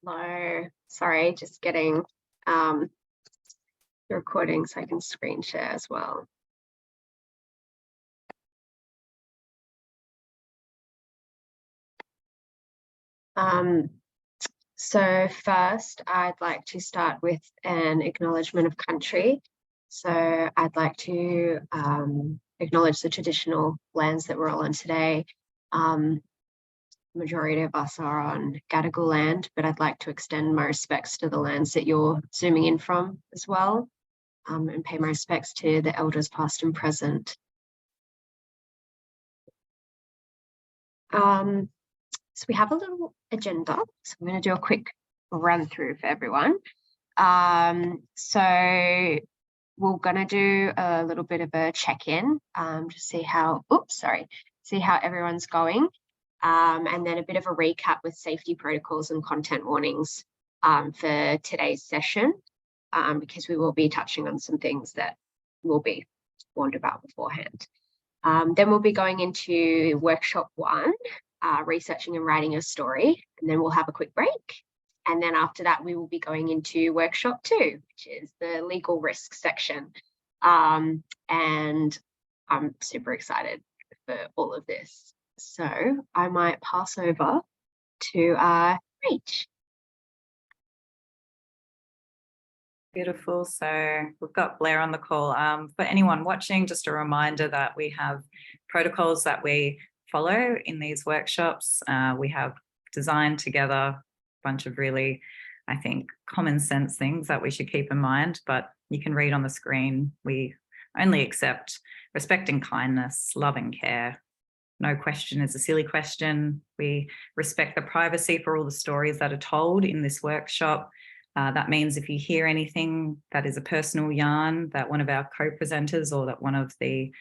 Hello, sorry, just getting the recording so I can screen share as well. So first, I'd like to start with an acknowledgement of country. So I'd like to acknowledge the traditional lands that we're all on today. Majority of us are on Gadigal land, but I'd like to extend my respects to the lands that you're zooming in from as well, and pay my respects to the elders past and present. So we have a little agenda, so I'm going to do a quick run through for everyone. So we're going to do a little bit of a check-in to see how, see how everyone's going. And then a bit of a recap with safety protocols and content warnings for today's session, because we will be touching on some things that will be warned about beforehand. Then we'll be going into workshop 1, researching and writing a story, and then we'll have a quick break. And then after that, we will be going into workshop 2, which is the legal risk section. And I'm super excited for all of this. So I might pass over to Rach. Beautiful. So we've got Blair on the call. For anyone watching, just a reminder that we have protocols that we follow in these workshops. We have designed together a bunch of really, I think, common sense things that we should keep in mind, but you can read on the screen. We only accept respect and kindness, love and care. No question is a silly question. We respect the privacy for all the stories that are told in this workshop. That means if you hear anything that is a personal yarn that one of our co-presenters or that one of the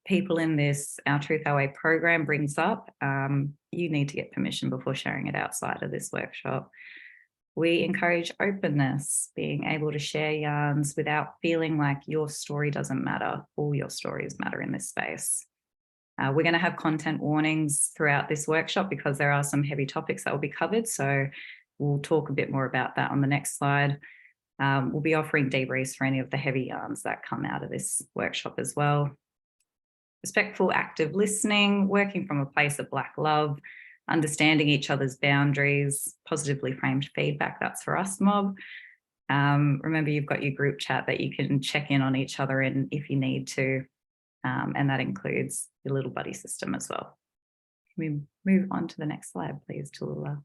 people in this Our Truth, Our Way program brings up, you need to get permission before sharing it outside of this workshop. We encourage openness, being able to share yarns without feeling like your story doesn't matter. All your stories matter in this space. We're going to have content warnings throughout this workshop because there are some heavy topics that will be covered. So we'll talk a bit more about that on the next slide. We'll be offering debriefs for any of the heavy yarns that come out of this workshop as well. Respectful, active listening, working from a place of Black love, understanding each other's boundaries, positively framed feedback, that's for us, mob. Remember, you've got your group chat that you can check in on each other in if you need to. And that includes your little buddy system as well. Can we move on to the next slide, please, Tallulah?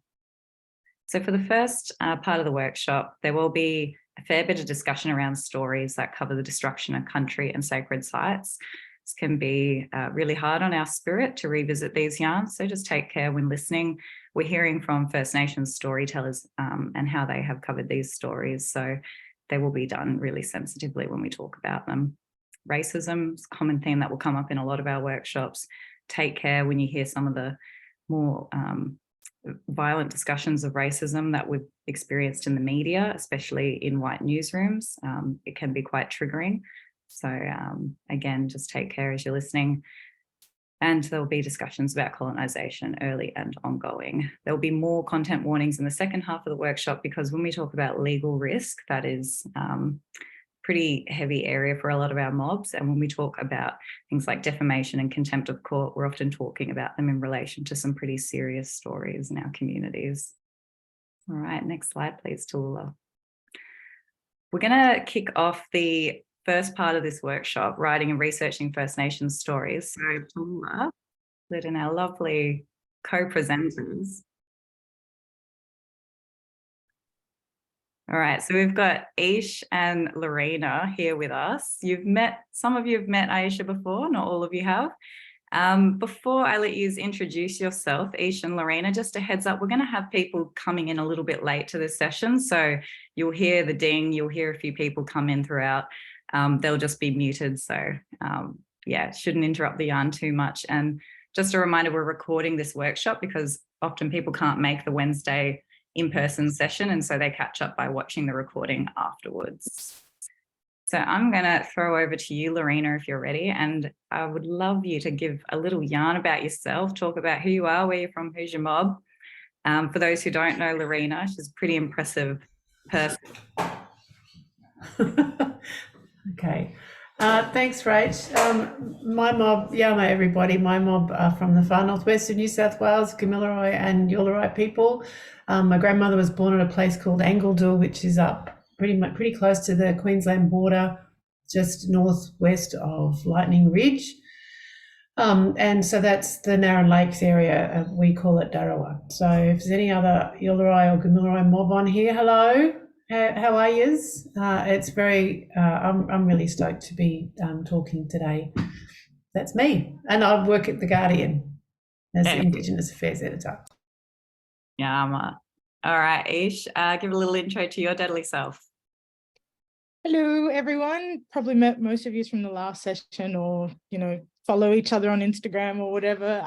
So for the first part of the workshop, there will be a fair bit of discussion around stories that cover the destruction of country and sacred sites. This can be really hard on our spirit to revisit these yarns, so just take care when listening. We're hearing from First Nations storytellers and how they have covered these stories, so they will be done really sensitively when we talk about them. Racism is a common theme that will come up in a lot of our workshops. Take care when you hear some of the more violent discussions of racism that we've experienced in the media, especially in white newsrooms. It can be quite triggering. So again, just take care as you're listening. And there'll be discussions about colonisation, early and ongoing. There'll be more content warnings in the second half of the workshop because when we talk about legal risk, that is pretty heavy area for a lot of our mobs. And when we talk about things like defamation and contempt of court, we're often talking about them in relation to some pretty serious stories in our communities. All right, next slide, please, Tallulah. We're going to kick off the first part of this workshop, writing and researching First Nations stories. So Tallulah, led in our lovely co-presenters. All right, so we've got Aiesha and Lorena here with us. Some of you have met Aiesha before, not all of you have. Before I let you introduce yourself, Aiesha and Lorena, just a heads up, we're going to have people coming in a little bit late to this session. So you'll hear the ding, you'll hear a few people come in throughout. They'll just be muted. So yeah, shouldn't interrupt the yarn too much. And just a reminder, we're recording this workshop because often people can't make the Wednesday in-person session, and so they catch up by watching the recording afterwards. So I'm going to throw over to you, Lorena, if you're ready. And I would love you to give a little yarn about yourself, talk about who you are, where you're from, who's your mob. For those who don't know Lorena, she's a pretty impressive person. Okay. Thanks, Rach. My mob, Yama, everybody. My mob are from the far northwest of New South Wales, Gamilaraay and Yawalaraay people. My grandmother was born at a place called Angledale, which is up pretty close to the Queensland border, just northwest of Lightning Ridge. And so that's the Narran Lakes area. We call it Darawa. So if there's any other Yawalaraay or Gamilaraay mob on here, hello. How are yous? It's very, I'm really stoked to be talking today. That's me. And I work at The Guardian as the Indigenous Affairs Editor. Yeah, all right, Aish, give a little intro to your deadly self. Hello, everyone. Probably met most of you from the last session or, follow each other on Instagram or whatever.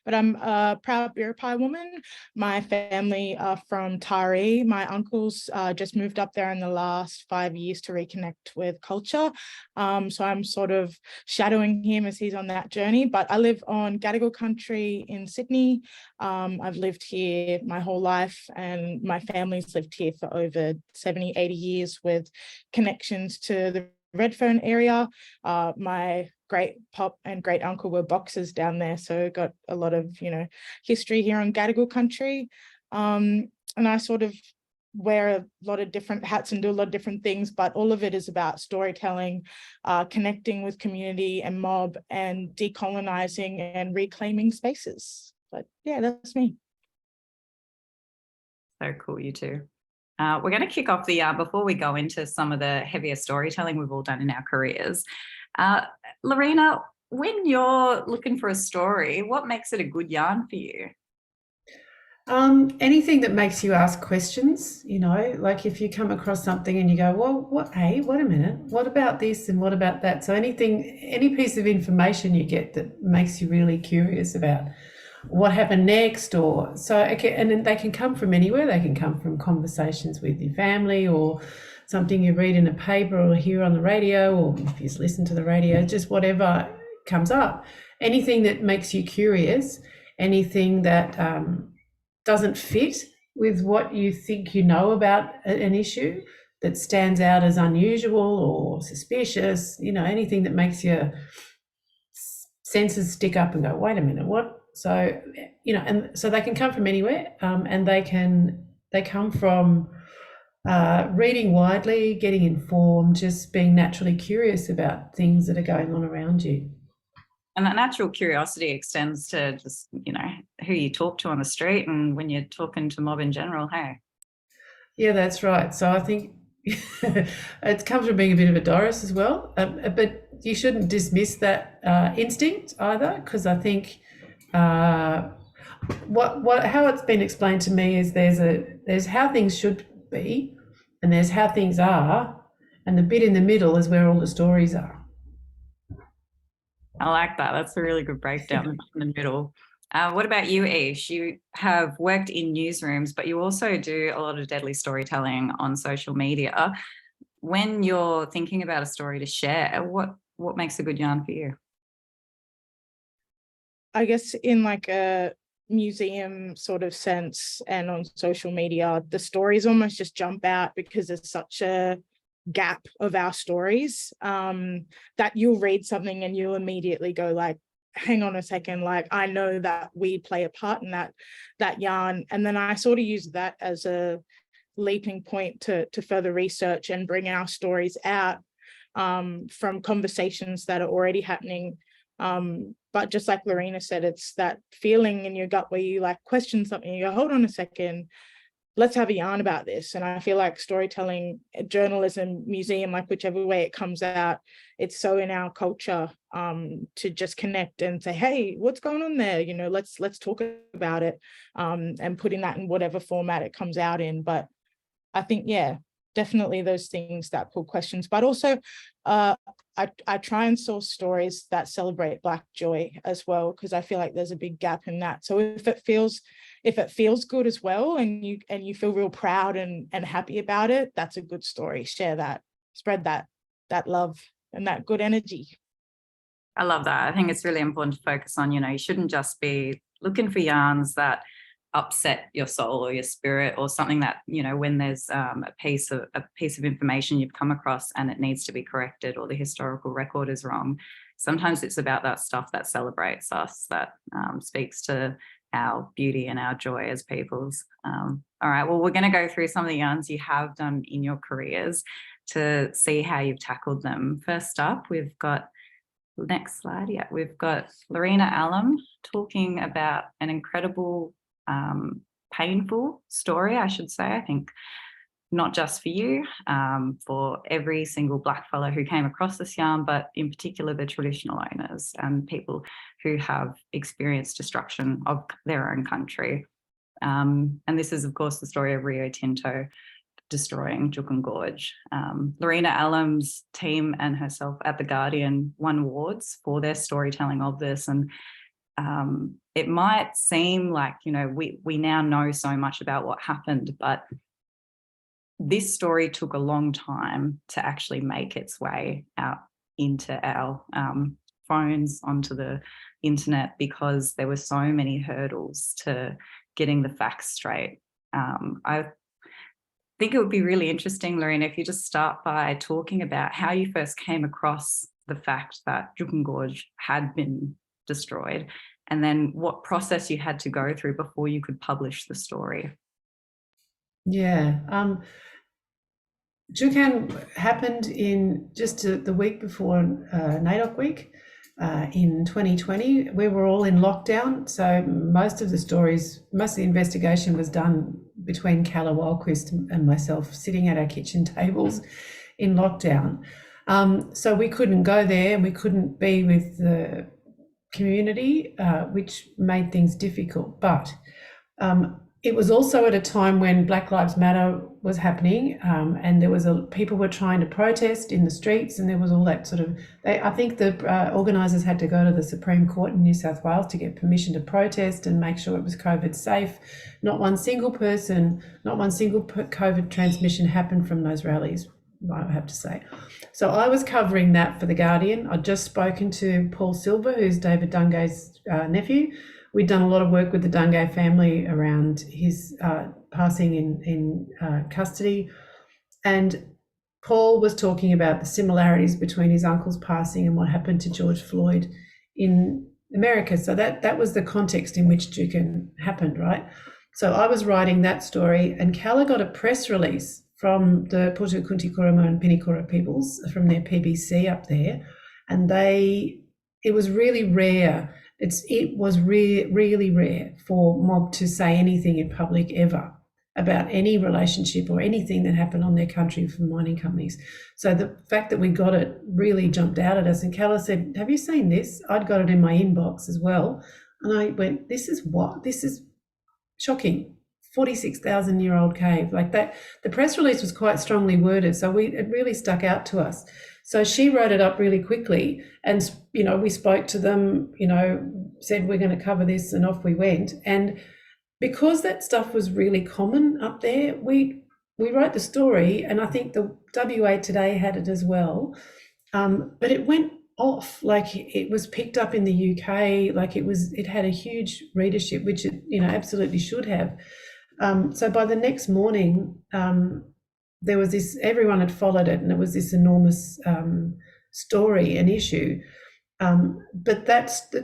But I'm a proud Biripi woman. My family are from Taree. My uncle's just moved up there in the last 5 years to reconnect with culture. So I'm sort of shadowing him as he's on that journey. But I live on Gadigal country in Sydney. I've lived here my whole life, and my family's lived here for over 70, 80 years with connections to the Redfern area. My great pop and great uncle were boxers down there, so got a lot of history here on Gadigal country. And I sort of wear a lot of different hats and do a lot of different things, but all of it is about storytelling, connecting with community and mob, and decolonizing and reclaiming spaces. But yeah, that's me. So cool, you two. We're going to kick off before we go into some of the heavier storytelling we've all done in our careers. Lorena, when you're looking for a story, what makes it a good yarn for you? Anything that makes you ask questions, like if you come across something and you go, well, wait a minute, what about this and what about that? So any piece of information you get that makes you really curious about what happened next, and then they can come from anywhere. They can come from conversations with your family, or something you read in a paper or hear on the radio, or if you just listen to the radio, just whatever comes up. Anything that makes you curious, anything that doesn't fit with what you think you know about an issue, that stands out as unusual or suspicious, anything that makes your senses stick up and go, wait a minute, what? So, and so they can come from anywhere, and they come from reading widely, getting informed, just being naturally curious about things that are going on around you. And that natural curiosity extends to just, who you talk to on the street and when you're talking to mob in general, hey? Yeah, that's right. So I think it comes from being a bit of a Doris as well, but you shouldn't dismiss that instinct either, because I think how it's been explained to me is there's how things should be, and there's how things are, and the bit in the middle is where all the stories are. I like that. That's a really good breakdown in the middle. What about you, Aish? You have worked in newsrooms, but you also do a lot of deadly storytelling on social media. When you're thinking about a story to share, what makes a good yarn for you? I guess in like a museum sort of sense and on social media, the stories almost just jump out because there's such a gap of our stories that you'll read something and you'll immediately go like, hang on a second, like I know that we play a part in that yarn. And then I sort of use that as a leaping point to further research and bring our stories out from conversations that are already happening. But just like Lorena said, it's that feeling in your gut where you like question something, you go, hold on a second, let's have a yarn about this. And I feel like storytelling, journalism, museum, like whichever way it comes out, it's so in our culture to just connect and say, hey, what's going on there? Let's talk about it, and putting that in whatever format it comes out in. But I think, yeah, definitely those things that pull questions, but also I try and source stories that celebrate Black joy as well, because I feel like there's a big gap in that. So if it feels good as well, and you feel real proud and happy about it, that's a good story. Share that, spread that. that love and that good energy. I love that. I think it's really important to focus on, you shouldn't just be looking for yarns that upset your soul or your spirit, or something that, when there's a piece of information you've come across and it needs to be corrected, or the historical record is wrong. Sometimes it's about that stuff that celebrates us, that speaks to our beauty and our joy as peoples. All right, well, we're going to go through some of the yarns you have done in your careers to see how you've tackled them. First up, we've got, next slide, yeah, we've got Lorena Allam talking about an incredible, painful story, I should say, I think, not just for you, for every single Blackfellow who came across this yarn, but in particular the traditional owners and people who have experienced destruction of their own country. And this is, of course, the story of Rio Tinto destroying Juukan Gorge. Lorena Allam's team and herself at The Guardian won awards for their storytelling of this. And it might seem like, we now know so much about what happened, but this story took a long time to actually make its way out into our phones, onto the internet, because there were so many hurdles to getting the facts straight. I think it would be really interesting, Lorena, if you just start by talking about how you first came across the fact that Juukan Gorge had been destroyed, and then what process you had to go through before you could publish the story. Yeah. Juukan happened in just the week before NAIDOC week in 2020. We were all in lockdown, so most of the investigation was done between Calla Wildquist and myself, sitting at our kitchen tables in lockdown. So we couldn't go there and we couldn't be with the community, which made things difficult. But it was also at a time when Black Lives Matter was happening, and there was people were trying to protest in the streets, and there was all that sort of. I think the organisers had to go to the Supreme Court in New South Wales to get permission to protest and make sure it was COVID safe. Not one single COVID transmission happened from those rallies, I have to say. So I was covering that for The Guardian. I'd just spoken to Paul Silver, who's David Dungay's nephew. We'd done a lot of work with the Dungay family around his passing in custody. And Paul was talking about the similarities between his uncle's passing and what happened to George Floyd in America. So that was the context in which Juukan happened, right? So I was writing that story, and Calla got a press release from the Putu Kunti Kurama and Pinikura peoples from their PBC up there. And it was really rare. It was really rare for mob to say anything in public ever about any relationship or anything that happened on their country from mining companies. So the fact that we got it really jumped out at us. And Calla said, "Have you seen this?" I'd got it in my inbox as well. And I went, "This is what? This is shocking. 46,000-year-old cave." Like that. The press release was quite strongly worded, so it really stuck out to us. So she wrote it up really quickly, and we spoke to them, said we're going to cover this, and off we went. And because that stuff was really common up there, we wrote the story, and I think the WA Today had it as well. But it went off, like it was picked up in the UK, like it had a huge readership, which it absolutely should have. So by the next morning, there was this, everyone had followed it, and it was this enormous story and issue. But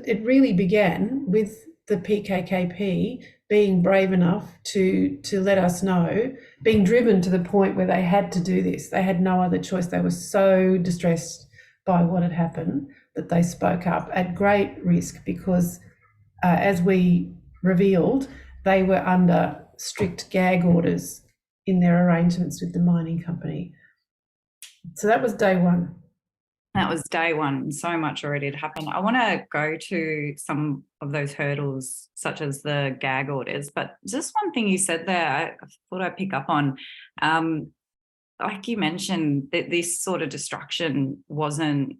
it really began with the PKKP being brave enough to let us know, being driven to the point where they had to do this. They had no other choice. They were so distressed by what had happened that they spoke up at great risk, because as we revealed, they were under strict gag orders in their arrangements with the mining company. So that was day one. That was day one. So much already had happened. I want to go to some of those hurdles, such as the gag orders, but just one thing you said there, I thought I'd pick up on. Like you mentioned, that this sort of destruction wasn't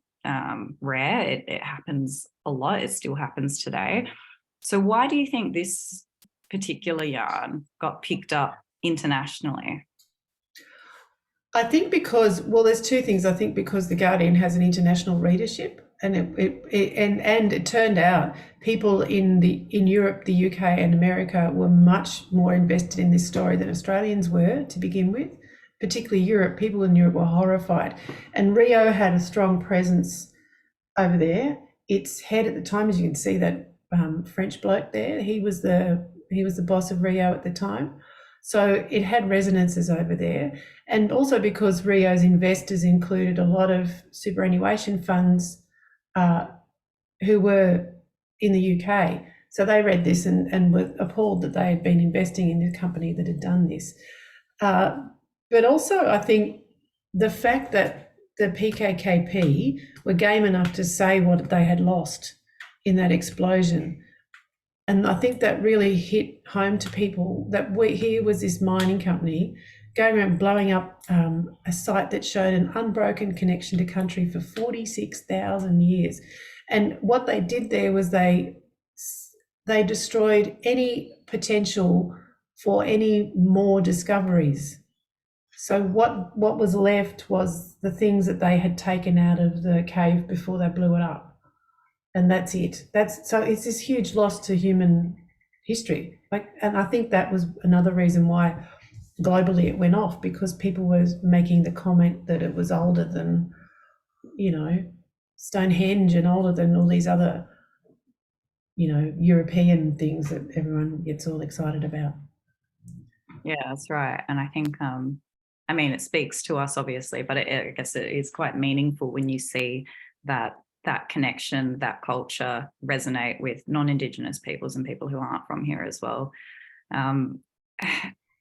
rare. It happens a lot. It still happens today. So why do you think this particular yarn got picked up internationally? I think because, well, there's two things. I think because The Guardian has an international readership, and it turned out people in Europe, the UK, and America were much more invested in this story than Australians were to begin with. Particularly Europe, people in Europe were horrified, and Rio had a strong presence over there. Its head at the time, as you can see, that French bloke there, he was the boss of Rio at the time. So it had resonances over there. And also because Rio's investors included a lot of superannuation funds who were in the UK. So they read this and were appalled that they had been investing in a company that had done this. But also I think the fact that the PKKP were game enough to say what they had lost in that explosion. And I think that really hit home to people that here was this mining company going around blowing up a site that showed an unbroken connection to country for 46,000 years. And what they did there was they destroyed any potential for any more discoveries. So what was left was the things that they had taken out of the cave before they blew it up. And that's it. So it's this huge loss to human history. And I think that was another reason why globally it went off, because people were making the comment that it was older than, Stonehenge and older than all these other, European things that everyone gets all excited about. Yeah, that's right. And I think, it speaks to us obviously, but I guess it is quite meaningful when you see that connection, that culture resonate with non-Indigenous peoples and people who aren't from here as well.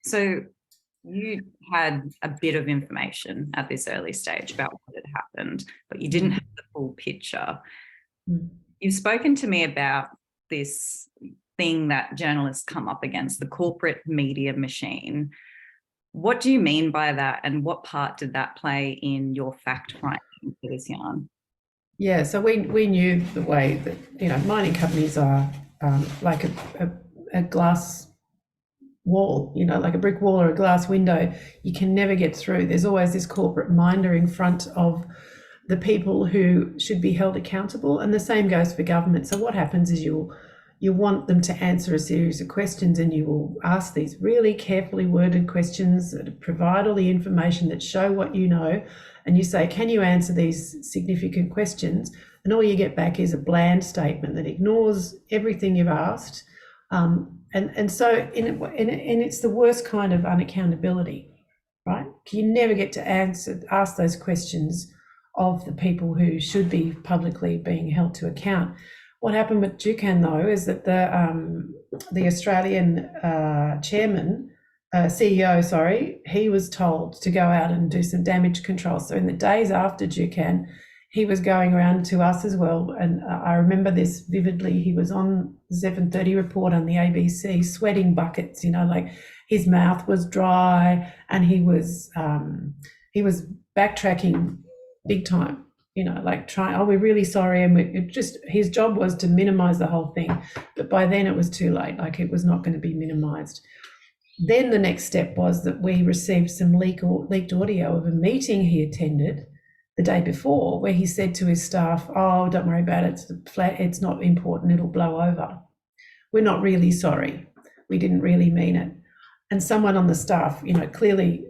So you had a bit of information at this early stage about what had happened, but you didn't have the full picture. You've spoken to me about this thing that journalists come up against, the corporate media machine. What do you mean by that, and what part did that play in your fact-finding for this yarn? Yeah, so we knew the way that, mining companies are like a glass wall, like a brick wall or a glass window. You can never get through. There's always this corporate minder in front of the people who should be held accountable, and the same goes for government. So what happens is you want them to answer a series of questions, and you will ask these really carefully worded questions that provide all the information that show what you know, and you say, can you answer these significant questions? And all you get back is a bland statement that ignores everything you've asked. And so it's the worst kind of unaccountability, right? You never get to ask those questions of the people who should be publicly being held to account. What happened with Jukan, though, is that the Australian CEO, he was told to go out and do some damage control. So in the days after Jukan, he was going around to us as well. And I remember this vividly. He was on the 7:30 report on the ABC, sweating buckets, like his mouth was dry, and he was backtracking big time. We're really sorry. And his job was to minimize the whole thing. But by then it was too late. It was not going to be minimized. Then the next step was that we received some leaked audio of a meeting he attended the day before, where he said to his staff, "Oh, don't worry about it. It's not important. It'll blow over. We're not really sorry. We didn't really mean it." And someone on the staff, clearly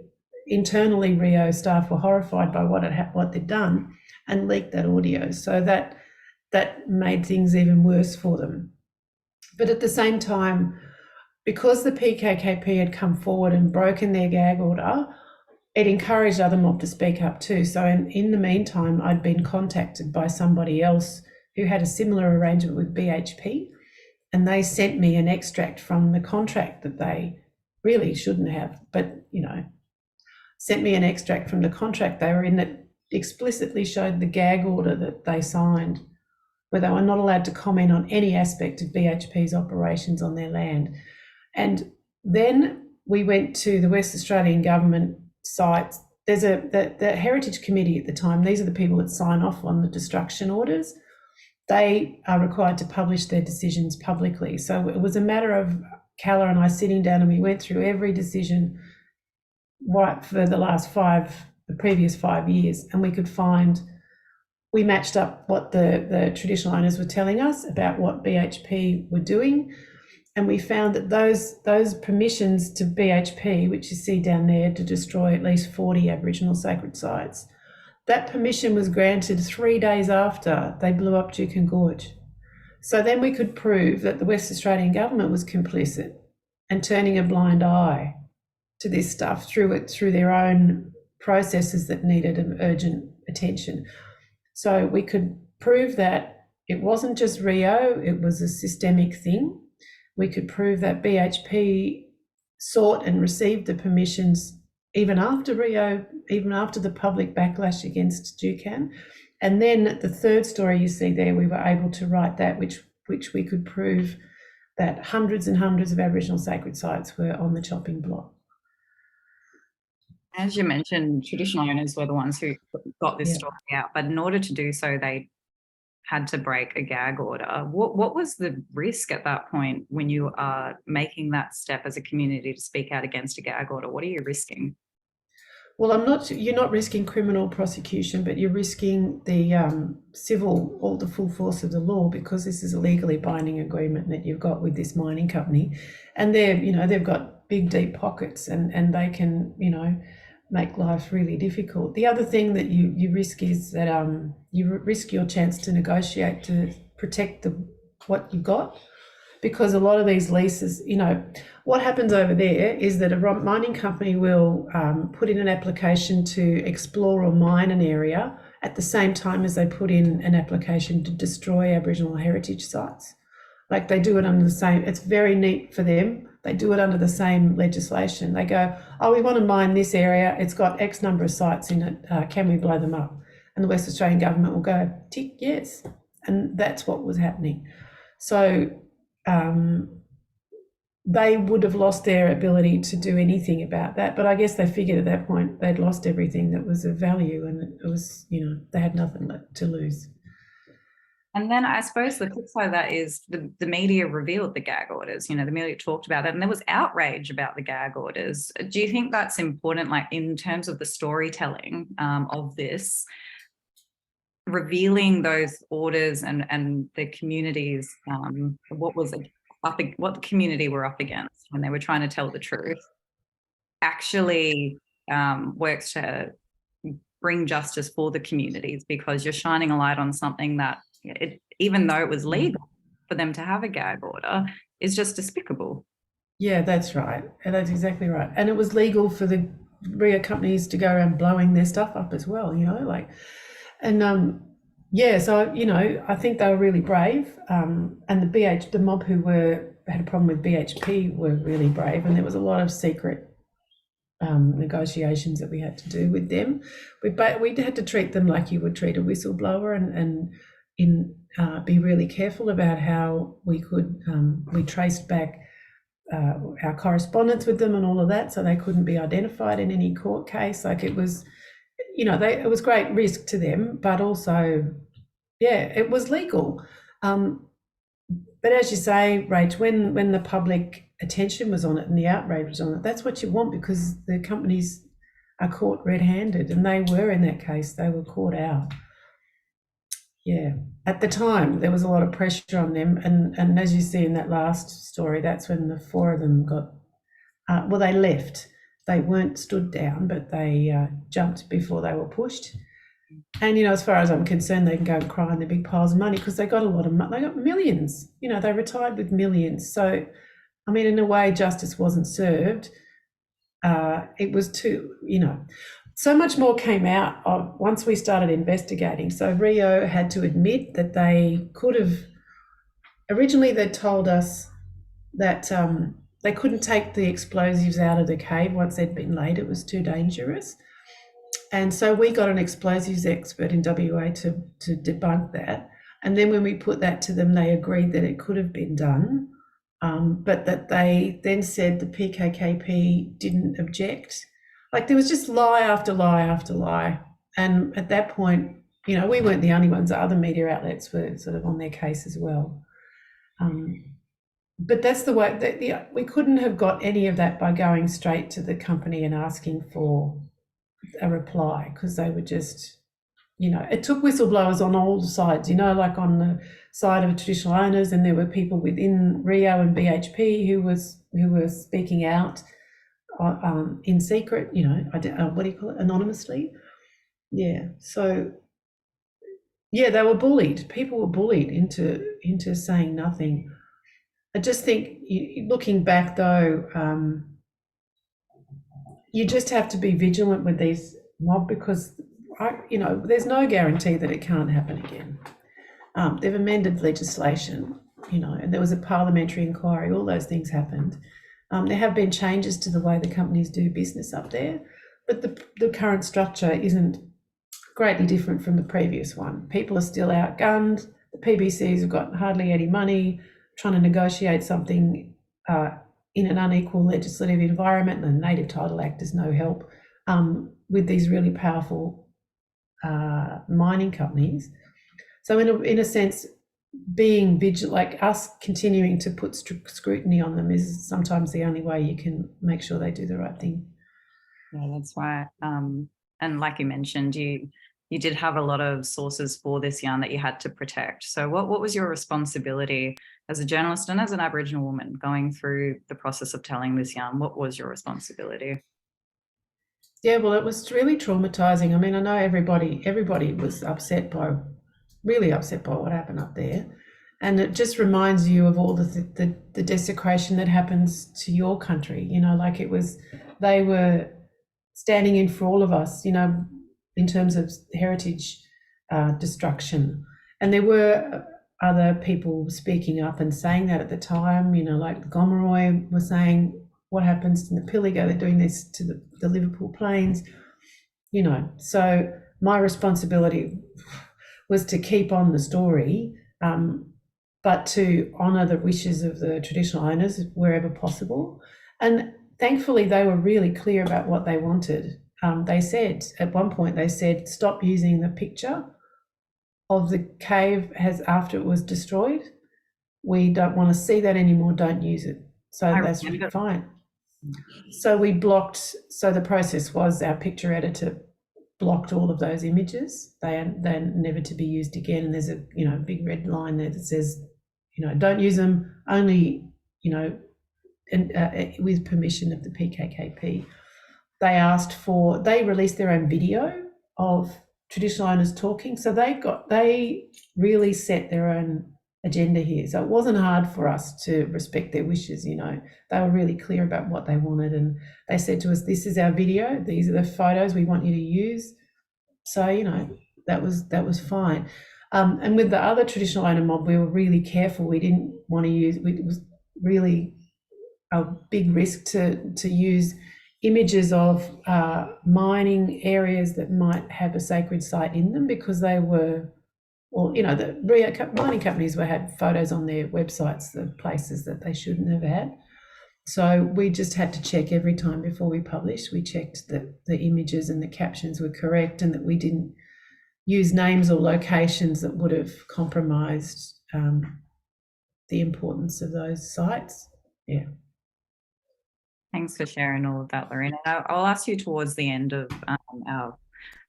internally Rio staff were horrified by what they'd done, and leaked that audio. So that made things even worse for them. But at the same time, because the PKKP had come forward and broken their gag order, it encouraged other mob to speak up too. So in the meantime, I'd been contacted by somebody else who had a similar arrangement with BHP, and they sent me an extract from the contract that they really shouldn't have, but sent me an extract from the contract they were in that explicitly showed the gag order that they signed, where they were not allowed to comment on any aspect of BHP's operations on their land. And then we went to the West Australian government site. There's the Heritage Committee at the time. These are the people that sign off on the destruction orders. They are required to publish their decisions publicly. So it was a matter of Calla and I sitting down, and we went through every decision right for the last 5 the previous 5 years, and we matched up what the traditional owners were telling us about what BHP were doing, and we found that those permissions to BHP, which you see down there, to destroy at least 40 Aboriginal sacred sites, that permission was granted 3 days after they blew up Juukan Gorge. So then we could prove that the West Australian government was complicit and turning a blind eye to this stuff through their own processes that needed urgent attention. So we could prove that it wasn't just Rio, it was a systemic thing. We could prove that BHP sought and received the permissions even after Rio, even after the public backlash against Juukan. And then the third story you see there, we were able to write that, which we could prove that hundreds and hundreds of Aboriginal sacred sites were on the chopping block. As you mentioned, traditional owners were the ones who got this story out, but in order to do so, they had to break a gag order. What was the risk at that point when you are making that step as a community to speak out against a gag order? What are you risking? Well, you're not risking criminal prosecution, but you're risking the civil, or the full force of the law, because this is a legally binding agreement that you've got with this mining company, and they've got big, deep pockets, and they can, make life really difficult. The other thing that you risk is that you risk your chance to negotiate to protect what you've got, because a lot of these leases, what happens over there is that a mining company will put in an application to explore or mine an area at the same time as they put in an application to destroy Aboriginal heritage sites. Like, they do it under the same, it's very neat for them. They do it under the same legislation. They go, oh, we want to mine this area. It's got X number of sites in it. Can we blow them up? And the West Australian government will go, tick, yes. And that's what was happening. So they would have lost their ability to do anything about that. But I guess they figured at that point they'd lost everything that was of value, and it was, they had nothing to lose. And then I suppose the flip side of that is the media revealed the gag orders. The media talked about it, and there was outrage about the gag orders. Do you think that's important, like in terms of the storytelling of this, revealing those orders and the communities, what the community were up against when they were trying to tell the truth, actually works to bring justice for the communities, because you're shining a light on something that, even though it was legal for them to have a gag order, is just despicable. Yeah, that's right. And that's exactly right. And it was legal for the Rio companies to go around blowing their stuff up as well, so, I think they were really brave. And the mob who had a problem with BHP were really brave, and there was a lot of secret negotiations that we had to do with them. We had to treat them like you would treat a whistleblower, and be really careful about how we traced back our correspondence with them and all of that, so they couldn't be identified in any court case. Like, it was, it was great risk to them, but also, it was legal. But as you say, Rach, when the public attention was on it and the outrage was on it, that's what you want, because the companies are caught red-handed, and they were in that case. They were caught out. Yeah, at the time there was a lot of pressure on them, and as you see in that last story, that's when the 4 of them got, they left. They weren't stood down, but they jumped before they were pushed. And, as far as I'm concerned, they can go and cry in their big piles of money, because they got a lot of money. They got millions, they retired with millions. So, I mean, in a way, justice wasn't served. It was too, so much more came out of once we started investigating. So Rio had to admit that they could have, originally they told us that they couldn't take the explosives out of the cave once they'd been laid. It was too dangerous. And so we got an explosives expert in WA to debunk that. And then when we put that to them, they agreed that it could have been done, but that they then said the PKKP didn't object. Like, there was just lie after lie after lie. And at that point, we weren't the only ones. Other media outlets were sort of on their case as well. But that's the way that we couldn't have got any of that by going straight to the company and asking for, a reply, because they were just, you know, it took whistleblowers on all sides, you know, like on the side of traditional owners, and there were people within Rio and BHP who were speaking out in secret, you know, what do you call it, anonymously. Yeah, so yeah, they were bullied. People were bullied into saying nothing. I just think, looking back though, you just have to be vigilant with these mob, because you know, there's no guarantee that it can't happen again. They've amended legislation, you know, and there was a parliamentary inquiry. All those things happened. There have been changes to the way the companies do business up there, but the current structure isn't greatly different from the previous one. People are still outgunned. The PBCs have got hardly any money, trying to negotiate something in an unequal legislative environment, and the Native Title Act is no help with these really powerful mining companies. So in a sense, being vigilant, like us continuing to put scrutiny on them, is sometimes the only way you can make sure they do the right thing. Yeah, that's right. And like you mentioned, you did have a lot of sources for this yarn that you had to protect. So what was your responsibility as a journalist and as an Aboriginal woman going through the process of telling this yarn? What was your responsibility? Yeah, well, it was really traumatizing. I mean, I know everybody was really upset by what happened up there. And it just reminds you of all the desecration that happens to your country, you know, like they were standing in for all of us, you know, in terms of heritage destruction. And there were other people speaking up and saying that at the time, you know, like Gamilaraay was saying, what happens in the Pilliga, they're doing this to the Liverpool Plains, you know. So my responsibility was to keep on the story, but to honour the wishes of the traditional owners wherever possible. And thankfully, they were really clear about what they wanted. They said, at one point, stop using the picture of the cave after it was destroyed. We don't want to see that anymore, don't use it. So that's fine. So we blocked, so the process was our picture editor blocked all of those images. They're never to be used again. And there's a, you know, big red line there that says, you know, don't use them, only, you know, with permission of the PKKP. They released their own video of traditional owners talking. So they really set their own agenda here. So it wasn't hard for us to respect their wishes, you know. They were really clear about what they wanted, and they said to us, this is our video, these are the photos we want you to use. So, you know, that was fine. And with the other traditional owner mob, we were really careful. We didn't want to use, it was really a big risk to use images of mining areas that might have a sacred site in them, because they were, well, you know, the mining companies had photos on their websites, the places that they shouldn't have had. So we just had to check every time before we published. We checked that the images and the captions were correct, and that we didn't use names or locations that would have compromised the importance of those sites. Yeah. Thanks for sharing all of that, Lorena. I'll ask you towards the end of our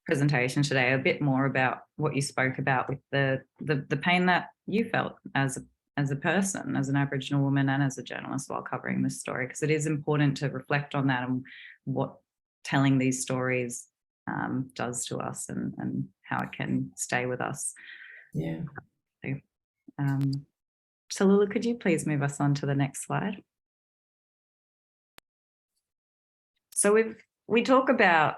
presentation today a bit more about what you spoke about with the pain that you felt as a person, as an Aboriginal woman and as a journalist while covering this story, because it is important to reflect on that and what telling these stories does to us and how it can stay with us. Yeah. So Lula, could you please move us on to the next slide? So we talk about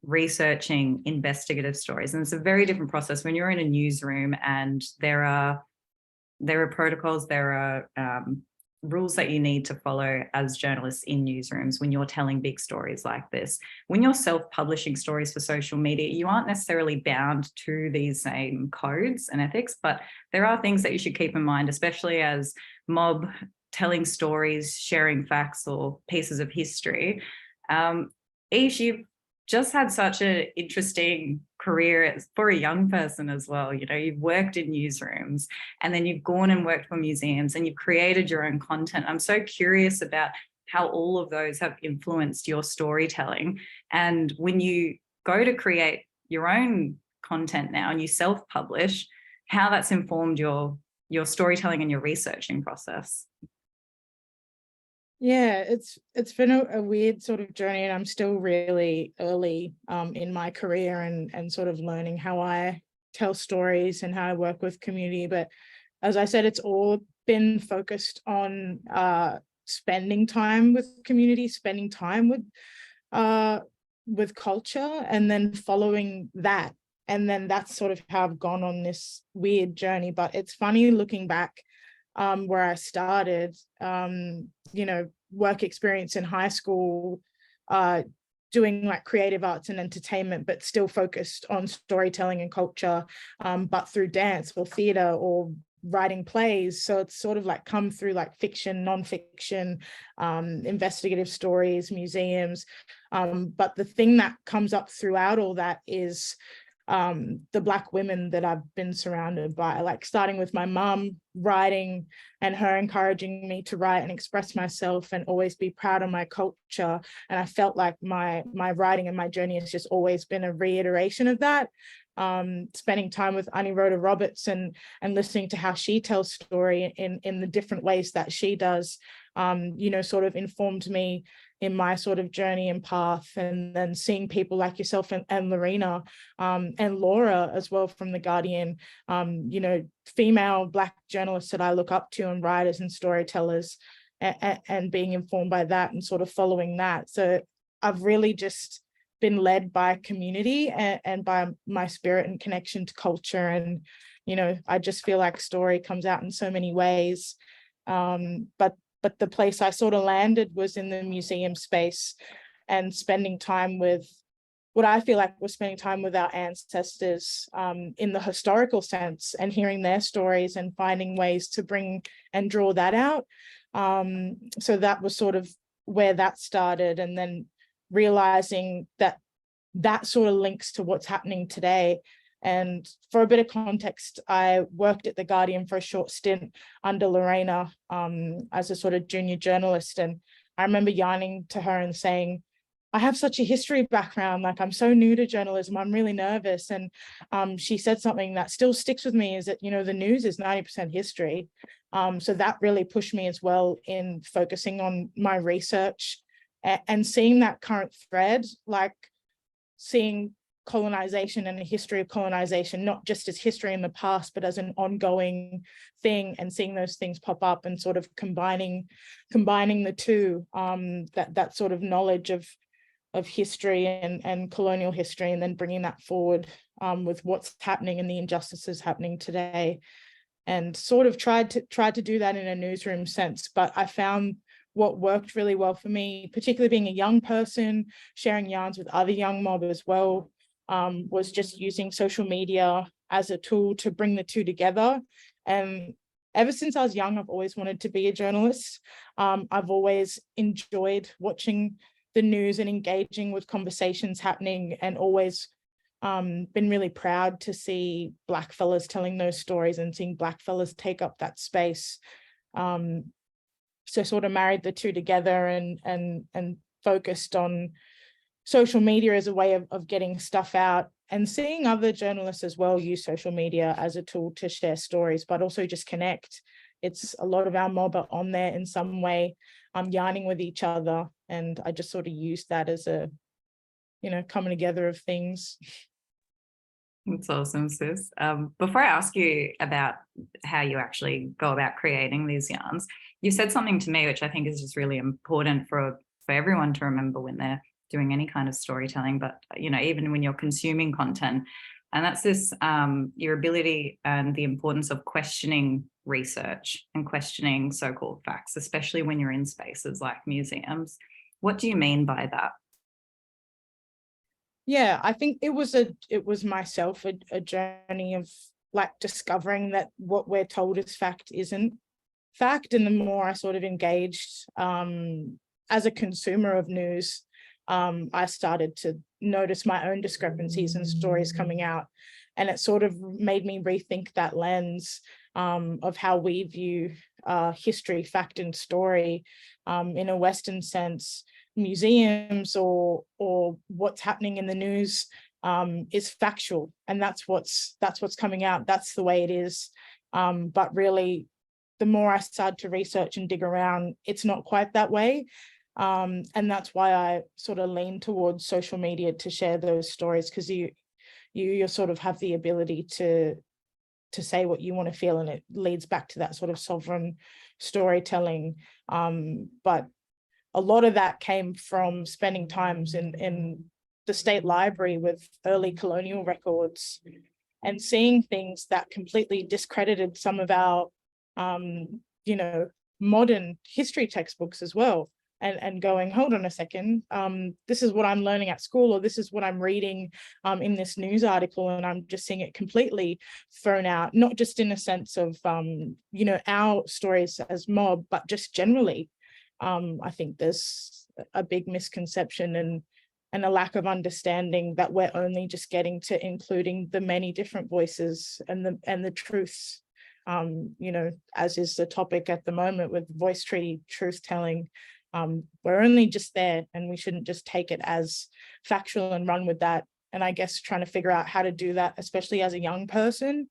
researching investigative stories, and it's a very different process when you're in a newsroom and there are protocols, there are rules that you need to follow as journalists in newsrooms when you're telling big stories like this. When you're self-publishing stories for social media, you aren't necessarily bound to these same codes and ethics, but there are things that you should keep in mind, especially as mob telling stories, sharing facts or pieces of history. Aish, you've just had such an interesting career for a young person as well. You know, you've worked in newsrooms and then you've gone and worked for museums and you've created your own content. I'm so curious about how all of those have influenced your storytelling. And when you go to create your own content now and you self-publish, how that's informed your storytelling and your researching process. Yeah, it's been a weird sort of journey, and I'm still really early in my career and sort of learning how I tell stories and how I work with community. But as I said, it's all been focused on spending time with community, spending time with culture, and then following that. And then that's sort of how I've gone on this weird journey. But it's funny looking back where I started, you know, work experience in high school, doing like creative arts and entertainment, but still focused on storytelling and culture, but through dance or theatre or writing plays. So it's sort of like come through like fiction, non-fiction, investigative stories, museums. But the thing that comes up throughout all that is the Black women that I've been surrounded by, like starting with my mum writing and her encouraging me to write and express myself and always be proud of my culture. And I felt like my writing and my journey has just always been a reiteration of that. Spending time with Annie Rhoda Roberts and listening to how she tells story in the different ways that she does, you know, sort of informed me in my sort of journey and path. And then seeing people like yourself and Lorena and Laura as well from The Guardian, you know, female Black journalists that I look up to and writers and storytellers, and being informed by that and sort of following that. So I've really just been led by community and by my spirit and connection to culture. And, you know, I just feel like story comes out in so many ways. But the place I sort of landed was in the museum space and spending time with what I feel like was spending time with our ancestors in the historical sense and hearing their stories and finding ways to bring and draw that out. So that was sort of where that started. And then realizing that that sort of links to what's happening today. And for a bit of context, I worked at The Guardian for a short stint under Lorena as a sort of junior journalist. And I remember yarning to her and saying, I have such a history background, like I'm so new to journalism, I'm really nervous. And she said something that still sticks with me is that, you know, the news is 90% history. So that really pushed me as well in focusing on my research and seeing that current thread, like seeing colonization and the history of colonization, not just as history in the past, but as an ongoing thing, and seeing those things pop up and sort of combining the two, that sort of knowledge of history and colonial history, and then bringing that forward with what's happening and the injustices happening today, and sort of tried to do that in a newsroom sense. But I found what worked really well for me, particularly being a young person, sharing yarns with other young mob as well, was just using social media as a tool to bring the two together. And ever since I was young, I've always wanted to be a journalist. I've always enjoyed watching the news and engaging with conversations happening, and always been really proud to see Black fellas telling those stories and seeing Black fellas take up that space. So sort of married the two together and focused on social media as a way of getting stuff out, and seeing other journalists as well use social media as a tool to share stories, but also just connect. It's a lot of our mob are on there in some way, yarning with each other. And I just sort of used that as a, you know, coming together of things. That's awesome, sis. Before I ask you about how you actually go about creating these yarns, you said something to me which I think is just really important for everyone to remember when they're doing any kind of storytelling, but, you know, even when you're consuming content. And that's this, your ability and the importance of questioning research and questioning so-called facts, especially when you're in spaces like museums. What do you mean by that? Yeah, I think it was myself a journey of like discovering that what we're told is fact isn't fact. And the more I sort of engaged as a consumer of news, I started to notice my own discrepancies and stories coming out. And it sort of made me rethink that lens. of how we view history, fact, and story in a Western sense. Museums or what's happening in the news is factual, and that's what's coming out. That's the way it is. But really, the more I start to research and dig around, it's not quite that way. And that's why I sort of lean towards social media to share those stories, because you sort of have the ability to say what you want to feel, and it leads back to that sort of sovereign storytelling. But a lot of that came from spending times in the state library with early colonial records and seeing things that completely discredited some of our modern history textbooks as well, and going, hold on a second, this is what I'm learning at school, or this is what I'm reading in this news article, and I'm just seeing it completely thrown out, not just in a sense of our stories as mob, but just generally. I think there's a big misconception and a lack of understanding that we're only just getting to including the many different voices and the truths, as is the topic at the moment with voice treaty truth telling. We're only just there, and we shouldn't just take it as factual and run with that. And I guess trying to figure out how to do that, especially as a young person,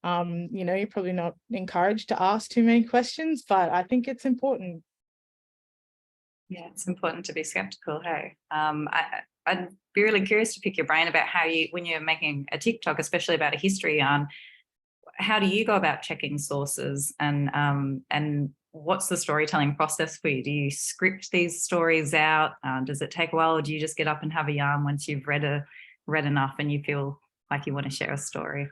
you're probably not encouraged to ask too many questions, but I think it's important. Yeah, it's important to be skeptical. Hey, I'd be really curious to pick your brain about how when you're making a TikTok, especially about a history yarn, how do you go about checking sources, and what's the storytelling process for you? Do you script these stories out? Does it take a while, or do you just get up and have a yarn once you've read enough and you feel like you want to share a story?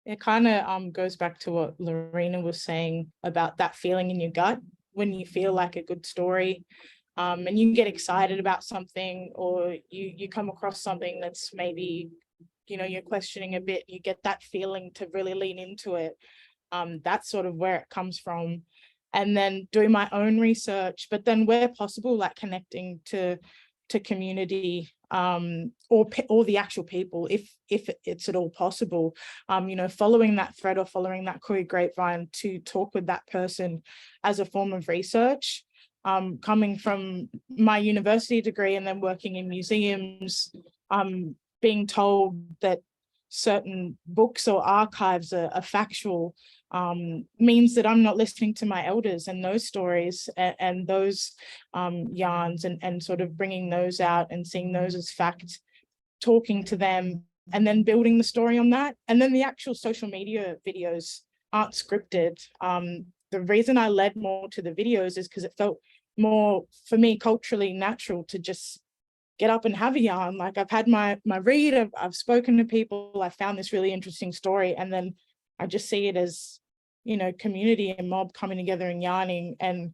It kind of goes back to what Lorena was saying about that feeling in your gut when you feel like a good story, and you get excited about something, or you come across something that's maybe, you're questioning a bit, you get that feeling to really lean into it. That's sort of where it comes from. And then doing my own research, but then where possible, like connecting to community, or the actual people, if it's at all possible, following that thread or following that Koori grapevine to talk with that person as a form of research. Coming from my university degree and then working in museums, being told that certain books or archives are factual means that I'm not listening to my elders and those stories and those yarns, and sort of bringing those out and seeing those as fact, talking to them, and then building the story on that. And then the actual social media videos aren't scripted. The reason I led more to the videos is because it felt more, for me, culturally natural to just get up and have a yarn. Like, I've had my read, I've spoken to people, I found this really interesting story, and then I just see it as, community and mob coming together and yarning. And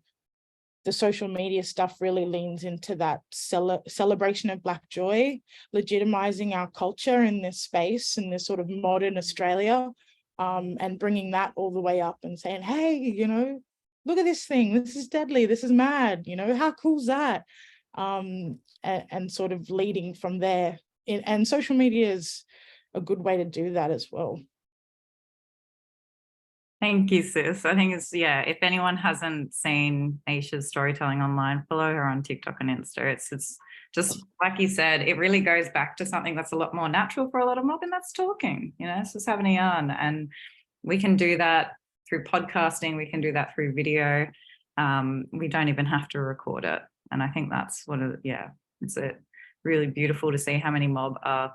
the social media stuff really leans into that celebration of Black joy, legitimizing our culture in this space, in this sort of modern Australia, and bringing that all the way up and saying, hey, look at this thing, this is deadly, this is mad, how cool is that? And sort of leading from there. And social media is a good way to do that as well. Thank you, sis. I think if anyone hasn't seen Aiesha's storytelling online, follow her on TikTok and Insta. It's just like you said, it really goes back to something that's a lot more natural for a lot of mob, and that's talking, it's just having a yarn. And we can do that through podcasting, we can do that through video. We don't even have to record it. And I think that's it's really beautiful to see how many mob are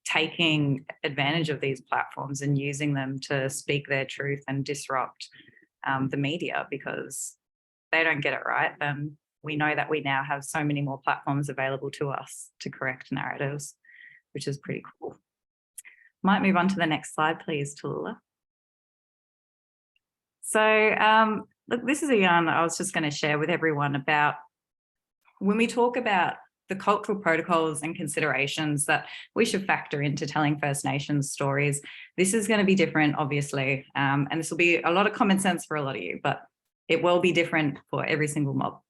taking advantage of these platforms and using them to speak their truth and disrupt the media, because they don't get it right. And we know that we now have so many more platforms available to us to correct narratives, which is pretty cool. Might move on to the next slide, please, Tallulah. So look, this is a yarn I was just going to share with everyone about when we talk about the cultural protocols and considerations that we should factor into telling First Nations stories. This is going to be different, obviously, and this will be a lot of common sense for a lot of you, but it will be different for every single mob.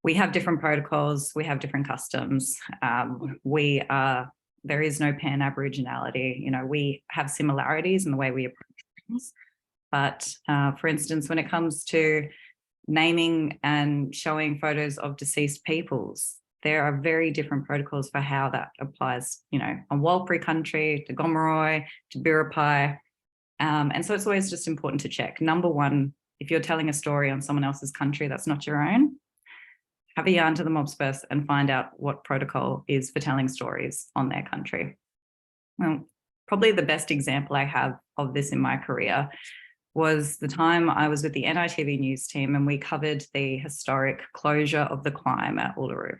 We have different protocols, we have different customs. We are there is no pan-Aboriginality. You know, we have similarities in the way we approach things. But for instance, when it comes to naming and showing photos of deceased peoples, there are very different protocols for how that applies, you know, on Warlpiri country, to Gamilaraay, to Biripi. And so it's always just important to check. Number one, if you're telling a story on someone else's country that's not your own, have a yarn to the mobs first and find out what protocol is for telling stories on their country. Well, probably the best example I have of this in my career was the time I was with the NITV news team and we covered the historic closure of the climb at Uluru.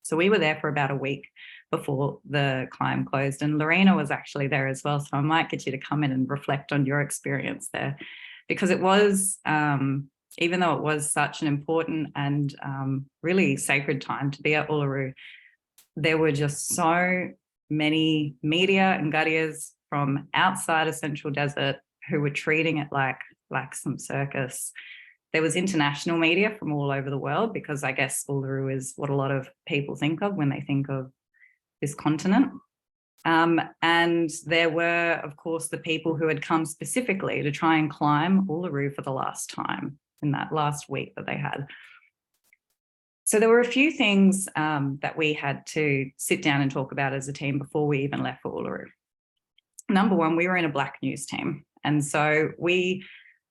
So we were there for about a week before the climb closed, and Lorena was actually there as well. So I might get you to come in and reflect on your experience there, because it was, even though it was such an important and really sacred time to be at Uluru, there were just so many media and guttiers from outside of Central Desert who were treating it like some circus. There was international media from all over the world, because I guess Uluru is what a lot of people think of when they think of this continent. And there were, of course, the people who had come specifically to try and climb Uluru for the last time in that last week that they had. So there were a few things that we had to sit down and talk about as a team before we even left for Uluru. Number one, we were in a Black news team. And so we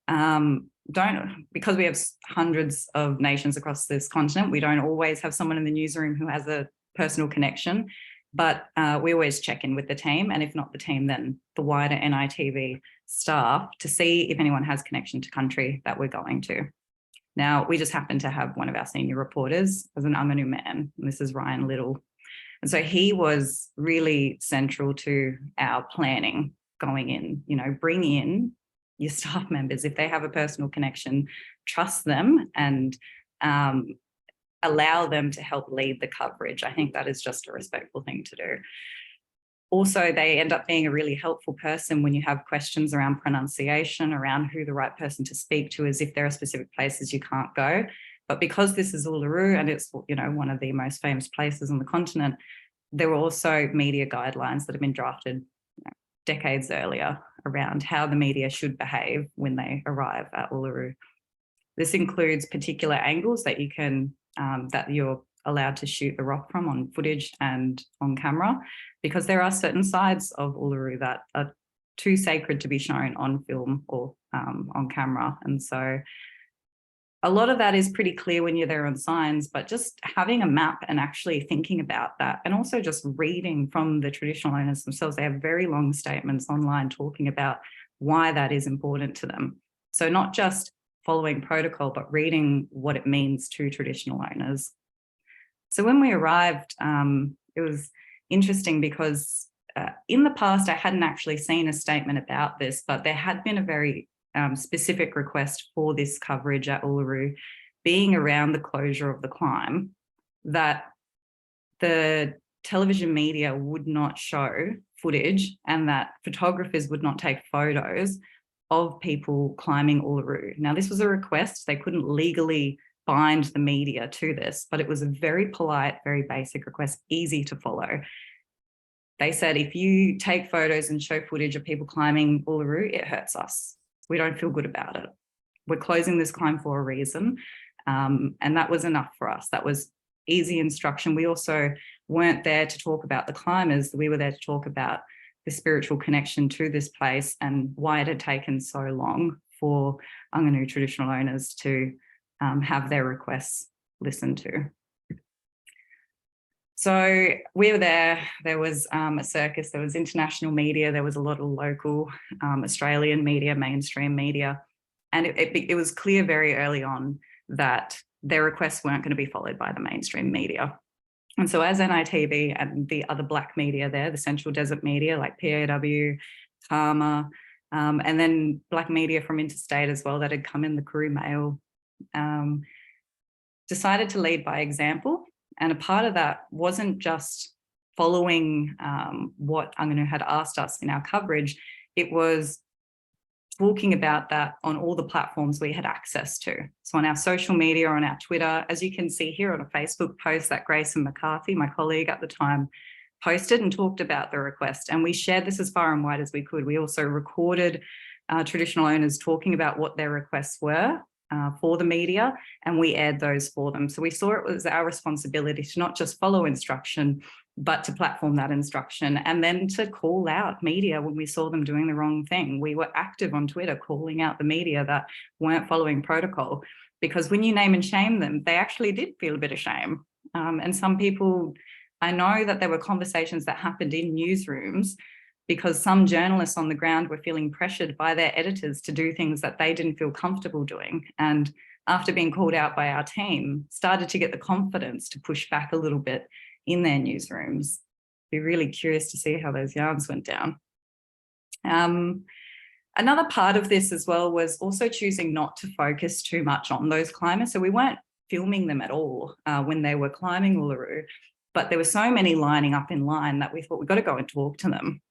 because we have hundreds of nations across this continent, we don't always have someone in the newsroom who has a personal connection, but we always check in with the team, and if not the team, then the wider NITV staff, to see if anyone has connection to country that we're going to. Now, we just happen to have one of our senior reporters as an Anganu man, and this is Ryan Little. And so he was really central to our planning going in, you know, bring in your staff members. If they have a personal connection, trust them and allow them to help lead the coverage. I think that is just a respectful thing to do. Also, they end up being a really helpful person when you have questions around pronunciation, around who the right person to speak to is, if there are specific places you can't go. But because this is Uluru and it's, you know, one of the most famous places on the continent, there were also media guidelines that have been drafted decades earlier around how the media should behave when they arrive at Uluru. This includes particular angles that you can, that you're allowed to shoot the rock from on footage and on camera, because there are certain sides of Uluru that are too sacred to be shown on film or on camera. And so a lot of that is pretty clear when you're there on signs, but just having a map and actually thinking about that, and also just reading from the traditional owners themselves. They have very long statements online talking about why that is important to them. So not just following protocol, but reading what it means to traditional owners. So when we arrived, it was interesting because in the past, I hadn't actually seen a statement about this, but there had been a very specific request for this coverage at Uluru, being around the closure of the climb, that the television media would not show footage and that photographers would not take photos of people climbing Uluru. Now, this was a request. They couldn't legally bind the media to this, but it was a very polite, very basic request, easy to follow. They said, if you take photos and show footage of people climbing Uluru, it hurts us. We don't feel good about it. We're closing this climb for a reason. And that was enough for us. That was easy instruction. We also weren't there to talk about the climbers. We were there to talk about the spiritual connection to this place and why it had taken so long for Anganu traditional owners to have their requests listened to. So we were there. There was a circus, there was international media, there was a lot of local Australian media, mainstream media. And it was clear very early on that their requests weren't going to be followed by the mainstream media. And so as NITV and the other Black media there, the Central Desert media like PAW, Karma, and then Black media from interstate as well that had come in, the Kuru Mail, decided to lead by example. And a part of that wasn't just following what Anganu had asked us in our coverage, it was talking about that on all the platforms we had access to. So on our social media, on our Twitter, as you can see here on a Facebook post that Grayson McCarthy, my colleague at the time, posted and talked about the request, and we shared this as far and wide as we could. We also recorded traditional owners talking about what their requests were for the media, and we aired those for them. So we saw it was our responsibility to not just follow instruction, but to platform that instruction, and then to call out media when we saw them doing the wrong thing. We were active on Twitter calling out the media that weren't following protocol, because when you name and shame them, they actually did feel a bit of shame. And some people, I know that there were conversations that happened in newsrooms because some journalists on the ground were feeling pressured by their editors to do things that they didn't feel comfortable doing. And after being called out by our team, started to get the confidence to push back a little bit in their newsrooms. Be really curious to see how those yarns went down. Another part of this as well was also choosing not to focus too much on those climbers. So we weren't filming them at all when they were climbing Uluru, but there were so many lining up in line that we thought we've got to go and talk to them.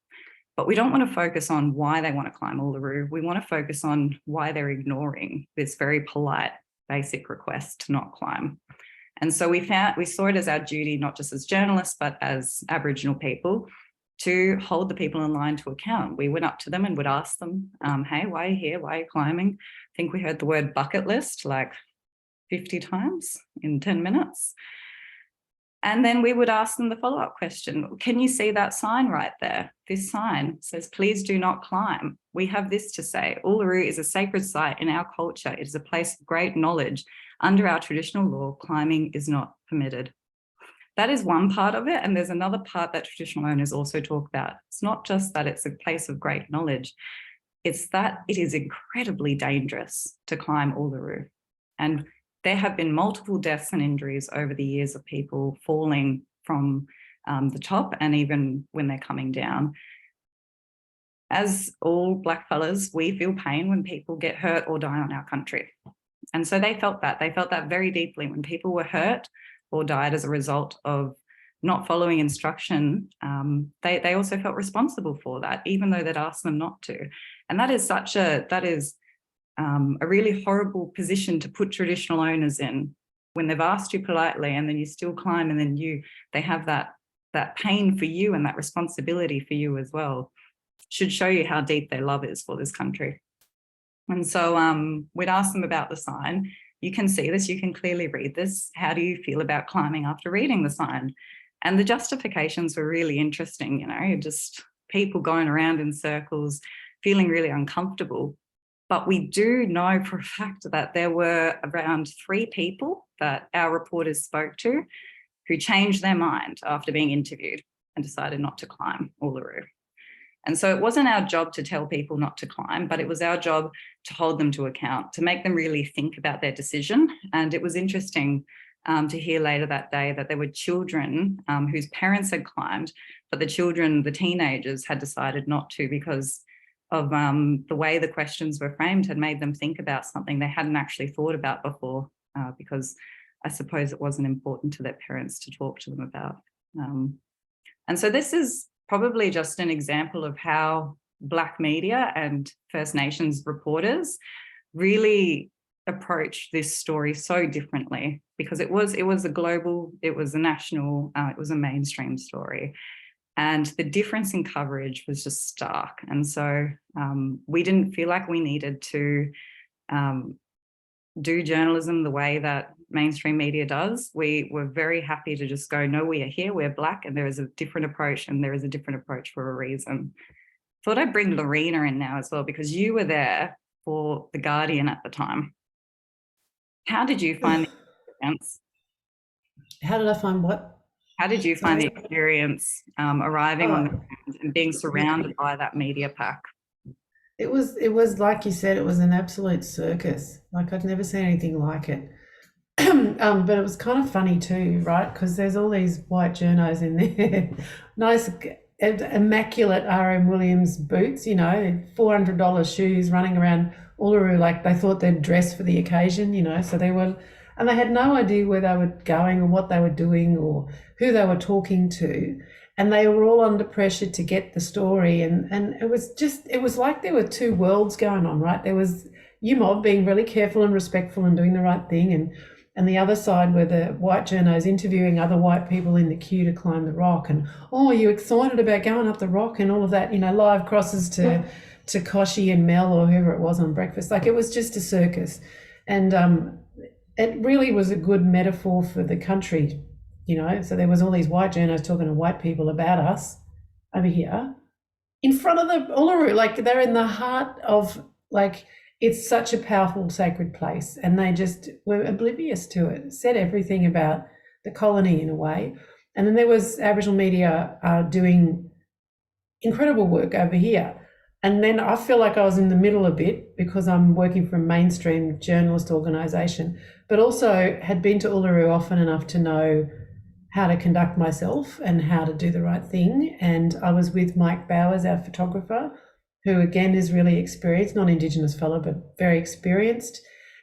But we don't want to focus on why they want to climb Uluru. We want to focus on why they're ignoring this very polite, basic request to not climb. And so we saw it as our duty, not just as journalists, but as Aboriginal people, to hold the people in line to account. We went up to them and would ask them, hey, why are you here? Why are you climbing? I think we heard the word bucket list like 50 times in 10 minutes. And then we would ask them the follow-up question. Can you see that sign right there? This sign says, please do not climb. We have this to say: Uluru is a sacred site in our culture. It is a place of great knowledge. Under our traditional law, climbing is not permitted. That is one part of it. And there's another part that traditional owners also talk about. It's not just that it's a place of great knowledge. It's that it is incredibly dangerous to climb Uluru. And there have been multiple deaths and injuries over the years of people falling from the top, and even when they're coming down. As all black fellas, we feel pain when people get hurt or die on our country. And so they felt that. They felt that very deeply when people were hurt or died as a result of not following instruction. They also felt responsible for that, even though they'd asked them not to. And that is a really horrible position to put traditional owners in, when they've asked you politely and then you still climb, and then they have that pain for you and that responsibility for you as well. Should show you how deep their love is for this country. And so we'd ask them about the sign. You can see this, you can clearly read this. How do you feel about climbing after reading the sign? And the justifications were really interesting, just people going around in circles, feeling really uncomfortable. But we do know for a fact that there were around 3 people that our reporters spoke to who changed their mind after being interviewed and decided not to climb Uluru. And so it wasn't our job to tell people not to climb, but it was our job to hold them to account, to make them really think about their decision. And it was interesting to hear later that day that there were children whose parents had climbed, but the teenagers had decided not to because of the way the questions were framed had made them think about something they hadn't actually thought about before, because I suppose it wasn't important to their parents to talk to them about. And so this is probably just an example of how Black media and First Nations reporters really approach this story so differently, because it was a global, it was a national, it was a mainstream story. And the difference in coverage was just stark. And so we didn't feel like we needed to do journalism the way that mainstream media does. We were very happy to just go, no, we are here, we're Black, and there is a different approach, and there is a different approach for a reason. Thought I'd bring Lorena in now as well, because you were there for The Guardian at the time. How did you find the experience? How did I find what? How did you find the experience arriving on the ground and being surrounded by that media pack? It was like you said, it was an absolute circus. Like I'd never seen anything like it. But it was kind of funny too, right? Because there's all these white journos in there, nice, immaculate R.M. Williams boots, $400 shoes, running around Uluru like they thought they'd dress for the occasion, So they were, and they had no idea where they were going or what they were doing or who they were talking to. And they were all under pressure to get the story. And it was like there were two worlds going on, right? There was UMOB being really careful and respectful and doing the right thing. And and the other side were the white journos interviewing other white people in the queue to climb the rock, and you excited about going up the rock and all of that, live crosses to Koshi and Mel or whoever it was on breakfast. Like, it was just a circus. And it really was a good metaphor for the country, so there was all these white journos talking to white people about us over here in front of the Uluru. Like, they're in the heart of, like, it's such a powerful sacred place, and they just were oblivious to it. Said everything about the colony in a way. And then there was Aboriginal media doing incredible work over here. And then I feel like I was in the middle a bit because I'm working for a mainstream journalist organisation, but also had been to Uluru often enough to know how to conduct myself and how to do the right thing. And I was with Mike Bowers, our photographer, who again is really experienced, not Indigenous fellow, but very experienced.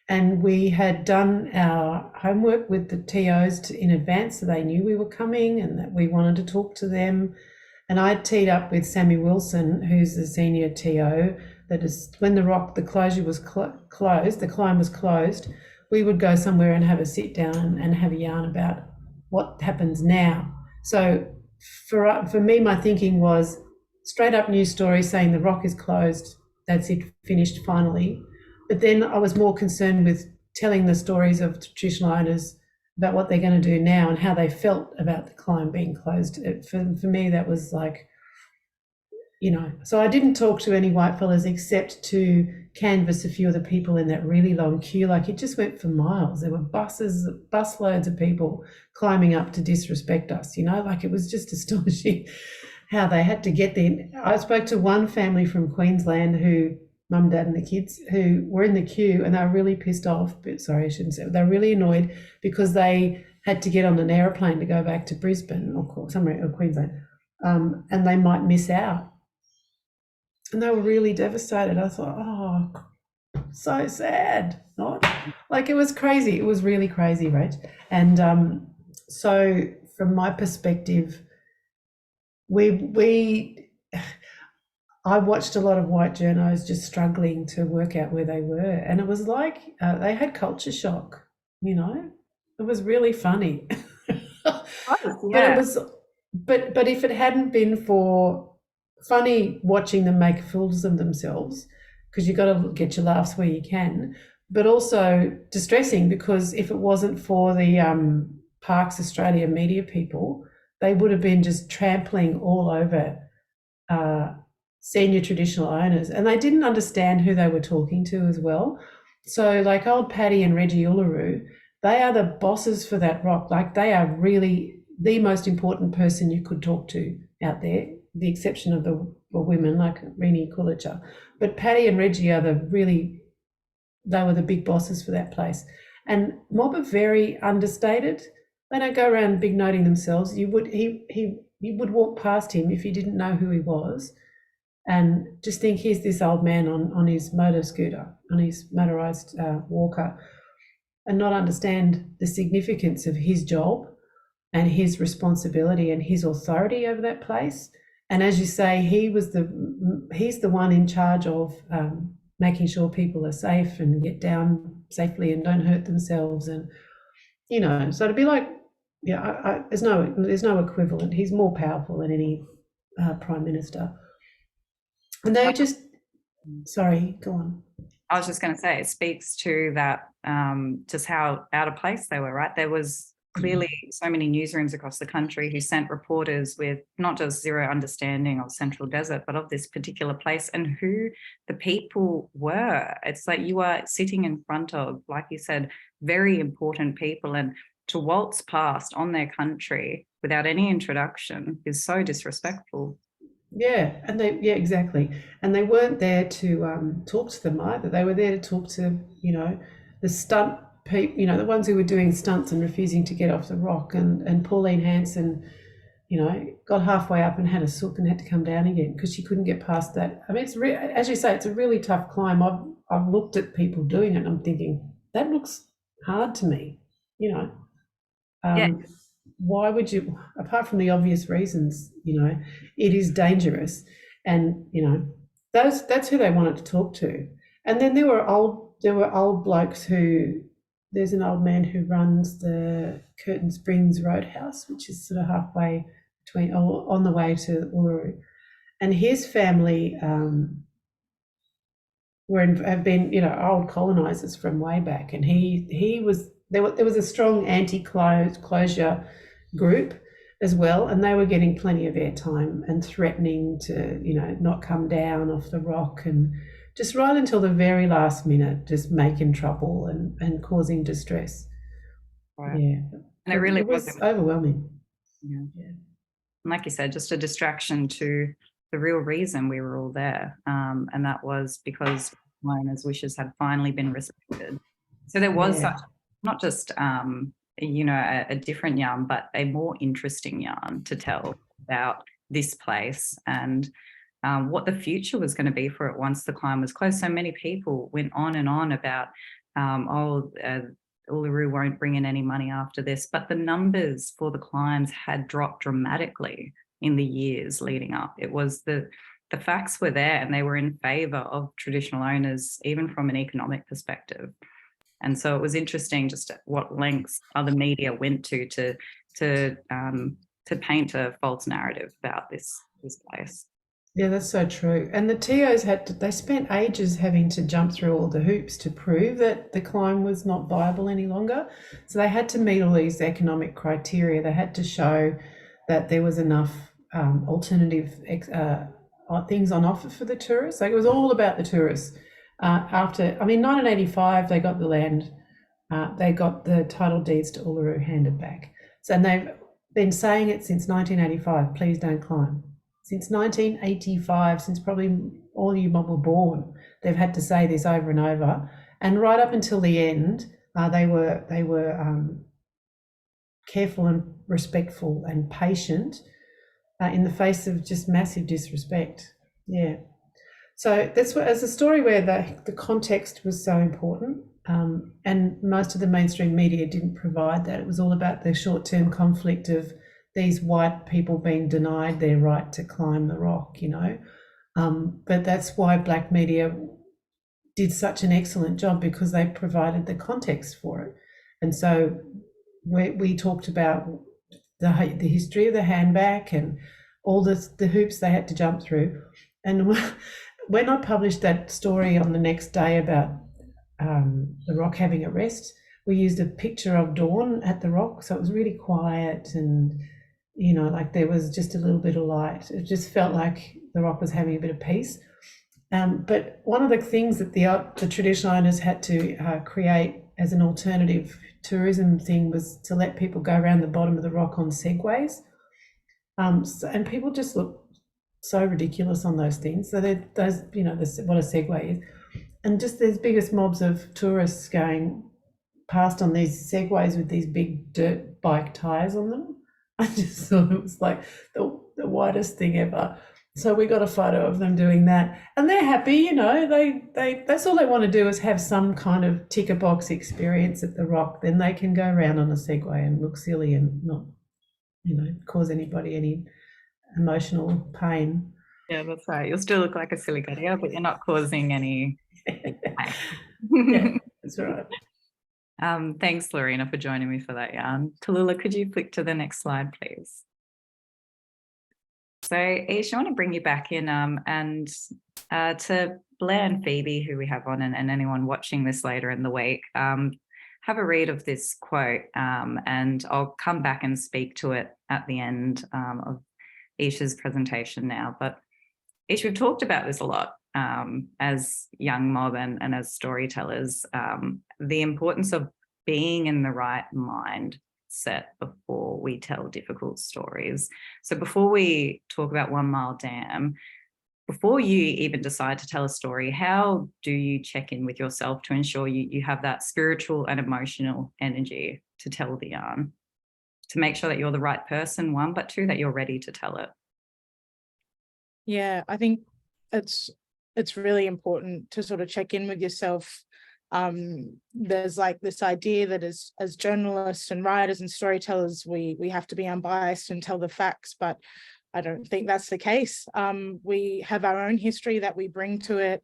And we had done our homework with the TOs in advance, so they knew we were coming and that we wanted to talk to them. And I teed up with Sammy Wilson, who's the senior TO, that is, when the closure was closed, the climb was closed, we would go somewhere and have a sit down and have a yarn about what happens now. So for me, my thinking was straight up news story saying the rock is closed, that's it, finished finally. But then I was more concerned with telling the stories of traditional owners about what they're going to do now and how they felt about the climb being closed. For me, that was like, so I didn't talk to any white fellas except to canvass a few of the people in that really long queue. Like, it just went for miles. There were busloads of people climbing up to disrespect us, like, it was just astonishing how they had to get there. I spoke to one family from Queensland who, mum, dad and the kids, who were in the queue, and they were really pissed off, but sorry, I shouldn't say, they were really annoyed because they had to get on an aeroplane to go back to Brisbane or somewhere, or Queensland, and they might miss out. And they were really devastated. I thought, oh, so sad. Not like, it was crazy. It was really crazy, Rach. And so from my perspective, I watched a lot of white journos just struggling to work out where they were. And it was like they had culture shock, It was really funny. Yeah. But if it hadn't been for funny watching them make fools of themselves, because you've got to get your laughs where you can, but also distressing because if it wasn't for the Parks Australia media people, they would have been just trampling all over senior traditional owners, and they didn't understand who they were talking to as well. So like old Paddy and Reggie Uluru, they are the bosses for that rock. Like, they are really the most important person you could talk to out there, the exception of the women like Rini Kulicha. But Paddy and Reggie are they were the big bosses for that place. And mob are very understated. They don't go around big noting themselves. You would walk past him if you didn't know who he was and just think, here's this old man on his motor scooter, on his motorised walker, and not understand the significance of his job and his responsibility and his authority over that place. And as you say, he's the one in charge of making sure people are safe and get down safely and don't hurt themselves. And, so to be like, there's no equivalent. He's more powerful than any Prime Minister. And they just, sorry, go on. I was just going to say, it speaks to that, just how out of place they were, right? There was clearly so many newsrooms across the country who sent reporters with not just zero understanding of Central Desert, but of this particular place and who the people were. It's like you are sitting in front of, like you said, very important people, and to waltz past on their country without any introduction is so disrespectful. Yeah, exactly. And they weren't there to talk to them either. They were there to talk to, the stunt people, the ones who were doing stunts and refusing to get off the rock. And Pauline Hanson, got halfway up and had a sook and had to come down again because she couldn't get past that. I mean, as you say, it's a really tough climb. I've looked at people doing it and I'm thinking, that looks hard to me, Yeah. Why would you, apart from the obvious reasons, it is dangerous. And, that's who they wanted to talk to. And then there were old blokes who there's an old man who runs the Curtin Springs Roadhouse, which is sort of halfway between, on the way to Uluru. And his family have been, old colonisers from way back. And he was, there was a strong anti-closure group as well, and they were getting plenty of airtime and threatening to, not come down off the rock, and just right until the very last minute, just making trouble and causing distress. Right. Yeah. And it really was overwhelming. Yeah. Like you said, just a distraction to the real reason we were all there. And that was because Lorena's wishes had finally been respected. So there was such, not just, a different yarn, but a more interesting yarn to tell about this place and what the future was going to be for it once the climb was closed. So many people went on and on about, Uluru won't bring in any money after this, but the numbers for the climbs had dropped dramatically in the years leading up. It was the facts were there, and they were in favour of traditional owners, even from an economic perspective. And so it was interesting just what lengths other media went to paint a false narrative about this place. Yeah, that's so true. And the TOs they spent ages having to jump through all the hoops to prove that the climb was not viable any longer. So they had to meet all these economic criteria. They had to show that there was enough alternative things on offer for the tourists. Like, it was all about the tourists. 1985, they got the land, they got the title deeds to Uluru handed back. So, and they've been saying it since 1985, please don't climb. Since 1985, since probably all you mob were born, they've had to say this over and over. And right up until the end, they were careful and respectful and patient in the face of just massive disrespect. Yeah. So that's what, as a story where the context was so important, and most of the mainstream media didn't provide that. It was all about the short-term conflict of these white people being denied their right to climb the rock, but that's why black media did such an excellent job, because they provided the context for it. And so we talked about the history of the handback and all the hoops they had to jump through. And when I published that story on the next day about the rock having a rest, we used a picture of dawn at the rock, so it was really quiet, and like there was just a little bit of light. It just felt like the rock was having a bit of peace. But one of the things that the traditional owners had to create as an alternative tourism thing was to let people go around the bottom of the rock on segways. And people just look so ridiculous on those things. So what a segway is. And just these biggest mobs of tourists going past on these segways with these big dirt bike tires on them. I just thought it was like the whitest thing ever. So we got a photo of them doing that, and they're happy. They that's all they want to do is have some kind of ticker box experience at the rock. Then they can go around on a Segway and look silly and not, cause anybody any emotional pain. Yeah, that's right. You'll still look like a silly idiot, but you're not causing any. Yeah, that's right. Thanks, Lorena, for joining me for that yarn. Tallulah, could you flick to the next slide, please? So, Aiesha, I want to bring you back in and to Blair and Phoebe, who we have on, and anyone watching this later in the week, have a read of this quote, and I'll come back and speak to it at the end of Aiesha's presentation now. But Aiesha, we've talked about this a lot as young mob and as storytellers, the importance of being in the right mind set before we tell difficult stories. So before we talk about 1 Mile Dam, before you even decide to tell a story, how do you check in with yourself to ensure you have that spiritual and emotional energy to tell the yarn, to make sure that you're the right person, 1, but 2, that you're ready to tell it? Yeah, I think it's really important to sort of check in with yourself. There's like this idea that as journalists and writers and storytellers, we have to be unbiased and tell the facts, but I don't think that's the case. We have our own history that we bring to it.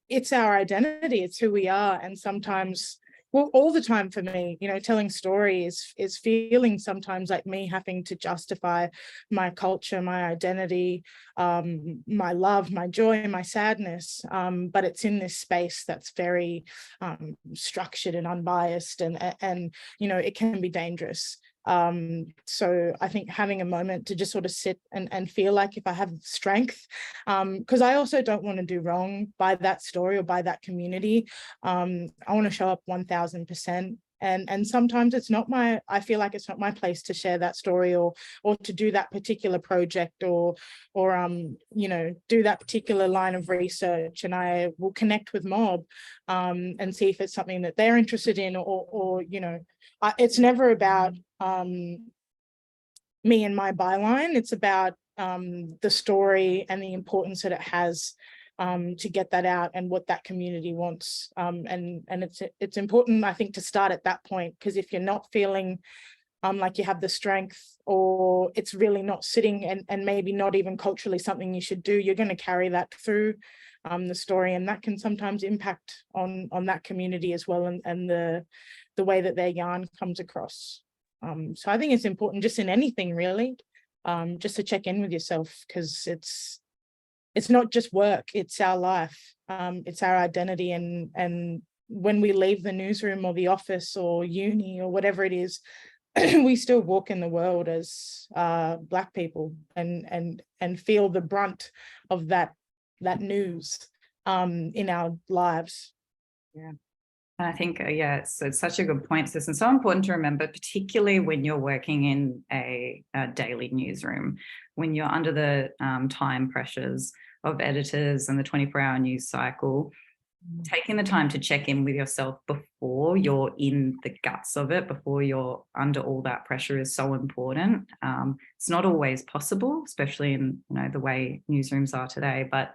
It's our identity, it's who we are. And sometimes, well, all the time for me, you know, telling stories is feeling sometimes like me having to justify my culture, my identity, my love, my joy, my sadness. But it's in this space that's very structured and unbiased, and you know, it can be dangerous. So I think having a moment to just sort of sit and feel like if I have strength, because I also don't want to do wrong by that story or by that community. I want to show up 1000%. And sometimes it's not I feel like it's not my place to share that story or to do that particular project or you know, do that particular line of research. And I will connect with mob and see if it's something that they're interested in, or you know, it's never about me and my byline. It's about the story and the importance that it has to get that out and what that community wants. And it's important, I think, to start at that point, because if you're not feeling like you have the strength, or it's really not sitting and maybe not even culturally something you should do, you're going to carry that through the story, and that can sometimes impact on that community as well, and the way that their yarn comes across. So I think it's important, just in anything really, just to check in with yourself, because it's not just work, it's our life, it's our identity, and when we leave the newsroom or the office or uni or whatever it is, we still walk in the world as Black people and feel the brunt of that news in our lives. Yeah. And I think, yeah, it's such a good point, sis, and so important to remember, particularly when you're working in a daily newsroom, when you're under the time pressures of editors and the 24-hour news cycle. Taking the time to check in with yourself before you're in the guts of it, before you're under all that pressure, is so important. It's not always possible, especially in, you know, the way newsrooms are today, but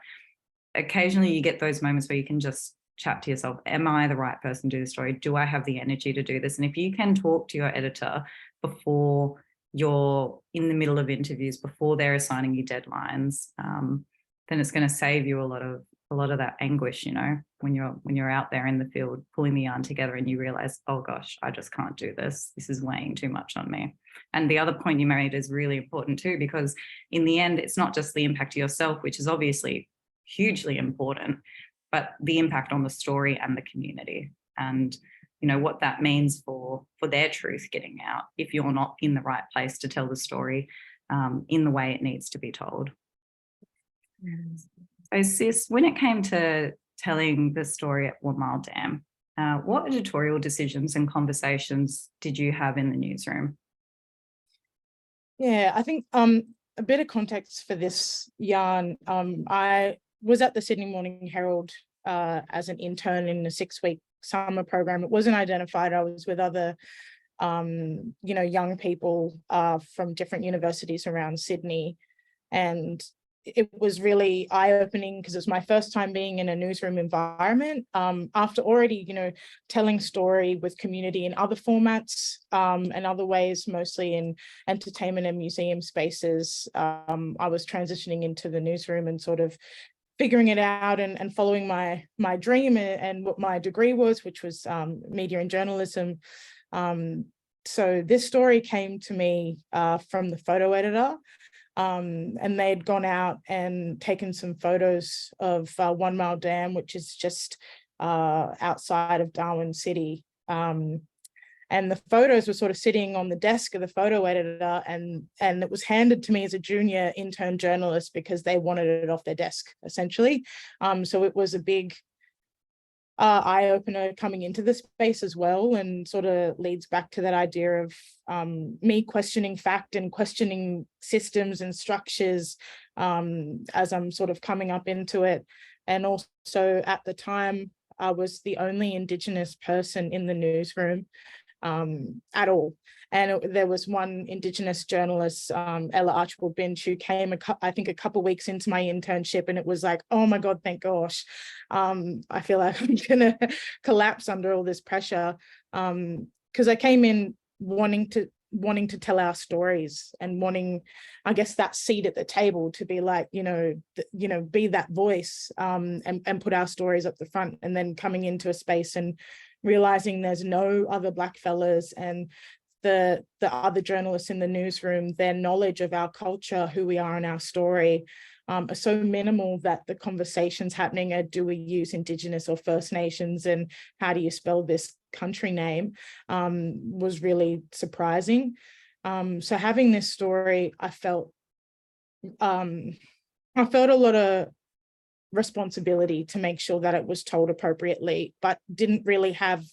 occasionally you get those moments where you can just chat to yourself, am I the right person to do the story? Do I have the energy to do this? And if you can talk to your editor before you're in the middle of interviews, before they're assigning you deadlines, then it's going to save you a lot of that anguish, you know, when you're out there in the field pulling the yarn together and you realize, oh gosh, I just can't do this. This is weighing too much on me. And the other point you made is really important too, because in the end, it's not just the impact to yourself, which is obviously hugely important, but the impact on the story and the community, and you know what that means for their truth getting out if you're not in the right place to tell the story in the way it needs to be told. So sis, when it came to telling the story at 1 Mile Dam, what editorial decisions and conversations did you have in the newsroom? Yeah, I think a bit of context for this yarn. I was at the Sydney Morning Herald as an intern in a 6-week summer program. It wasn't identified. I was with other you know, young people from different universities around Sydney, and it was really eye-opening because it was my first time being in a newsroom environment after already, you know, telling story with community in other formats and other ways, mostly in entertainment and museum spaces. I was transitioning into the newsroom and sort of figuring it out and following my dream and what my degree was, which was media and journalism. So this story came to me from the photo editor. And they'd gone out and taken some photos of 1 Mile Dam, which is just outside of Darwin City. And the photos were sort of sitting on the desk of the photo editor, and it was handed to me as a junior intern journalist because they wanted it off their desk, essentially. So it was a big eye-opener coming into the space as well, and sort of leads back to that idea of me questioning fact and questioning systems and structures as I'm sort of coming up into it. And also at the time, I was the only Indigenous person in the newsroom at all. And there was one Indigenous journalist, Ella Archibald Binch, who came, I think, a couple of weeks into my internship, and it was like, oh my God, thank gosh. I feel like I'm gonna collapse under all this pressure, because I came in wanting to tell our stories and wanting, I guess, that seat at the table to be like, you know, be that voice and put our stories up the front, and then coming into a space and realizing there's no other Black fellas, and the other journalists in the newsroom, their knowledge of our culture, who we are and our story, are so minimal that the conversations happening are, do we use Indigenous or First Nations, and how do you spell this country name, was really surprising. So having this story, I felt a lot of responsibility to make sure that it was told appropriately, but didn't really have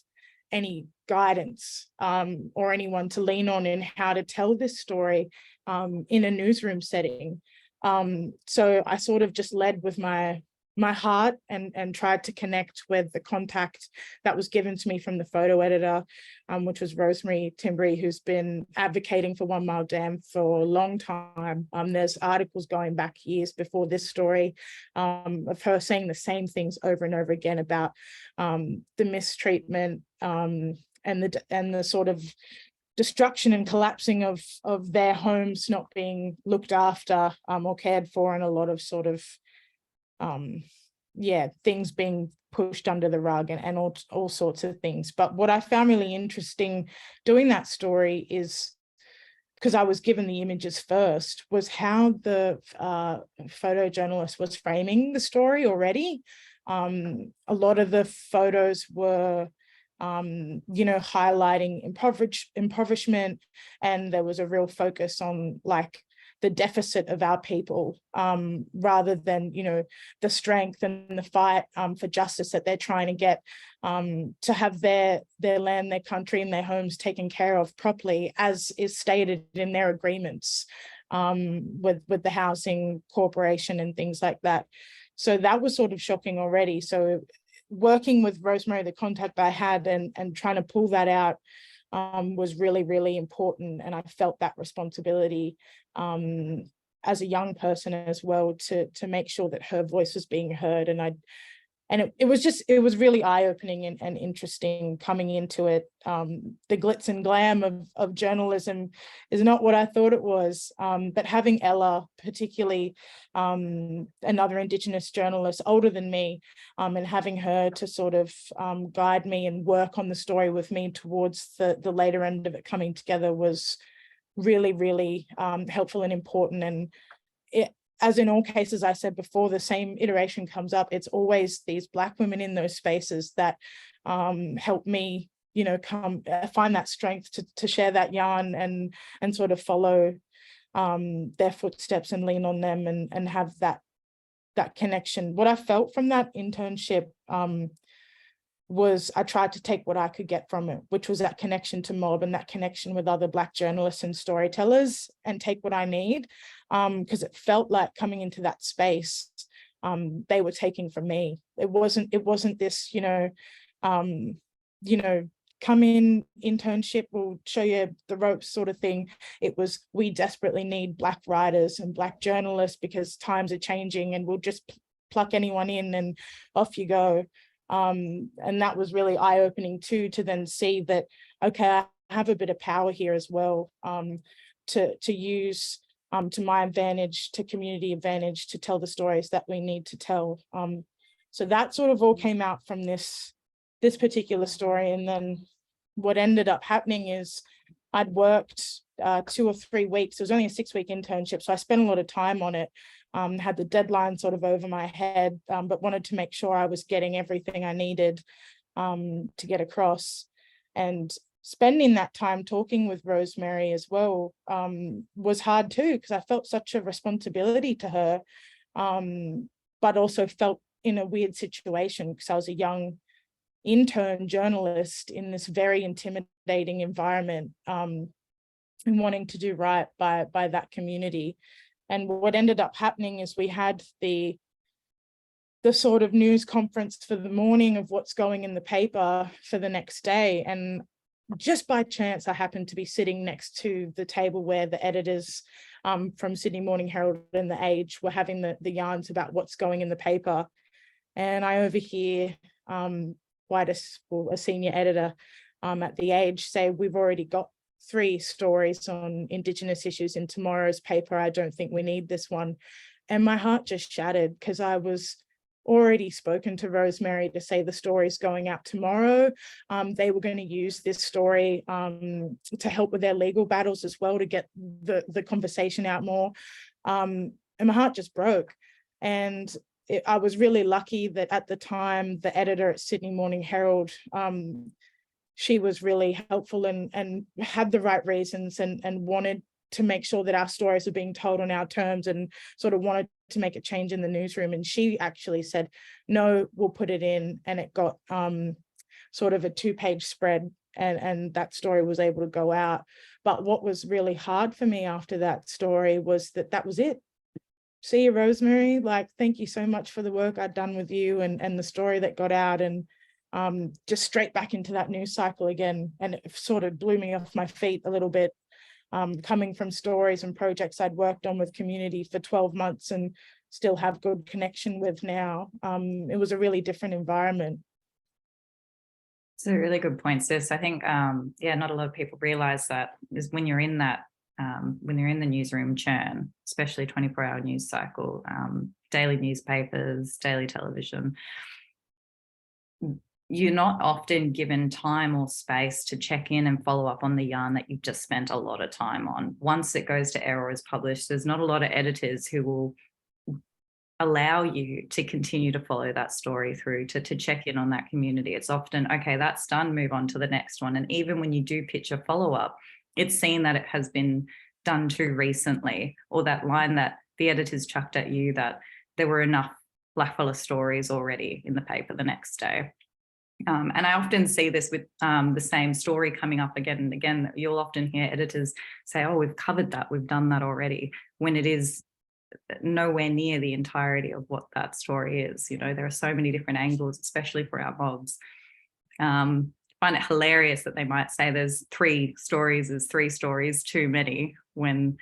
any guidance or anyone to lean on in how to tell this story in a newsroom setting. So I sort of just led with my heart and tried to connect with the contact that was given to me from the photo editor, which was Rosemary Timbry, who's been advocating for 1 Mile Dam for a long time. There's articles going back years before this story of her saying the same things over and over again about the mistreatment and the sort of destruction and collapsing of their homes not being looked after or cared for, and a lot of sort of things being pushed under the rug and all sorts of things. But what I found really interesting doing that story is, because I was given the images first, was how the photojournalist was framing the story already. A lot of the photos were highlighting impoverishment, and there was a real focus on like the deficit of our people, rather than, the strength and the fight for justice that they're trying to get, to have their land, their country and their homes taken care of properly, as is stated in their agreements with the housing corporation and things like that. So that was sort of shocking already. So working with Rosemary, the contact I had, and trying to pull that out was really, really important. And I felt that responsibility as a young person as well, to make sure that her voice was being heard. And it was really eye-opening and interesting coming into it. The glitz and glam of journalism is not what I thought it was. But having Ella, particularly another Indigenous journalist older than me, and having her to sort of guide me and work on the story with me towards the later end of it coming together was really, really helpful and important. And as in all cases, I said before, the same iteration comes up. It's always these Black women in those spaces that help me, find that strength to share that yarn and sort of follow their footsteps and lean on them and have that connection. What I felt from that internship was I tried to take what I could get from it, which was that connection to mob and that connection with other Black journalists and storytellers, and take what I need, because it felt like coming into that space, they were taking from me. It wasn't this, come in, internship, we'll show you the ropes sort of thing. It was, we desperately need Black writers and Black journalists because times are changing, and we'll just pluck anyone in and off you go. And that was really eye-opening too, to then see that, okay, I have a bit of power here as well, to use to my advantage, to community advantage, to tell the stories that we need to tell. So that sort of all came out from this particular story. And then what ended up happening is I'd worked 2 or 3 weeks. It was only a 6-week internship, so I spent a lot of time on it. Had the deadline sort of over my head, but wanted to make sure I was getting everything I needed to get across. And spending that time talking with Rosemary as well was hard too, because I felt such a responsibility to her, but also felt in a weird situation because I was a young intern journalist in this very intimidating environment, and wanting to do right by that community. And what ended up happening is we had the sort of news conference for the morning of what's going in the paper for the next day. And just by chance, I happened to be sitting next to the table where the editors from Sydney Morning Herald and The Age were having the yarns about what's going in the paper. And I overhear a senior editor at The Age say, we've already got 3 stories on Indigenous issues in tomorrow's paper. I don't think we need this one. And my heart just shattered, because I was already spoken to Rosemary to say the story's going out tomorrow. They were going to use this story to help with their legal battles as well, to get the conversation out more. And my heart just broke. And I was really lucky that at the time, the editor at Sydney Morning Herald, she was really helpful and had the right reasons and wanted to make sure that our stories are being told on our terms, and sort of wanted to make a change in the newsroom. And she actually said, no, we'll put it in. And it got sort of a 2-page spread, and that story was able to go out. But what was really hard for me after that story was that was it. See you, Rosemary. Like, thank you so much for the work I'd done with you and the story that got out, and just straight back into that news cycle again. And it sort of blew me off my feet a little bit, coming from stories and projects I'd worked on with community for 12 months and still have good connection with now. It was a really different environment. It's a really good point, sis. I think, not a lot of people realize that is when you're in that, when you're in the newsroom churn, especially 24-hour news cycle, daily newspapers, daily television, you're not often given time or space to check in and follow up on the yarn that you've just spent a lot of time on. Once it goes to air or is published, there's not a lot of editors who will allow you to continue to follow that story through, to check in on that community. It's often, okay, that's done, move on to the next one. And even when you do pitch a follow-up, it's seen that it has been done too recently, or that line that the editors chucked at you that there were enough blackfella stories already in the paper the next day. And I often see this with the same story coming up again and again. You'll often hear editors say, oh, we've covered that, we've done that already, when it is nowhere near the entirety of what that story is. You know, there are so many different angles, especially for our mobs. Find it hilarious that they might say there's 3 stories, is 3 stories too many, when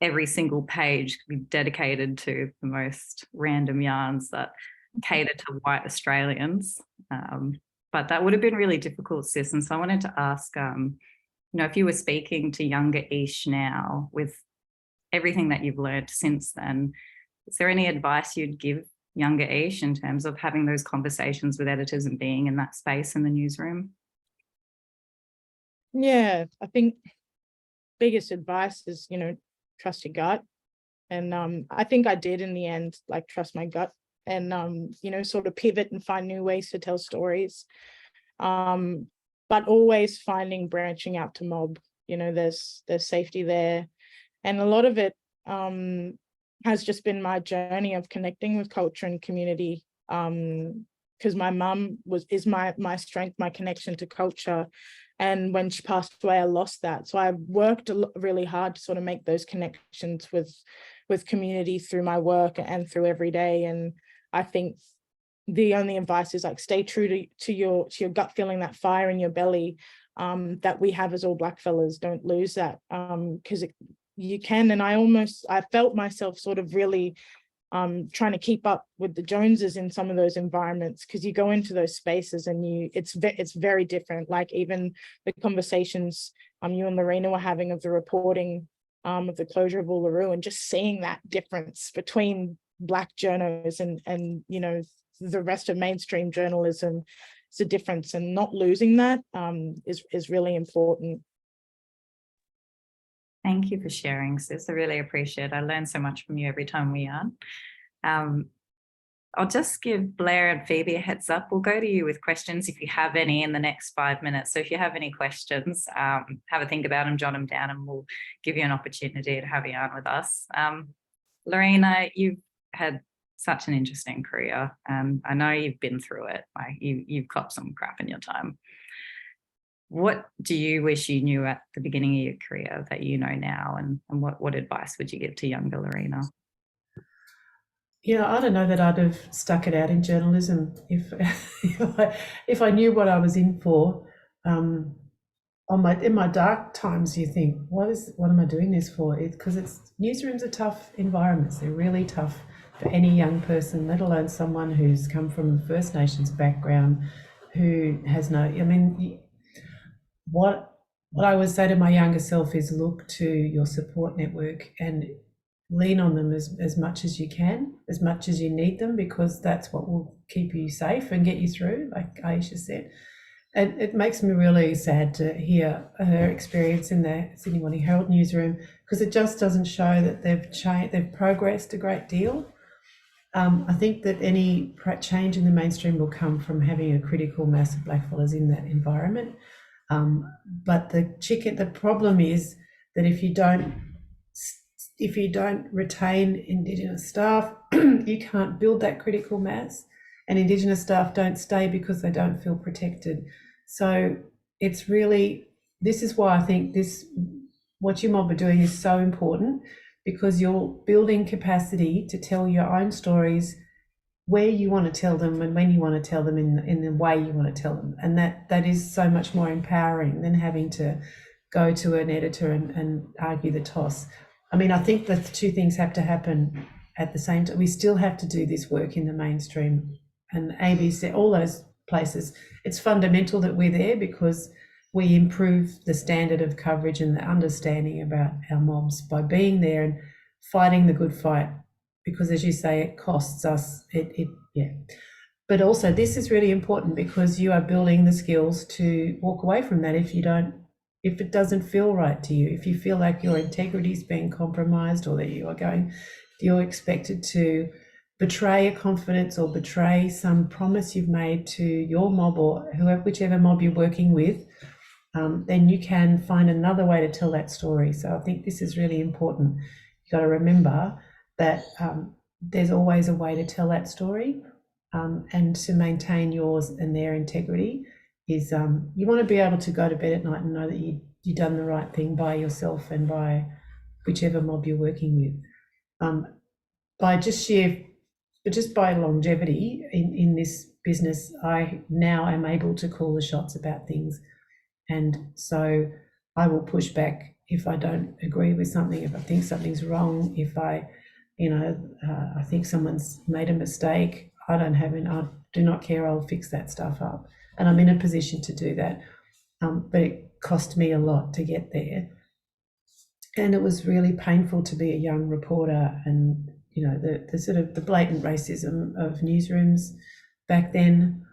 every single page could be dedicated to the most random yarns that cater to white Australians. But that would have been really difficult, sis. And so I wanted to ask, if you were speaking to younger Aish now, with everything that you've learned since then, is there any advice you'd give younger Aish in terms of having those conversations with editors and being in that space in the newsroom? Yeah, I think biggest advice is, trust your gut. And I think I did in the end, like, trust my gut and, sort of pivot and find new ways to tell stories. But always branching out to mob, there's safety there. And a lot of it has just been my journey of connecting with culture and community, because my mum is my strength, my connection to culture. And when she passed away, I lost that. So I worked really hard to sort of make those connections with community through my work and through every day. And I think the only advice is, like, stay true to your gut feeling, that fire in your belly that we have as all black fellas. Don't lose that, because you can. And I felt myself sort of really trying to keep up with the Joneses in some of those environments, because you go into those spaces and it's very different. Like, even the conversations you and Lorena were having of the reporting of the closure of Uluru, and just seeing that difference between black journals and the rest of mainstream journalism. It's a difference, and not losing that is really important. Thank you for sharing, sis. I really appreciate it. I learn so much from you every time we yarn. I'll just give Blair and Phoebe a heads up. We'll go to you with questions if you have any in the next 5 minutes. So if you have any questions, have a think about them, jot them down, and we'll give you an opportunity to have a yarn with us. Lorena, you've had such an interesting career. I know you've been through it. Like, you've copped some crap in your time. What do you wish you knew at the beginning of your career that you know now, and what advice would you give to younger Lorena? Yeah, I don't know that I'd have stuck it out in journalism if if I knew what I was in for. In my dark times, you think, what am I doing this for? Because newsrooms are tough environments. They're really tough for any young person, let alone someone who's come from a First Nations background, who has what I would say to my younger self is, look to your support network, and lean on them as much as you can, as much as you need them, because that's what will keep you safe and get you through, like Aiesha said. And it makes me really sad to hear her experience in the Sydney Morning Herald newsroom, because it just doesn't show that they've progressed a great deal. I think that any change in the mainstream will come from having a critical mass of blackfellas in that environment. But the problem is that if you don't retain Indigenous staff, you can't build that critical mass, and Indigenous staff don't stay because they don't feel protected. So it's really, this is why I think what you mob are doing is so important, because you're building capacity to tell your own stories where you want to tell them and when you want to tell them in the way you want to tell them. And that is so much more empowering than having to go to an editor and argue the toss. I mean, I think the two things have to happen at the same time. We still have to do this work in the mainstream and ABC, all those places. It's fundamental that we're there, because we improve the standard of coverage and the understanding about our mobs by being there and fighting the good fight. Because, as you say, it costs us. Yeah. But also, this is really important, because you are building the skills to walk away from that if it doesn't feel right to you, if you feel like your integrity is being compromised, or that you're expected to betray a confidence or betray some promise you've made to your mob or whichever mob you're working with, then you can find another way to tell that story. So I think this is really important. You've got to remember that there's always a way to tell that story, and to maintain yours and their integrity is you want to be able to go to bed at night and know that you've done the right thing by yourself and by whichever mob you're working with. Just by longevity in this business, I now am able to call the shots about things. And so I will push back if I don't agree with something, if I think something's wrong, if I think someone's made a mistake, I do not care, I'll fix that stuff up. And I'm in a position to do that. But it cost me a lot to get there. And it was really painful to be a young reporter, and the sort of the blatant racism of newsrooms back then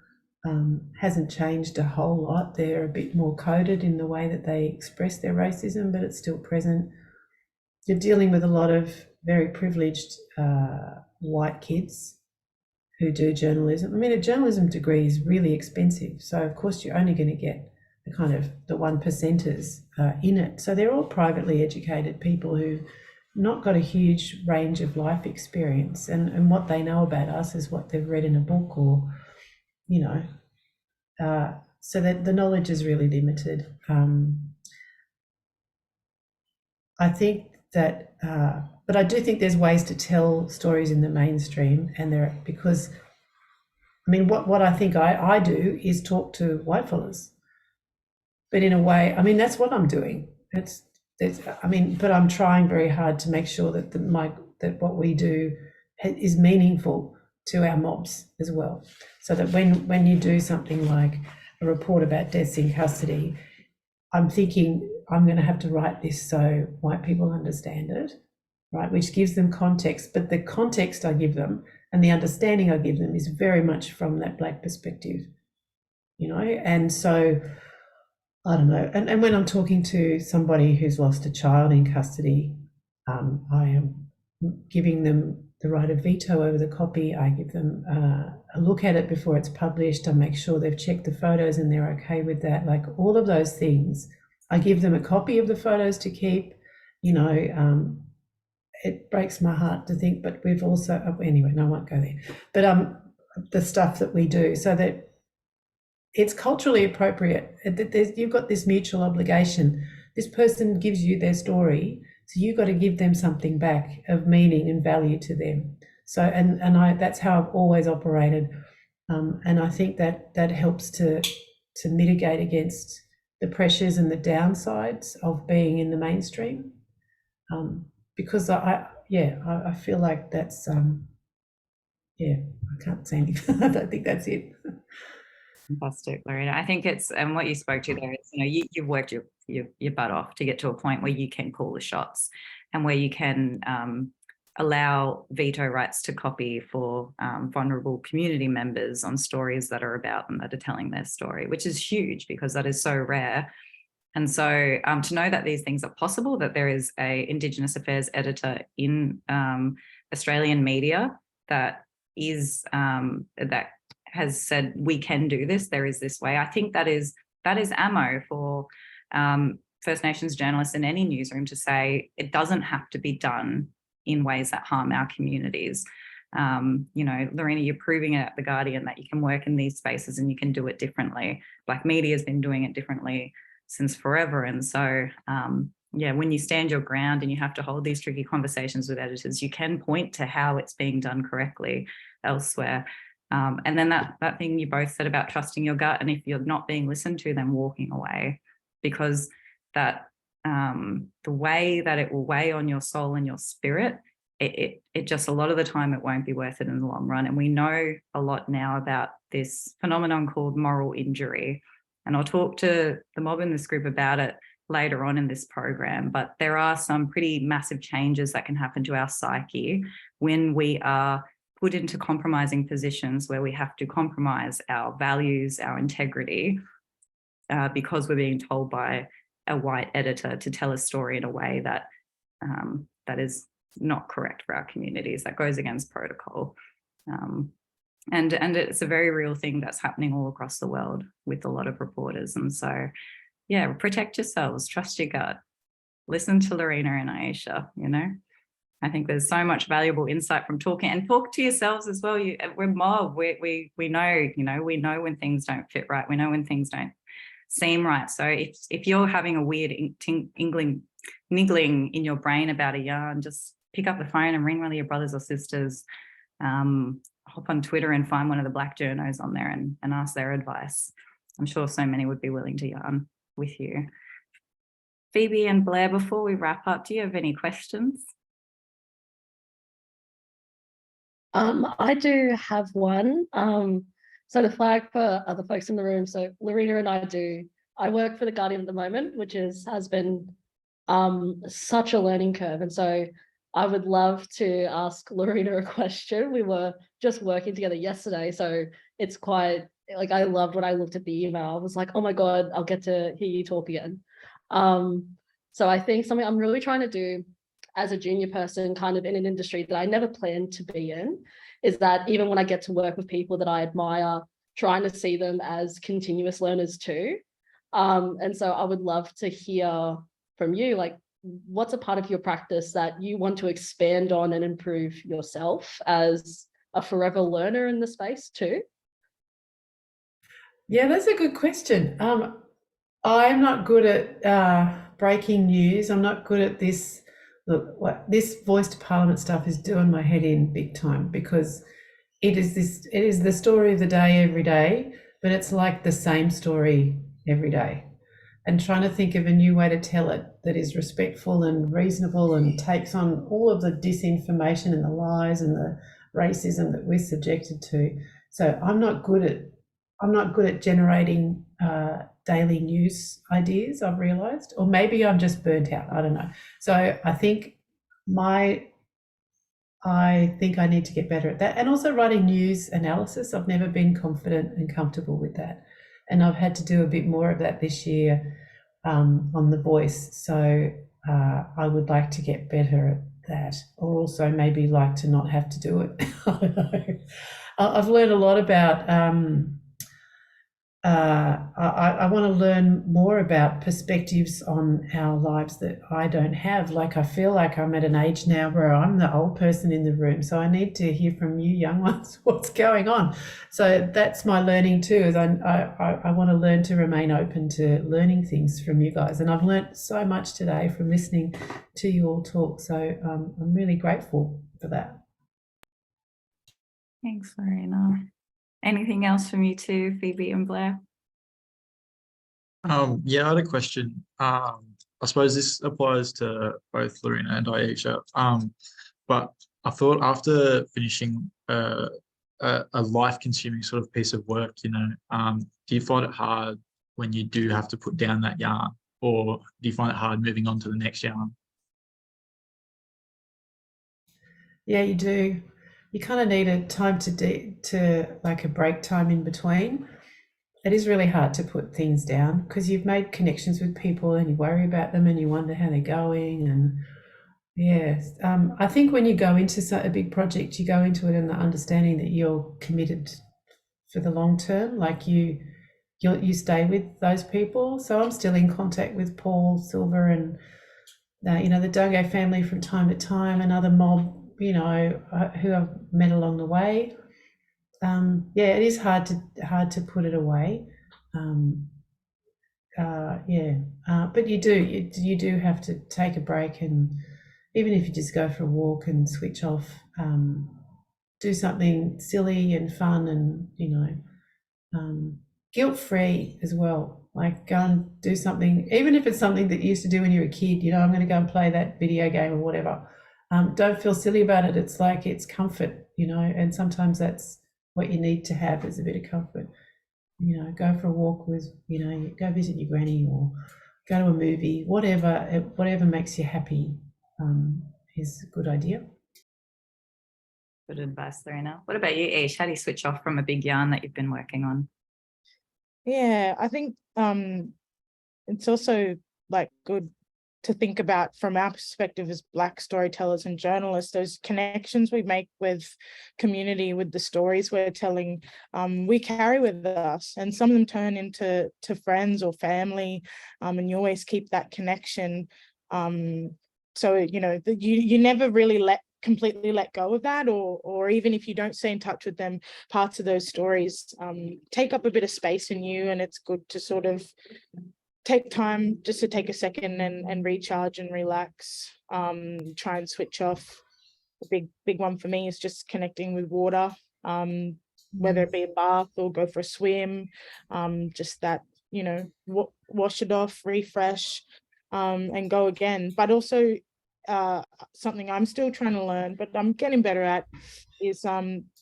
hasn't changed a whole lot. They're a bit more coded in the way that they express their racism, but it's still present. You're dealing with a lot of very privileged white kids who do journalism. I mean, a journalism degree is really expensive, so of course you're only going to get the 1%ers in it. So they're all privately educated people who've not got a huge range of life experience, and what they know about us is what they've read in a book, or so that the knowledge is really limited. I think that, but I do think there's ways to tell stories in the mainstream, and because I mean, what I think I do is talk to white fellas, but in a way, I mean, that's what I'm doing. But I'm trying very hard to make sure that that what we do is meaningful to our mobs as well, so that when you do something like a report about deaths in custody, I'm thinking I'm going to have to write this so white people understand it, right? Which gives them context, but the context I give them and the understanding I give them is very much from that Black perspective, and so I don't know. And when I'm talking to somebody who's lost a child in custody, I am giving them the right of veto over the copy. I give them a look at it before it's published. I make sure they've checked the photos and they're okay with that. Like all of those things, I give them a copy of the photos to keep. It breaks my heart to think, but we've also, anyway, no, I won't go there. But the stuff that we do, so that it's culturally appropriate. You've got this mutual obligation. This person gives you their story, so you've got to give them something back of meaning and value to them. So, and that's how I've always operated, and I think that helps to mitigate against the pressures and the downsides of being in the mainstream, because I feel like that's I can't say anything. I don't think that's it. Fantastic, Lorena. I think it's, and what you spoke to there is, you've worked your butt off to get to a point where you can call the shots and where you can allow veto rights to copy for vulnerable community members on stories that are about them, that are telling their story, which is huge because that is so rare. And so to know that these things are possible, that there is a Indigenous Affairs editor in Australian media that is that has said we can do this, there is this way. I think that is ammo for First Nations journalists in any newsroom to say it doesn't have to be done in ways that harm our communities. You know, Lorena, you're proving it at The Guardian that you can work in these spaces and you can do it differently. Black media has been doing it differently since forever. And so, yeah, when you stand your ground and you have to hold these tricky conversations with editors, you can point to how it's being done correctly elsewhere. And then that thing you both said about trusting your gut, and if you're not being listened to, then walking away, because that the way that it will weigh on your soul and your spirit, it just, a lot of the time it won't be worth it in the long run. And we know a lot now about this phenomenon called moral injury. And I'll talk to the mob in this group about it later on in this program, but there are some pretty massive changes that can happen to our psyche when we are put into compromising positions where we have to compromise our values, our integrity, because we're being told by a white editor to tell a story in a way that that is not correct for our communities, that goes against protocol. And it's a very real thing that's happening all across the world with a lot of reporters. And so, yeah, protect yourselves, trust your gut, listen to Lorena and Aiesha, you know. I think there's so much valuable insight from talking, and talk to yourselves as well. We're mob, we know, you know, we know when things don't fit right. We know when things don't seem right. So if you're having a weird niggling in your brain about a yarn, just pick up the phone and ring one of your brothers or sisters. Hop on Twitter and find one of the Black journos on there and ask their advice. I'm sure so many would be willing to yarn with you. Phoebe and Blair, before we wrap up, do you have any questions? I do have one. So to flag for other folks in the room, so Lorena and I work for The Guardian at the moment, which has been such a learning curve. And so I would love to ask Lorena a question. We were just working together yesterday, so it's quite, like, I loved when I looked at the email. I was like, oh my God, I'll get to hear you talk again. So I think something I'm really trying to do as a junior person kind of in an industry that I never planned to be in is that even when I get to work with people that I admire, trying to see them as continuous learners too. And so I would love to hear from you, like, what's a part of your practice that you want to expand on and improve yourself as a forever learner in the space too? Yeah, that's a good question. I'm not good at breaking news. I'm not good at this. Look, what this voice to parliament stuff is doing my head in big time, because it is the story of the day every day, but it's like the same story every day. And trying to think of a new way to tell it that is respectful and reasonable and takes on all of the disinformation and the lies and the racism that we're subjected to. So I'm not good at generating daily news ideas, I've realised, or maybe I'm just burnt out. I don't know. So I think I need to get better at that, and also writing news analysis. I've never been confident and comfortable with that, and I've had to do a bit more of that this year on The Voice. So I would like to get better at that, or also maybe like to not have to do it. I don't know. I've learned a lot about I want to learn more about perspectives on our lives that I don't have. Like, I feel like I'm at an age now where I'm the old person in the room, so I need to hear from you young ones what's going on. So that's my learning too, is I want to learn to remain open to learning things from you guys, and I've learnt so much today from listening to you all talk, so I'm really grateful for that. Thanks, Lorena. Anything else from you too, Phoebe and Blair? Yeah, I had a question. I suppose this applies to both Lorena and Aiesha. But I thought after finishing a life-consuming sort of piece of work, you know, do you find it hard when you do have to put down that yarn, or do you find it hard moving on to the next yarn? Yeah, you do. You kind of need a time to like a break time in between. It is really hard to put things down because you've made connections with people and you worry about them and you wonder how they're going. And yes, I think when you go into a big project, you go into it in the understanding that you're committed for the long term. Like you stay with those people. So I'm still in contact with Paul Silver and the Dogo family from time to time, another mob, who I've met along the way. It is hard to put it away. But you do have to take a break, and even if you just go for a walk and switch off, do something silly and fun, and guilt-free as well. Like go and do something, even if it's something that you used to do when you were a kid. I'm going to go and play that video game or whatever. Don't feel silly about it. It's like it's comfort, and sometimes that's what you need to have is a bit of comfort. Go for a walk with, go visit your granny or go to a movie, whatever makes you happy is a good idea. Good advice, Lorena. What about you, Aish? How do you switch off from a big yarn that you've been working on? Yeah, I think it's also like good to think about from our perspective as Black storytellers and journalists, those connections we make with community, with the stories we're telling, we carry with us, and some of them turn into friends or family, and you always keep that connection. So you never really completely let go of that, or even if you don't stay in touch with them, parts of those stories take up a bit of space in you, and it's good to sort of take time just to take a second and recharge and relax, try and switch off. The big one for me is just connecting with water, whether it be a bath or go for a swim, just that, wash it off, refresh, and go again. But also something I'm still trying to learn, but I'm getting better at, is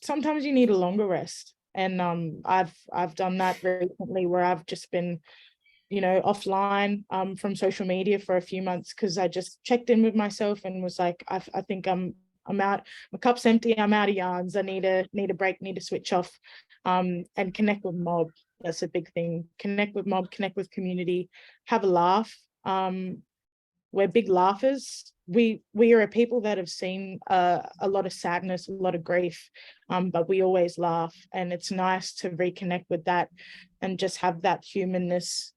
sometimes you need a longer rest. And I've done that recently, where I've just been offline from social media for a few months, because I just checked in with myself and was like, I think I'm out, my cup's empty, I'm out of yarns, I need a break, need to switch off, and connect with mob. That's a big thing. Connect with mob, connect with community, have a laugh. We're big laughers. We are a people that have seen a lot of sadness, a lot of grief, but we always laugh, and it's nice to reconnect with that and just have that humanness,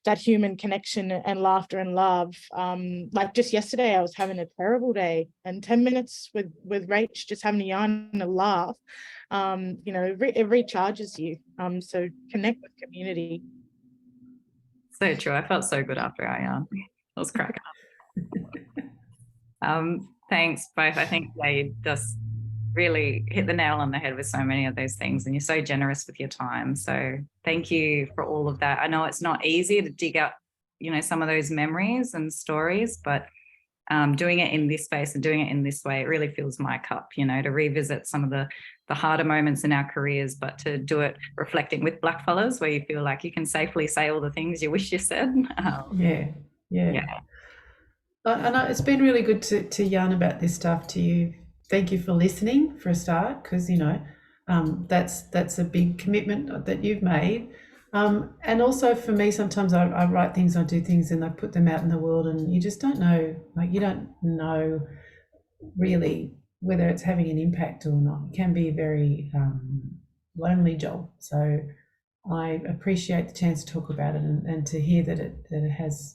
that human connection and laughter and love. Like just yesterday, I was having a terrible day, and 10 minutes with Rach, just having a yarn and a laugh, it recharges you. So connect with community. So true. I felt so good after I was cracking up. Thanks both. I think you just really hit the nail on the head with so many of those things, and you're so generous with your time. So thank you for all of that. I know it's not easy to dig up, some of those memories and stories, but doing it in this space and doing it in this way, it really fills my cup, to revisit some of the harder moments in our careers, but to do it reflecting with blackfellas, where you feel like you can safely say all the things you wish you said. Yeah. I know it's been really good to yarn about this stuff to you. Thank you for listening for a start, because that's a big commitment that you've made, and also for me, sometimes I write things, I do things, and I put them out in the world, and you just don't know, you don't know really whether it's having an impact or not. It can be a very lonely job. So I appreciate the chance to talk about it, and to hear that it has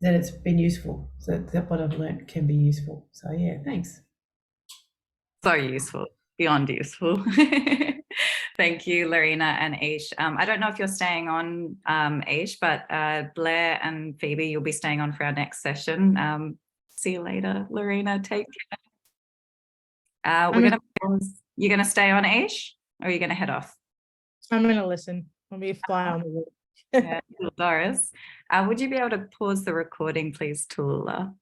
that it's been useful, so that what I've learned can be useful. So yeah, thanks. So useful, beyond useful. Thank you, Lorena and Aish. I don't know if you're staying on, Aish, but Blair and Phoebe, you'll be staying on for our next session. See you later, Lorena. Take care. We're gonna pause. You're gonna stay on, Aish, or are you gonna head off? I'm gonna listen. I'll be a fly on the wall. Yeah, Doris, would you be able to pause the recording, please, Tallulah?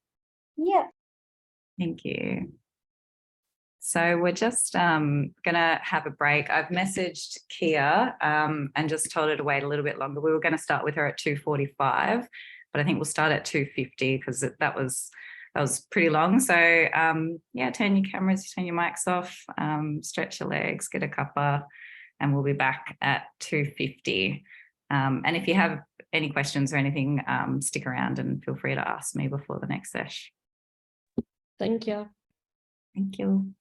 Yeah. Thank you. So we're just gonna have a break. I've messaged Kia and just told her to wait a little bit longer. We were going to start with her at 2:45, but I think we'll start at 2:50, because that was that was pretty long. So yeah, turn your cameras, turn your mics off, stretch your legs, get a cuppa, and we'll be back at 2:50. And if you have any questions or anything, stick around and feel free to ask me before the next sesh. Thank you. Thank you.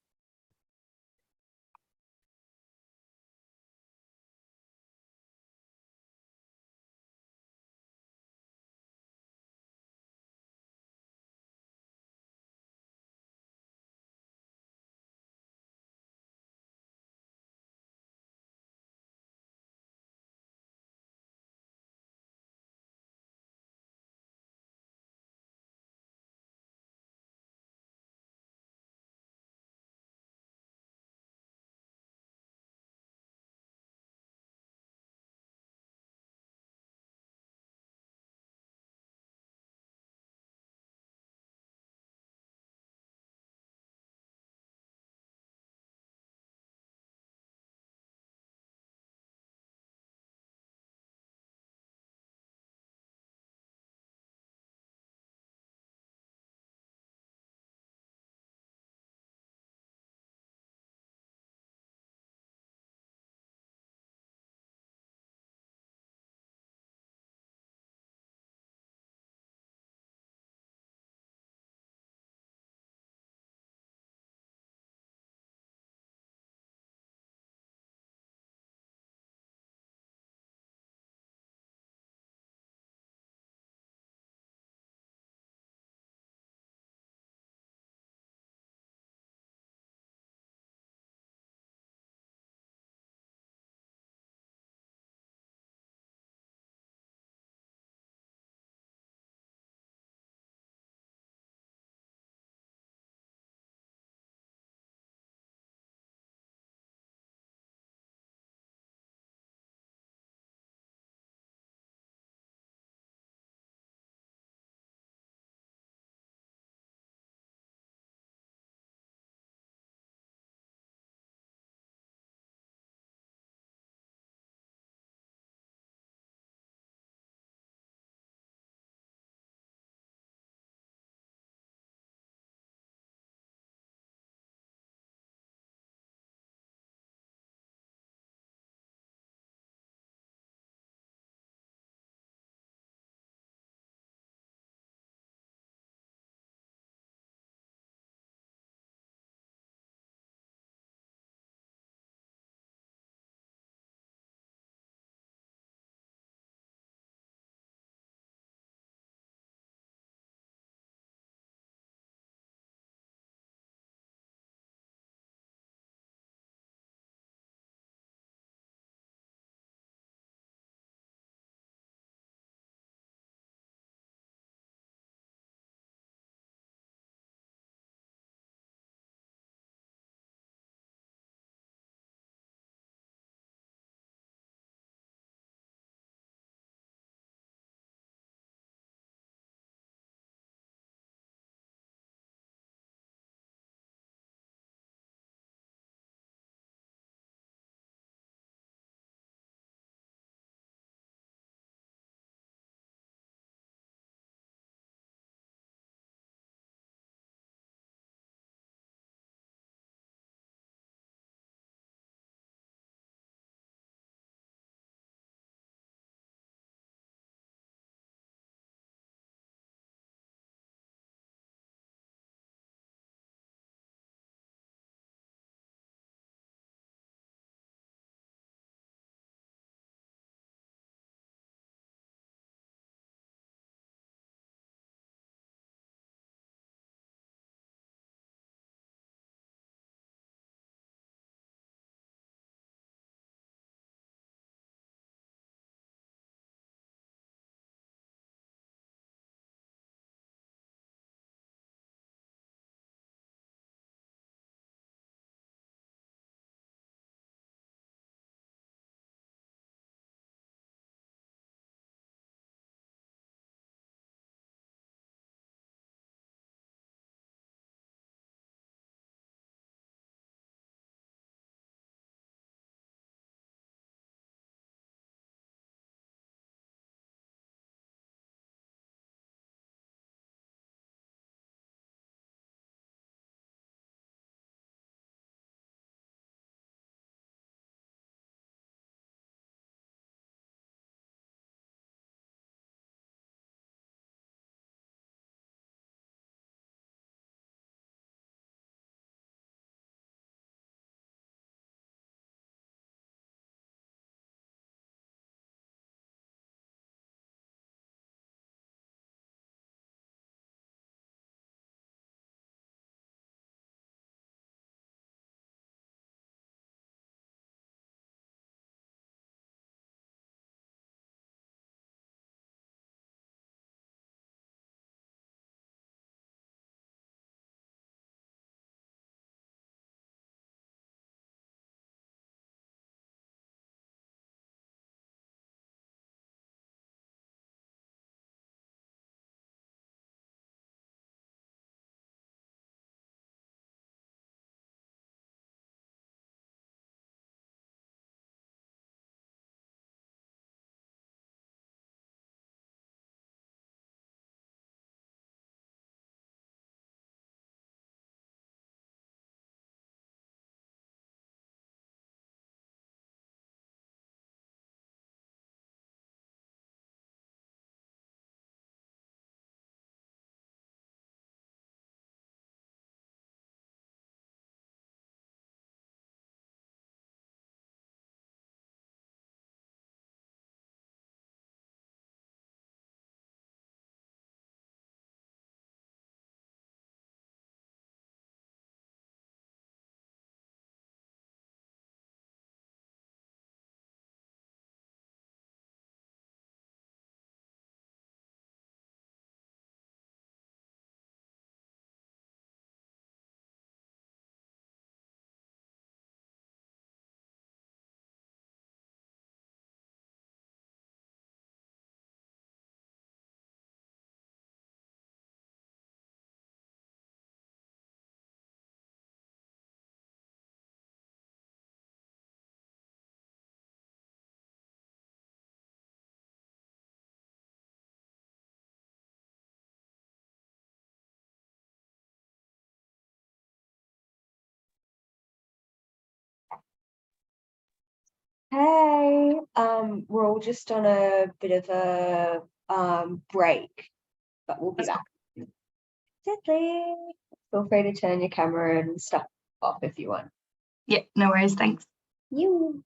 Hey, we're all just on a bit of a break, but we'll be back. Deadly. Feel free to turn your camera and stuff off if you want. Yeah, no worries, thanks. You.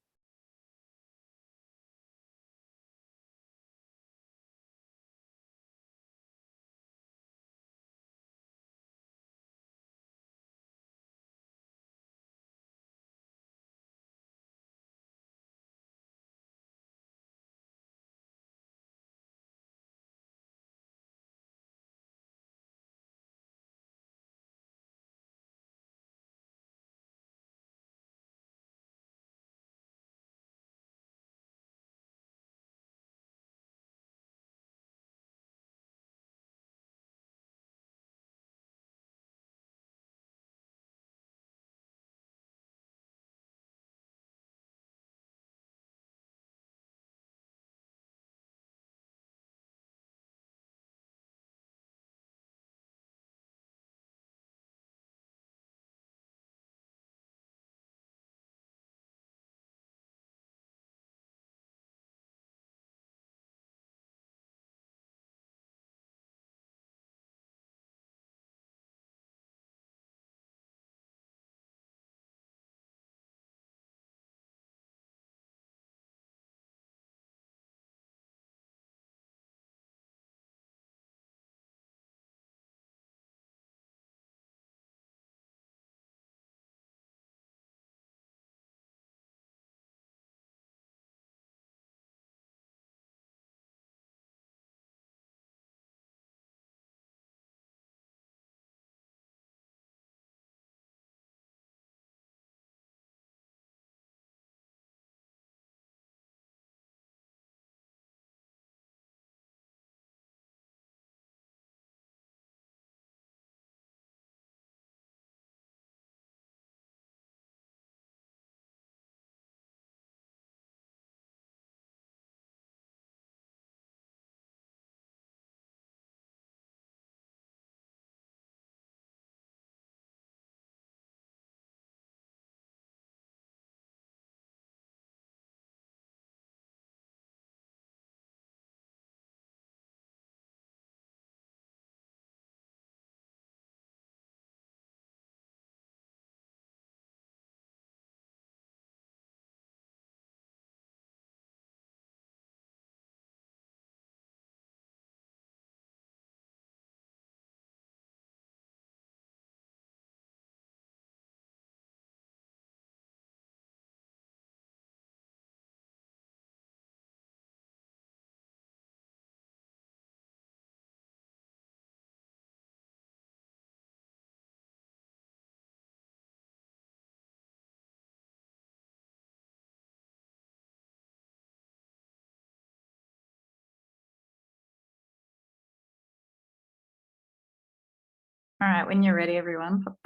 All right, when you're ready, everyone, pop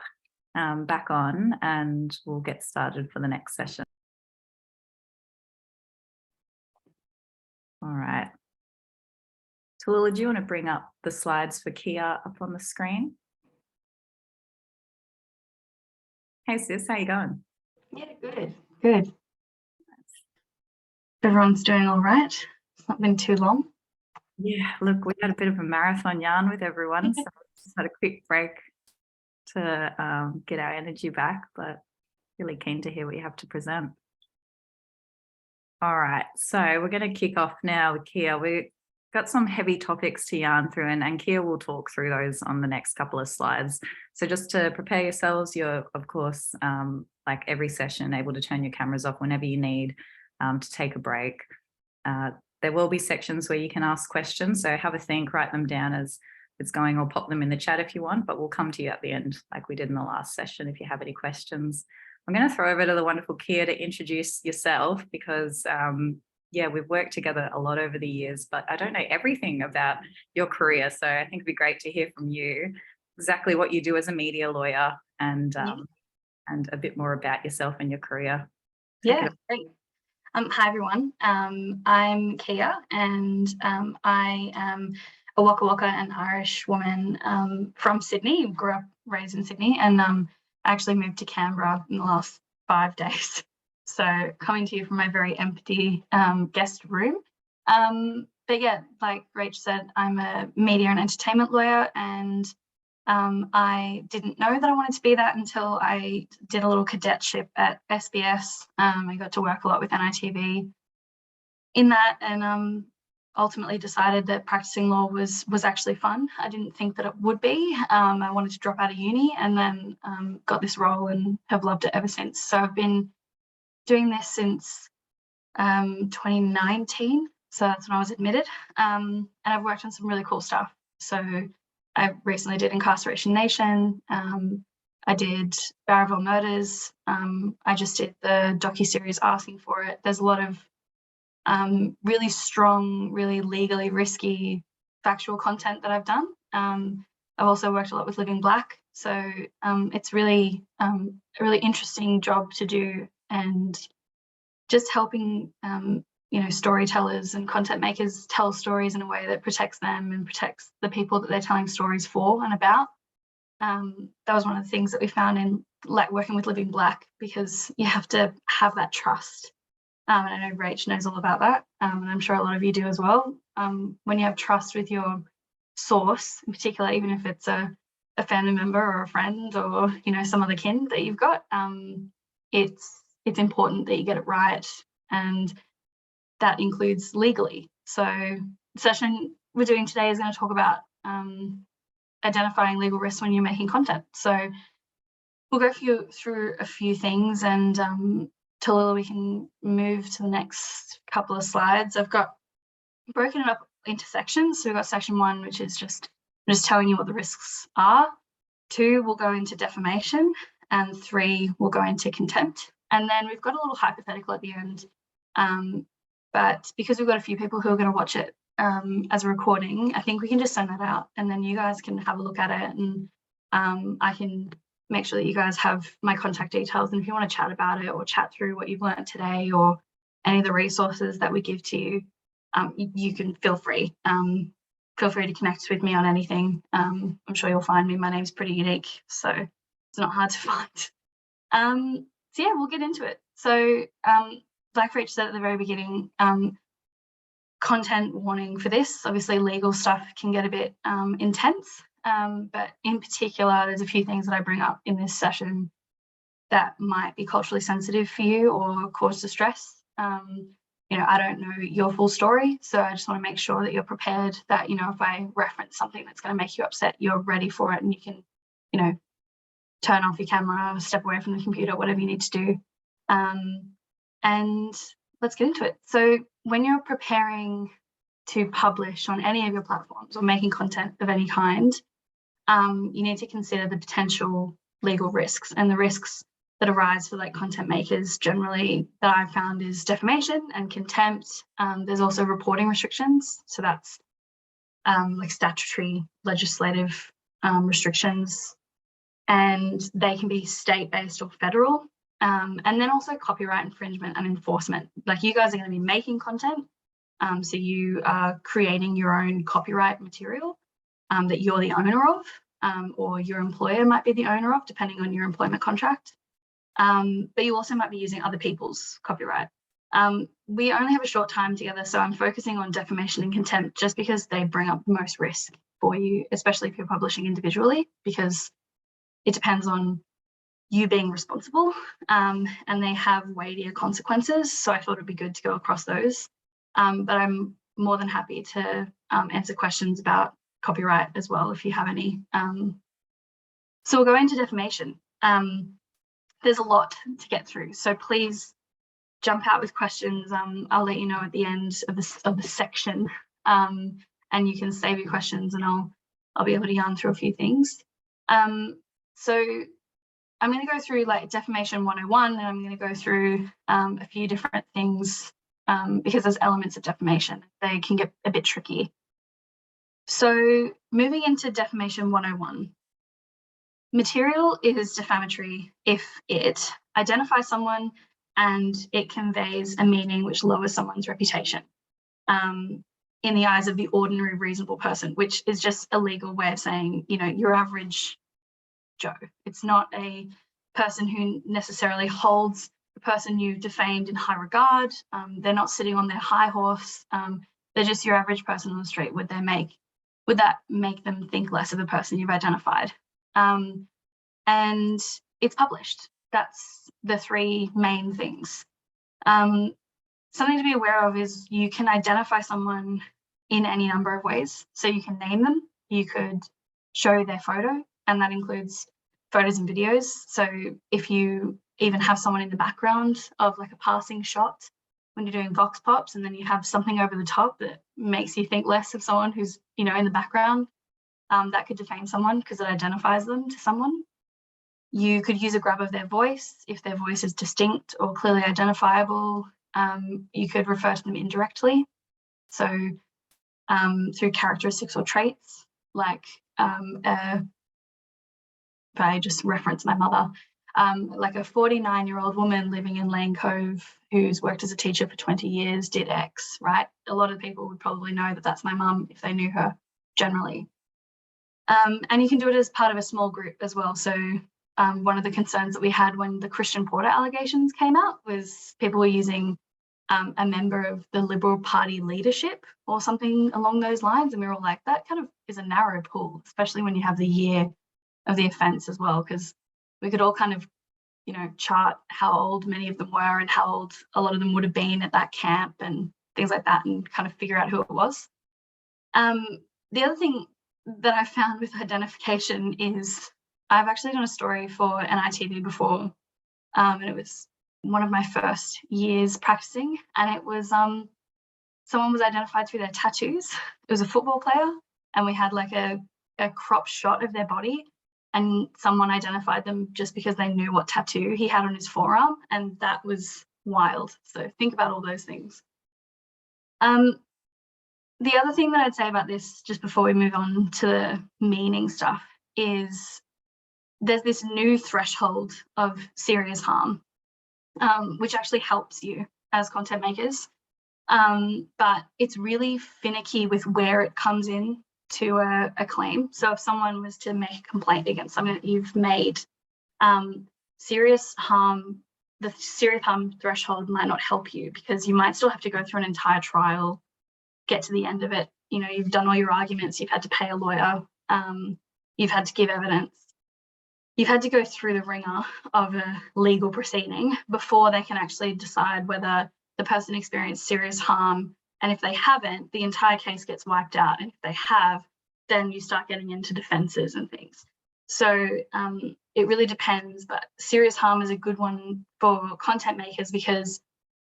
back on and we'll get started for the next session. All right. Toola, do you want to bring up the slides for Kia up on the screen? Hey sis, how you going? Yeah, good, good. Everyone's doing all right. It's not been too long. Yeah, look, we had a bit of a marathon yarn with everyone, so we just had a quick break to get our energy back, but really keen to hear what you have to present. All right, so we're going to kick off now with Kia. We've got some heavy topics to yarn through, and Kia will talk through those on the next couple of slides. So just to prepare yourselves, you're, of course, like every session, able to turn your cameras off whenever you need to take a break. There will be sections where you can ask questions, so have a think, write them down as it's going, or pop them in the chat if you want, but we'll come to you at the end like we did in the last session if you have any questions. I'm going to throw over to the wonderful Kia to introduce yourself because, yeah, we've worked together a lot over the years, but I don't know everything about your career, so I think it'd be great to hear from you exactly what you do as a media lawyer and a bit more about yourself and your career. Yeah, great. Hi everyone, I'm Kia and I am a Waka Waka and Irish woman from Sydney, raised in Sydney, and I actually moved to Canberra in the last 5 days. So coming to you from my very empty guest room. But yeah, like Rach said, I'm a media and entertainment lawyer, and I didn't know that I wanted to be that until I did a little cadetship at SBS. I got to work a lot with NITV in that, and ultimately decided that practicing law was actually fun. I didn't think that it would be. I wanted to drop out of uni, and then got this role and have loved it ever since. So I've been doing this since 2019. So that's when I was admitted. And I've worked on some really cool stuff. So I recently did Incarceration Nation. I did Barraville Murders. I just did the docuseries Asking for It. There's a lot of really strong, really legally risky factual content that I've done. I've also worked a lot with Living Black. So it's really a really interesting job to do, and just helping storytellers and content makers tell stories in a way that protects them and protects the people that they're telling stories for and about. That was one of the things that we found in working with Living Black, because you have to have that trust. And I know Rach knows all about that, and I'm sure a lot of you do as well. When you have trust with your source, in particular, even if it's a family member or a friend or some other kin that you've got, it's important that you get it right, and that includes legally. So the session we're doing today is going to talk about identifying legal risks when you're making content. So we'll go through a few things, and Tallulah, we can move to the next couple of slides. I've got broken it up into sections. So we've got section 1, which is just telling you what the risks are. 2, we'll go into defamation, and 3, we'll go into contempt. And then we've got a little hypothetical at the end. But because we've got a few people who are going to watch it as a recording, I think we can just send that out, and then you guys can have a look at it, and I can make sure that you guys have my contact details. And if you want to chat about it or chat through what you've learned today or any of the resources that we give to you, you can feel free. Feel free to connect with me on anything. I'm sure you'll find me. My name's pretty unique, so it's not hard to find. So yeah, we'll get into it. So like Rach said at the very beginning, content warning for this. Obviously, legal stuff can get a bit intense, but in particular, there's a few things that I bring up in this session that might be culturally sensitive for you or cause distress. I don't know your full story, so I just want to make sure that you're prepared, that, if I reference something that's going to make you upset, you're ready for it, and you can, turn off your camera, step away from the computer, whatever you need to do. And let's get into it. So when you're preparing to publish on any of your platforms or making content of any kind, you need to consider the potential legal risks, and the risks that arise for content makers generally that I've found is defamation and contempt. There's also reporting restrictions. So that's statutory legislative restrictions, and they can be state-based or federal. And then also copyright infringement and enforcement. You guys are going to be making content, so you are creating your own copyright material that you're the owner of, or your employer might be the owner of, depending on your employment contract. But you also might be using other people's copyright. We only have a short time together, so I'm focusing on defamation and contempt just because they bring up the most risk for you, especially if you're publishing individually, because it depends on you being responsible, and they have weightier consequences. So I thought it'd be good to go across those. But I'm more than happy to answer questions about copyright as well, if you have any. So we'll go into defamation. There's a lot to get through, so please jump out with questions. I'll let you know at the end of the section, and you can save your questions, and I'll be able to yarn through a few things. So I'm going to go through defamation 101, and I'm going to go through a few different things because there's elements of defamation. They can get a bit tricky. So moving into defamation 101. Material is defamatory if it identifies someone and it conveys a meaning which lowers someone's reputation in the eyes of the ordinary reasonable person, which is just a legal way of saying, your average Joe. It's not a person who necessarily holds the person you defamed in high regard. They're not sitting on their high horse. They're just your average person on the street. Would that make them think less of the person you've identified? And it's published. That's the three main things. Something to be aware of is you can identify someone in any number of ways. So you can name them, you could show their photo, and that includes photos and videos. So if you even have someone in the background of like a passing shot when you're doing vox pops, and then you have something over the top that makes you think less of someone who's, you know, in the background, that could defame someone because it identifies them to someone. You could use a grab of their voice if their voice is distinct or clearly identifiable. You could refer to them indirectly. So through characteristics or traits, like if I just reference my mother, like a 49-year-old woman living in Lane Cove who's worked as a teacher for 20 years did X, right? A lot of people would probably know that that's my mum if they knew her generally. And you can do it as part of a small group as well. So one of the concerns that we had when the Christian Porter allegations came out was people were using a member of the Liberal Party leadership or something along those lines. And we were all like, that kind of is a narrow pool, especially when you have the year of the offence as well, because we could all kind of, you know, chart how old many of them were and how old a lot of them would have been at that camp and things like that, and kind of figure out who it was. The other thing that I found with identification is I've actually done a story for NITV before, and it was one of my first years practicing, and it was someone was identified through their tattoos. It was a football player, and we had like a crop shot of their body, and someone identified them just because they knew what tattoo he had on his forearm, and that was wild. So think about all those things. The other thing that I'd say about this, just before we move on to the meaning stuff, is there's this new threshold of serious harm, which actually helps you as content makers. But it's really finicky with where it comes in to a claim. So if someone was to make a complaint against something that you've made, serious harm, the serious harm threshold might not help you, because you might still have to go through an entire trial, get to the end of it. You know, you've done all your arguments, you've had to pay a lawyer, you've had to give evidence. You've had to go through the ringer of a legal proceeding before they can actually decide whether the person experienced serious harm. And if they haven't, the entire case gets wiped out. And if they have, then you start getting into defenses and things. So it really depends, but serious harm is a good one for content makers, because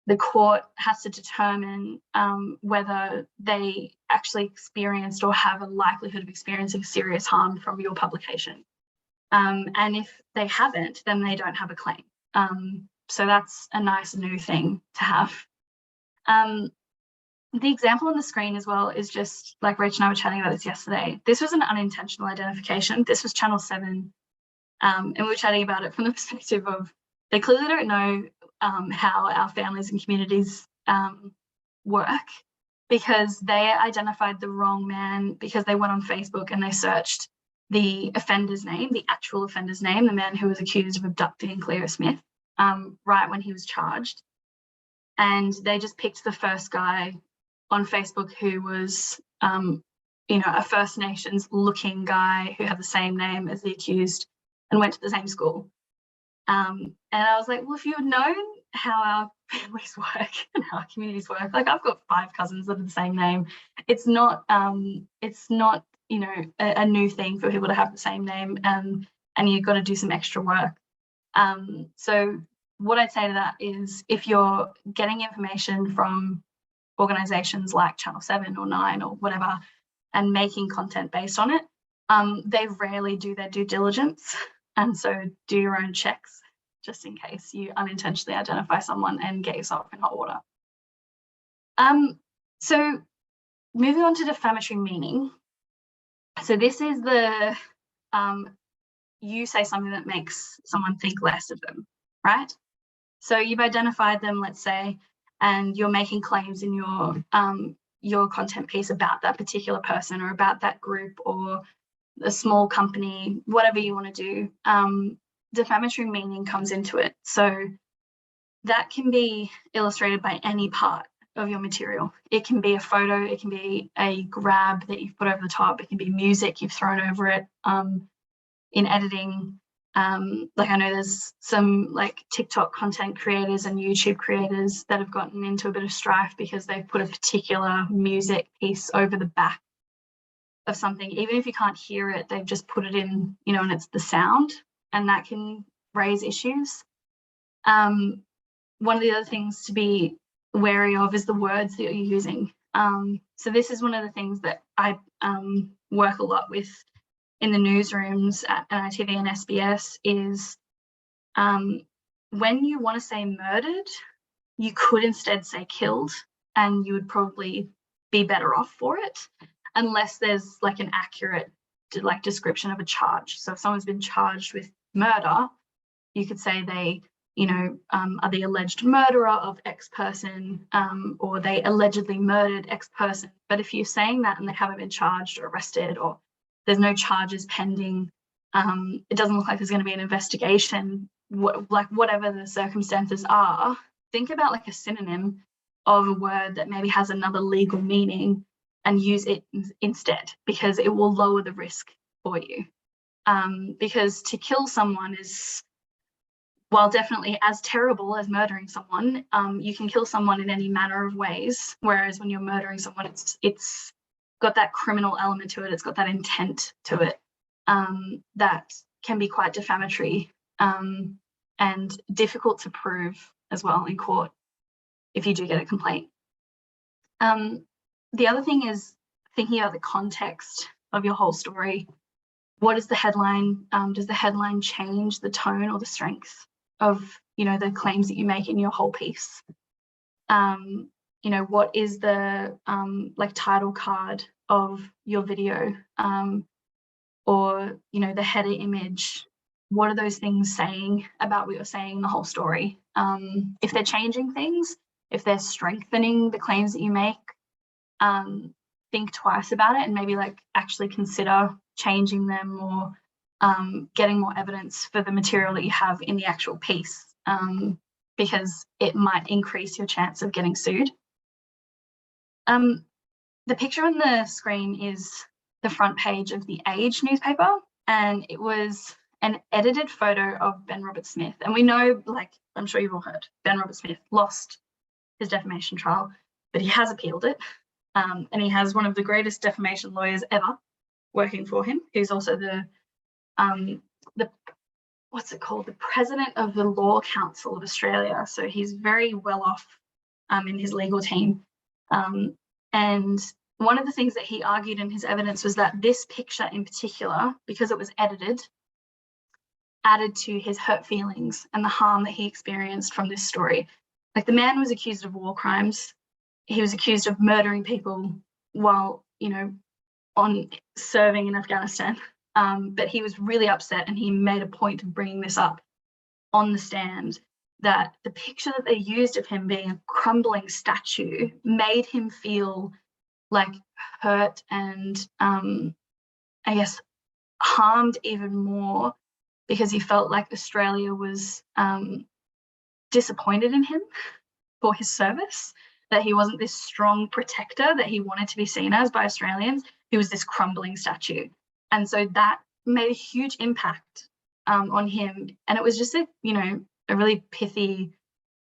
the court has to determine whether they actually experienced or have a likelihood of experiencing serious harm from your publication. And if they haven't, then they don't have a claim. So that's a nice new thing to have. The example on the screen as well is just like Rach and I were chatting about this yesterday. This was an unintentional identification. This was Channel 7. And we were chatting about it from the perspective of they clearly don't know how our families and communities work, because they identified the wrong man because they went on Facebook and they searched the offender's name, the actual offender's name, the man who was accused of abducting Cleo Smith, right when he was charged. And they just picked the first guy on Facebook who was, you know, a First Nations looking guy who had the same name as the accused and went to the same school. And I was like, well, if you had known how our families work and how our communities work, like I've got 5 cousins that are the same name. It's not, you know, a new thing for people to have the same name, and you've got to do some extra work. So what I'd say to that is, if you're getting information from organizations like Channel 7 or 9 or whatever, and making content based on it, they rarely do their due diligence. And so do your own checks, just in case you unintentionally identify someone and get yourself in hot water. So moving on to defamatory meaning. So this is the, you say something that makes someone think less of them, right? So you've identified them, let's say, and you're making claims in your content piece about that particular person or about that group or a small company, whatever you want to do. Defamatory meaning comes into it. So that can be illustrated by any part of your material. It can be a photo, it can be a grab that you've put over the top, it can be music you've thrown over it. In editing, like I know there's some like TikTok content creators and YouTube creators that have gotten into a bit of strife because they've put a particular music piece over the back of something. Even if you can't hear it, they've just put it in, you know, and it's the sound, and that can raise issues. One of the other things to be wary of is the words that you're using. So this is one of the things that I work a lot with in the newsrooms at NITV and SBS is when you want to say murdered, you could instead say killed, and you would probably be better off for it, unless there's like an accurate like description of a charge. So if someone's been charged with murder, you could say they, you know, are the alleged murderer of X person, or they allegedly murdered X person. But if you're saying that and they haven't been charged or arrested, or there's no charges pending, it doesn't look like there's going to be an investigation, like whatever the circumstances are, think about like a synonym of a word that maybe has another legal meaning and use it instead, because it will lower the risk for you. Because to kill someone is, while definitely as terrible as murdering someone, you can kill someone in any manner of ways, whereas when you're murdering someone, it's got that criminal element to it, it's got that intent to it, that can be quite defamatory and difficult to prove as well in court if you do get a complaint. The other thing is thinking about the context of your whole story. What is the headline? Does the headline change the tone or the strength of, you know, the claims that you make in your whole piece? You know, what is the like title card of your video, or, you know, the header image? What are those things saying about what you're saying in the whole story? If they're changing things, if they're strengthening the claims that you make, think twice about it and maybe like actually consider changing them or getting more evidence for the material that you have in the actual piece, because it might increase your chance of getting sued. The picture on the screen is the front page of the Age newspaper, and it was an edited photo of Ben Roberts-Smith. And we know, like, I'm sure you've all heard, Ben Roberts-Smith lost his defamation trial, but he has appealed it. And he has one of the greatest defamation lawyers ever working for him, who's also the what's it called? The president of the Law Council of Australia. So he's very well off in his legal team. And one of the things that he argued in his evidence was that this picture in particular, because it was edited, added to his hurt feelings and the harm that he experienced from this story. Like, the man was accused of war crimes. He was accused of murdering people while, you know, on serving in Afghanistan. But he was really upset, and he made a point of bringing this up on the stand, that the picture that they used of him being a crumbling statue made him feel like hurt and I guess harmed even more, because he felt like Australia was disappointed in him for his service, that he wasn't this strong protector that he wanted to be seen as by Australians. He was this crumbling statue. And so that made a huge impact on him. And it was just a, you know, a really pithy,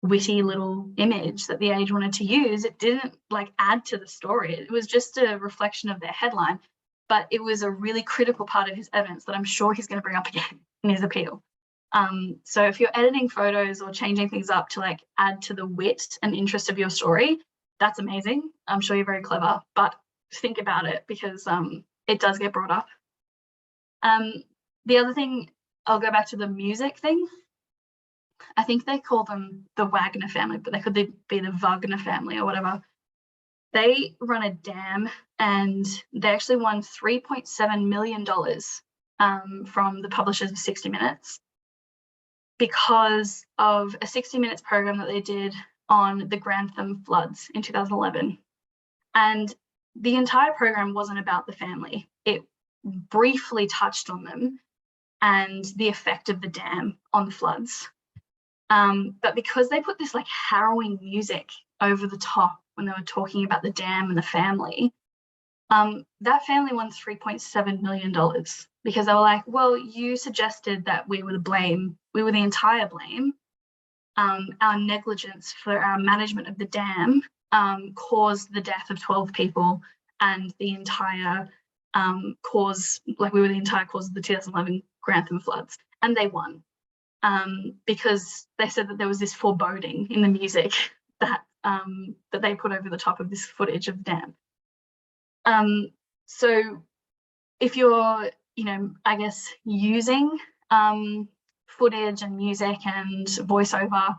witty little image that the Age wanted to use. It didn't like add to the story. It was just a reflection of their headline, but it was a really critical part of his evidence that I'm sure he's going to bring up again in his appeal. So if you're editing photos or changing things up to like add to the wit and interest of your story, that's amazing. I'm sure you're very clever, but think about it, because it does get brought up. The other thing, I'll go back to the music thing. I think they call them the Wagner family, but they could be the Wagner family or whatever. They run a dam, and they actually won $3.7 million from the publishers of 60 Minutes because of a 60 Minutes program that they did on the Grantham floods in 2011. And the entire program wasn't about the family. It briefly touched on them and the effect of the dam on the floods. But because they put this like harrowing music over the top when they were talking about the dam and the family, that family won $3.7 million because they were like, well, you suggested that we were the entire blame. Our negligence for our management of the dam caused the death of 12 people and the entire cause, like we were the entire cause of the 2011 Grantham floods. And they won because they said that there was this foreboding in the music that that they put over the top of this footage of the dam. So if you're, I guess using footage and music and voiceover,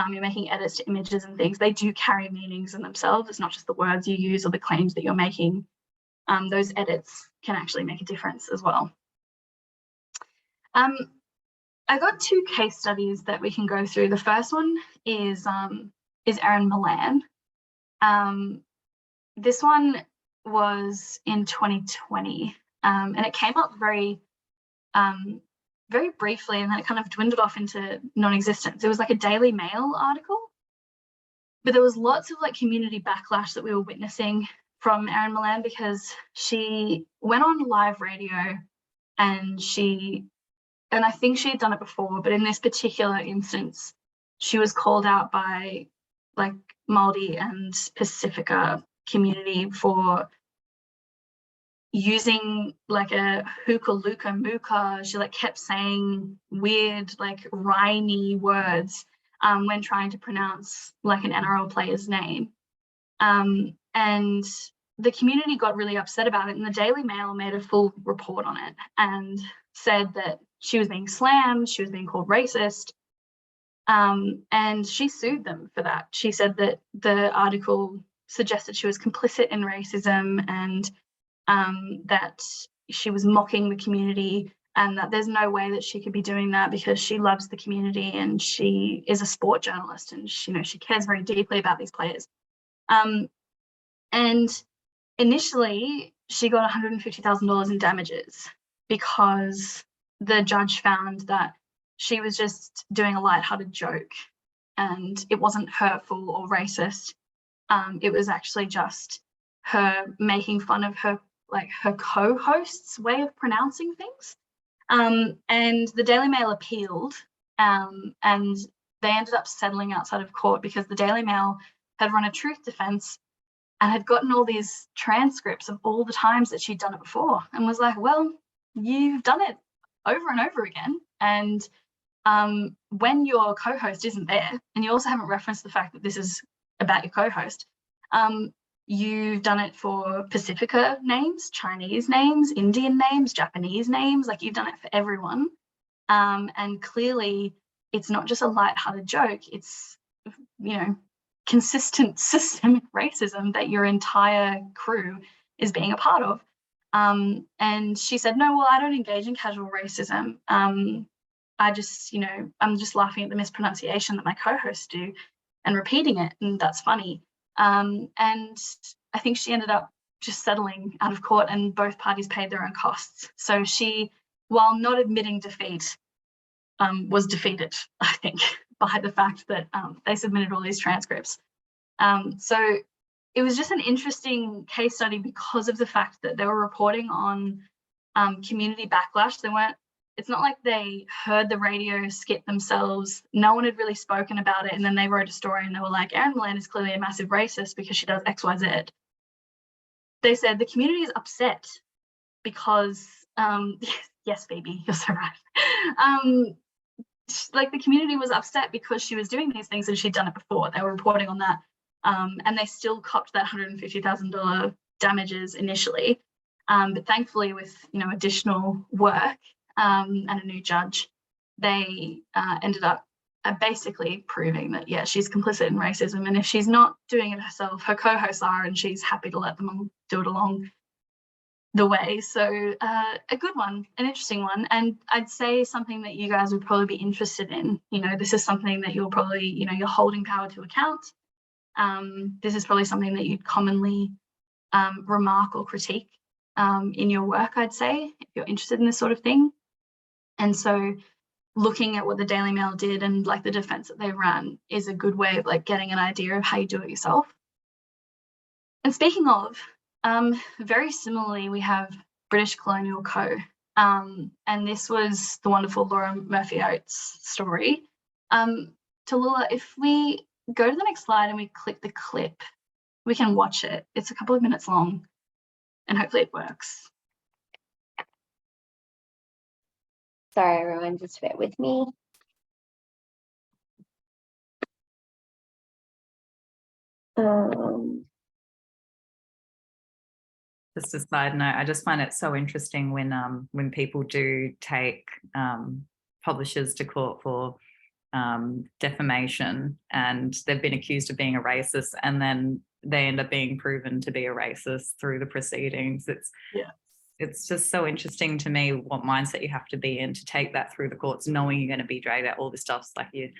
you're making edits to images and things, they do carry meanings in themselves. It's not just the words you use or the claims that you're making. Those edits can actually make a difference as well. I got two case studies that we can go through. The first one is Erin Milan. This one was in 2020, and it came up very briefly, and then it kind of dwindled off into non-existence. It was like a Daily Mail article, but there was lots of like community backlash that we were witnessing from Erin Milan because she went on live radio and I think she had done it before, but in this particular instance, she was called out by like Māori and Pacifica community for using like a hookah luka muka. She like kept saying weird like rhymey words when trying to pronounce like an NRL player's name. And the community got really upset about it, and the Daily Mail made a full report on it and said that she was being slammed, she was being called racist, and she sued them for that. She said that the article suggested she was complicit in racism and that she was mocking the community, and that there's no way that she could be doing that because she loves the community and she is a sport journalist and she cares very deeply about these players. And initially she got $150,000 in damages because the judge found that she was just doing a lighthearted joke and it wasn't hurtful or racist. It was actually just her making fun of her co-host's way of pronouncing things. And the Daily Mail appealed, and they ended up settling outside of court because the Daily Mail had run a truth defense and had gotten all these transcripts of all the times that she'd done it before, and was like, well, you've done it over and over again. And when your co-host isn't there, and you also haven't referenced the fact that this is about your co-host, you've done it for Pacifica names, Chinese names, Indian names, Japanese names, like you've done it for everyone. And clearly it's not just a lighthearted joke, it's, consistent systemic racism that your entire crew is being a part of. And she said, no, well, I don't engage in casual racism. I just, I'm just laughing at the mispronunciation that my co-hosts do and repeating it, and that's funny. And I think she ended up just settling out of court, and both parties paid their own costs. So she, while not admitting defeat, was defeated, I think, by the fact that they submitted all these transcripts. So it was just an interesting case study because of the fact that they were reporting on community backlash. It's not like they heard the radio skit themselves. No one had really spoken about it. And then they wrote a story and they were like, Erin Milan is clearly a massive racist because she does X, Y, Z. They said the community is upset because, yes, Phoebe, you're so right. Like the community was upset because she was doing these things and she'd done it before. They were reporting on that. And they still copped that $150,000 damages initially. But thankfully with, additional work, and a new judge, they ended up basically proving that, yeah, she's complicit in racism. And if she's not doing it herself, her co-hosts are, and she's happy to let them do it along the way. So a good one, an interesting one. And I'd say something that you guys would probably be interested in. This is something that you'll probably, you're holding power to account. This is probably something that you'd commonly remark or critique in your work, I'd say, if you're interested in this sort of thing. And so looking at what the Daily Mail did and like the defense that they ran is a good way of like getting an idea of how you do it yourself. And speaking of, very similarly, we have British Colonial Co. And this was the wonderful Laura Murphy-Oates story. Tallulah, if we go to the next slide and we click the clip, we can watch it. It's a couple of minutes long and hopefully it works. Sorry, everyone, just bear with me. Just a side note, I just find it so interesting when people do take publishers to court for defamation and they've been accused of being a racist and then they end up being proven to be a racist through the proceedings. It's just so interesting to me what mindset you have to be in to take that through the courts, knowing you're going to be dragged out all this stuff. Like you.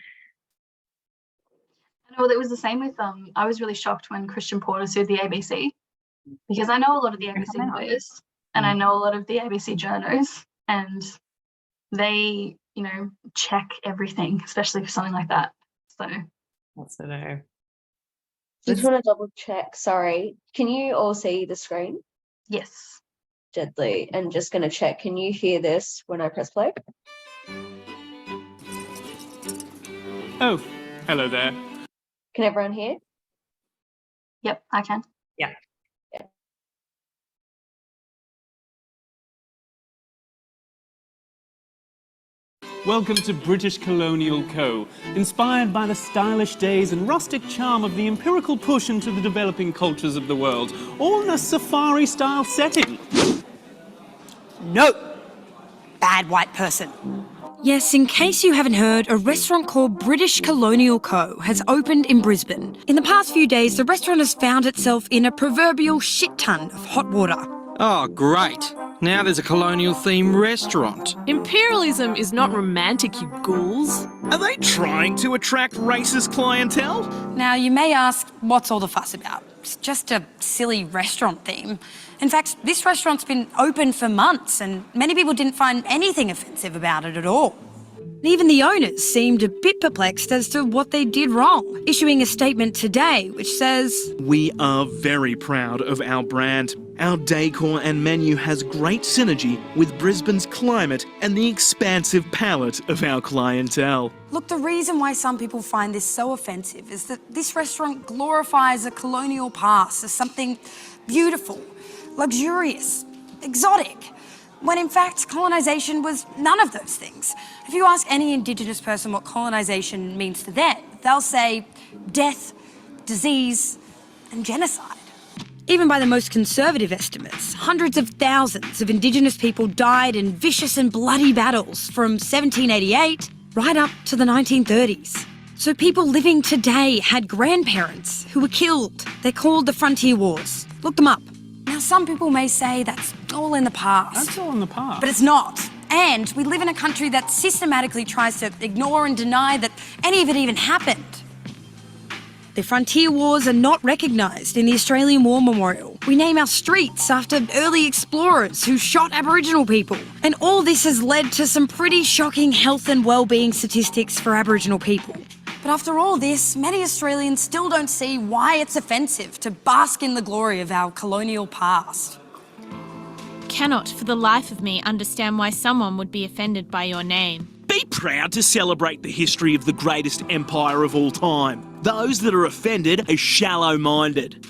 I know it was the same with I was really shocked when Christian Porter sued the ABC, because I know a lot of the ABC lawyers and I know a lot of the ABC journos, and they, you know, check everything, especially for something like that. So that's what I Just want to double check. Sorry, can you all see the screen? yes. Deadly. And just going to check, can you hear this when I press play? Oh, hello there. Can everyone hear? Yep, I can. Yeah. Welcome to British Colonial Co., inspired by the stylish days and rustic charm of the empirical push into the developing cultures of the world, all in a safari-style setting. No! Bad white person. Yes, in case you haven't heard, a restaurant called British Colonial Co. has opened in Brisbane. In the past few days, the restaurant has found itself in a proverbial shit ton of hot water. Oh, great. Now there's a colonial-themed restaurant. Imperialism is not romantic, you ghouls. Are they trying to attract racist clientele? Now, you may ask, what's all the fuss about? It's just a silly restaurant theme. In fact, this restaurant's been open for months and many people didn't find anything offensive about it at all. Even the owners seemed a bit perplexed as to what they did wrong, issuing a statement today which says, "We are very proud of our brand. Our decor and menu has great synergy with Brisbane's climate and the expansive palate of our clientele." Look, the reason why some people find this so offensive is that this restaurant glorifies a colonial past as something beautiful, luxurious, exotic, when in fact colonisation was none of those things. If you ask any Indigenous person what colonisation means to them, they'll say death, disease and genocide. Even by the most conservative estimates, hundreds of thousands of Indigenous people died in vicious and bloody battles from 1788 right up to the 1930s. So people living today had grandparents who were killed. They're called the Frontier Wars. Look them up. Now, some people may say that's all in the past. That's all in the past. But it's not. And we live in a country that systematically tries to ignore and deny that any of it even happened. The Frontier Wars are not recognised in the Australian War Memorial. We name our streets after early explorers who shot Aboriginal people. And all this has led to some pretty shocking health and well-being statistics for Aboriginal people. But after all this, many Australians still don't see why it's offensive to bask in the glory of our colonial past. Cannot for the life of me understand why someone would be offended by your name. Be proud to celebrate the history of the greatest empire of all time. Those that are offended are shallow-minded.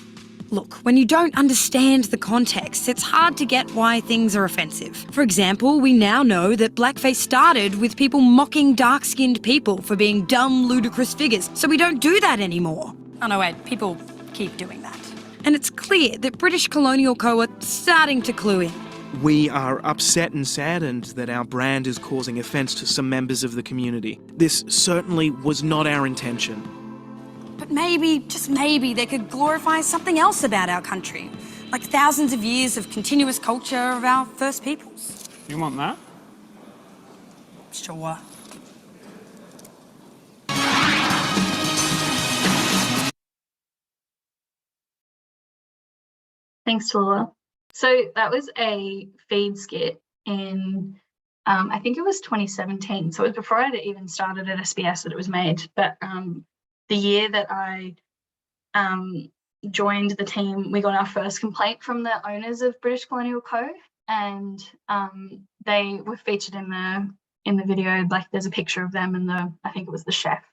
Look, when you don't understand the context, it's hard to get why things are offensive. For example, we now know that blackface started with people mocking dark-skinned people for being dumb, ludicrous figures, so we don't do that anymore. Oh no, wait, people keep doing that. And it's clear that British Colonial Co. are starting to clue in. We are upset and saddened that our brand is causing offence to some members of the community. This certainly was not our intention. But maybe, just maybe, they could glorify something else about our country, like thousands of years of continuous culture of our First Peoples. You want that? Sure. Thanks, Tallulah. So that was a feed skit in I think it was 2017. So it was before I even started at SBS that it was made. But the year that I joined the team, we got our first complaint from the owners of British Colonial Co. And they were featured in the video. Like there's a picture of them and I think it was the chef.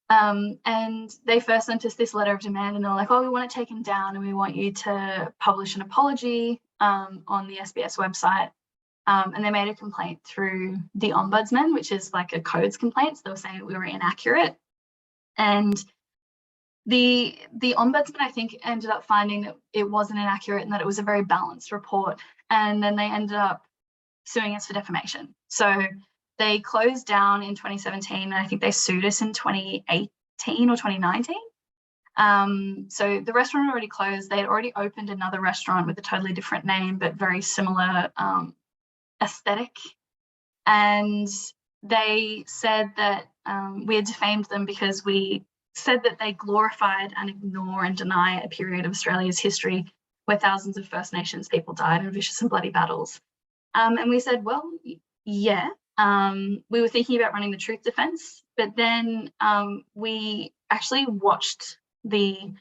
And they first sent us this letter of demand, and they're like, oh, we want it taken down and we want you to publish an apology on the SBS website. And they made a complaint through the Ombudsman, which is like a codes complaint. So they were saying we were inaccurate. And the Ombudsman, I think, ended up finding that it wasn't inaccurate and that it was a very balanced report. And then they ended up suing us for defamation. So they closed down in 2017, and I think they sued us in 2018 or 2019. So the restaurant had already closed. They had already opened another restaurant with a totally different name, but very similar aesthetic. And they said that we had defamed them because we said that they glorified and ignore and deny a period of Australia's history where thousands of First Nations people died in vicious and bloody battles. And we said, well, yeah. We were thinking about running the truth defense, but then we actually watched the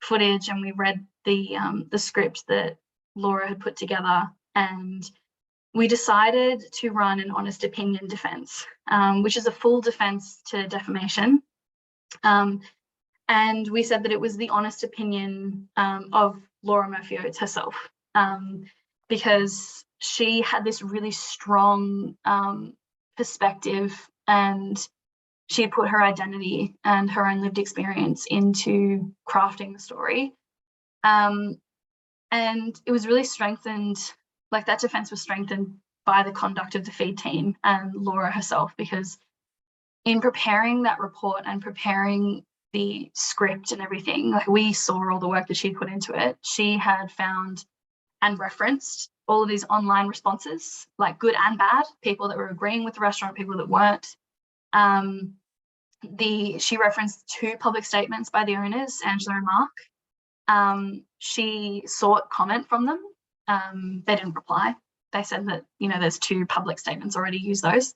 footage and we read the script that Laura had put together, and we decided to run an honest opinion defense, which is a full defense to defamation. And we said that it was the honest opinion of Laura Murphy Oates herself, because she had this really strong perspective, and she had put her identity and her own lived experience into crafting the story. And it was really strengthened, like that defense was strengthened by the conduct of the feed team and Laura herself, because in preparing that report and preparing the script and everything, like we saw all the work that she put into it. She had found and referenced all of these online responses, like good and bad, people that were agreeing with the restaurant, people that weren't. She referenced 2 public statements by the owners, Angela and Mark. She sought comment from them. They didn't reply. They said that, there's 2 public statements already, use those.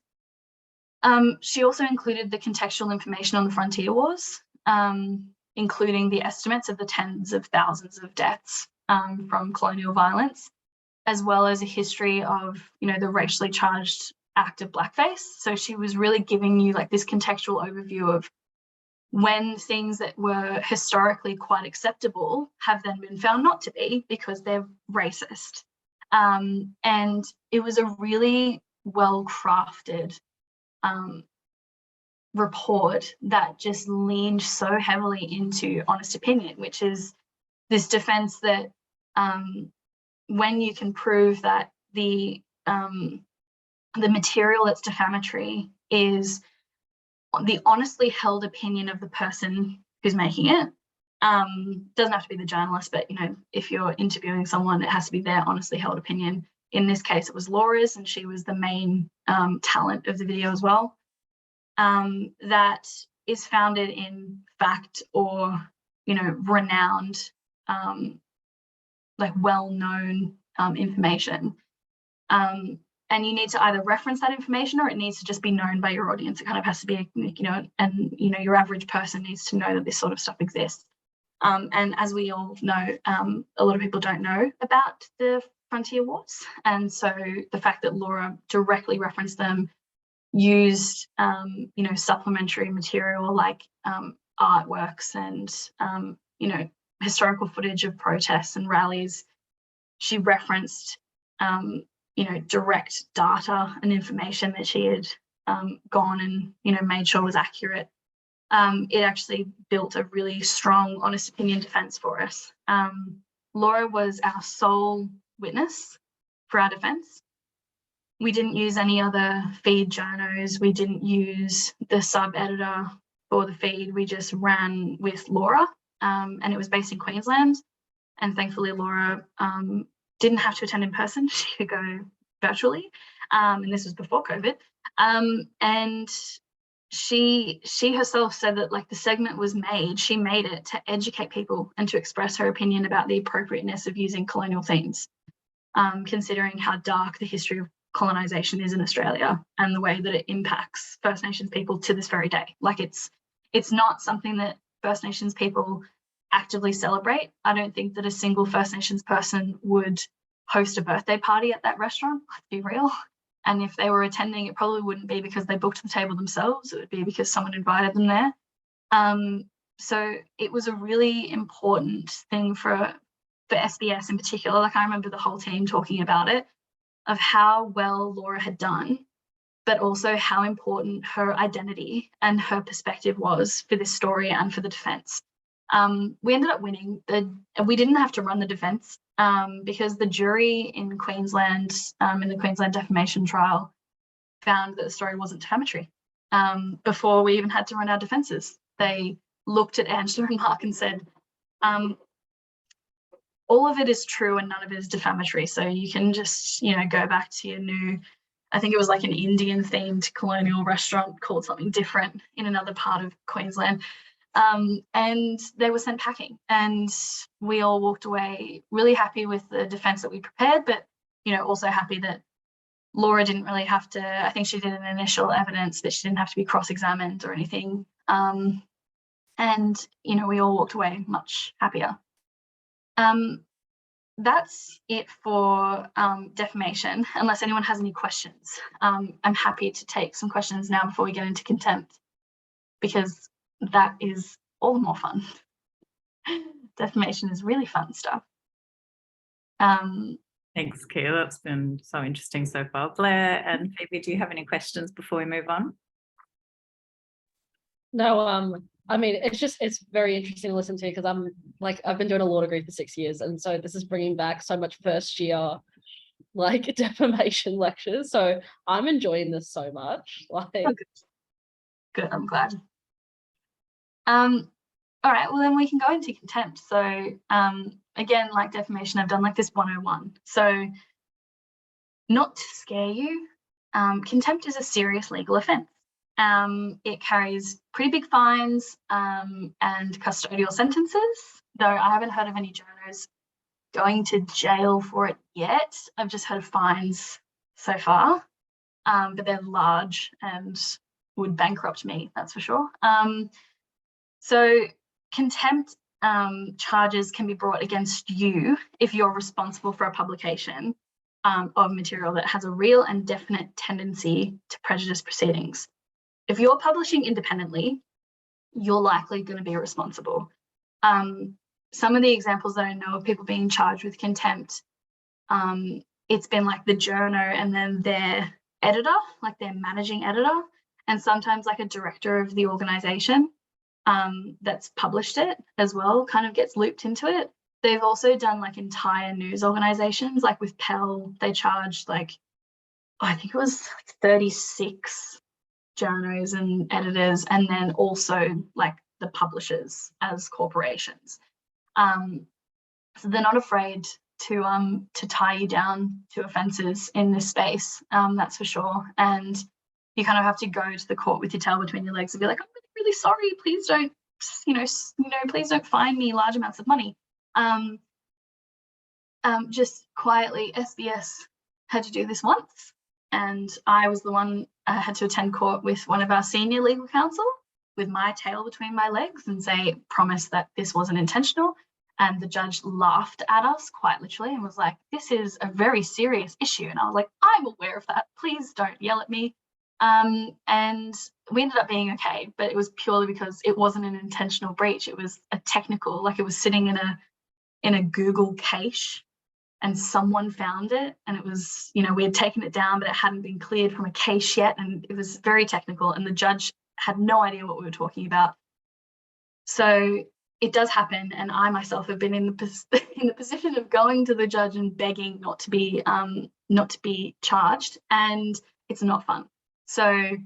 She also included the contextual information on the frontier wars, including the estimates of the tens of thousands of deaths from colonial violence, as well as a history of, the racially charged act of blackface. So she was really giving you like this contextual overview of when things that were historically quite acceptable have then been found not to be because they're racist. And it was a really well-crafted report that just leaned so heavily into honest opinion, which is this defense that when you can prove that the material that's defamatory is the honestly held opinion of the person who's making it, doesn't have to be the journalist, but if you're interviewing someone, it has to be their honestly held opinion. In this case, it was Laura's, and she was the main talent of the video as well. That is founded in fact or renowned, like well-known information. And you need to either reference that information or it needs to just be known by your audience. It kind of has to be, your average person needs to know that this sort of stuff exists. And as we all know, a lot of people don't know about the frontier wars. And so the fact that Laura directly referenced them, used, supplementary material like artworks and, historical footage of protests and rallies. She referenced, direct data and information that she had gone and, made sure was accurate. It actually built a really strong, honest opinion defense for us. Laura was our sole witness for our defense. We didn't use any other feed journos. We didn't use the sub-editor for the feed. We just ran with Laura, and it was based in Queensland. And thankfully, Laura didn't have to attend in person. She could go virtually, and this was before COVID. And she herself said that like the segment was made, she made it to educate people and to express her opinion about the appropriateness of using colonial themes, considering how dark the history of colonisation is in Australia and the way that it impacts First Nations people to this very day. Like it's not something that First Nations people actively celebrate. I don't think that a single First Nations person would host a birthday party at that restaurant, let's be real. And if they were attending, it probably wouldn't be because they booked the table themselves. It would be because someone invited them there. So it was a really important thing for SBS in particular. Like I remember the whole team talking about it, of how well Laura had done, but also how important her identity and her perspective was for this story and for the defence. We ended up winning. We didn't have to run the defence because the jury in Queensland, in the Queensland defamation trial, found that the story wasn't defamatory before we even had to run our defences. They looked at Angela and Mark and said, all of it is true and none of it is defamatory. So you can just, go back to your new, I think it was like an Indian themed colonial restaurant called something different in another part of Queensland. And they were sent packing, and we all walked away really happy with the defense that we prepared, but, also happy that Laura didn't really have to, I think she did an initial evidence, but she didn't have to be cross-examined or anything. And, we all walked away much happier. That's it for defamation, unless anyone has any questions. I'm happy to take some questions now before we get into contempt, because that is all the more fun. Defamation is really fun stuff. Thanks, Kia. That's been so interesting so far. Blair and Phoebe, do you have any questions before we move on? No, I mean, it's very interesting to listen to, because I've been doing a law degree for 6 years, and so this is bringing back so much first year defamation lectures. So I'm enjoying this so much. Good, I'm glad. All right, well then we can go into contempt. So again, like defamation, I've done like this 101. So not to scare you, contempt is a serious legal offence. It carries pretty big fines and custodial sentences, though I haven't heard of any journos going to jail for it yet. I've just heard of fines so far, but they're large and would bankrupt me, that's for sure. So contempt charges can be brought against you if you're responsible for a publication of material that has a real and definite tendency to prejudice proceedings. If you're publishing independently, you're likely going to be responsible. Some of the examples that I know of people being charged with contempt, it's been like the journo and then their editor, like their managing editor, and sometimes like a director of the organisation that's published it as well, kind of gets looped into it. They've also done like entire news organisations, like with Pell, they charged like, I think it was like 36 journos and editors, and then also like the publishers as corporations. So they're not afraid to tie you down to offences in this space, that's for sure. And you kind of have to go to the court with your tail between your legs and be like, I'm really sorry, please don't, please don't fine me large amounts of money. Just quietly, SBS had to do this once, and I was the one had to attend court with one of our senior legal counsel with my tail between my legs and say, promise that this wasn't intentional. And the judge laughed at us quite literally and was like, this is a very serious issue. And I was like, I'm aware of that. Please don't yell at me. And we ended up being okay, but it was purely because it wasn't an intentional breach. It was a technical, like it was sitting in a Google cache, and someone found it, and it was, we had taken it down, but it hadn't been cleared from a cache yet, and it was very technical, and the judge had no idea what we were talking about. So it does happen, and I myself have been in the position of going to the judge and begging not to be charged, and it's not fun. So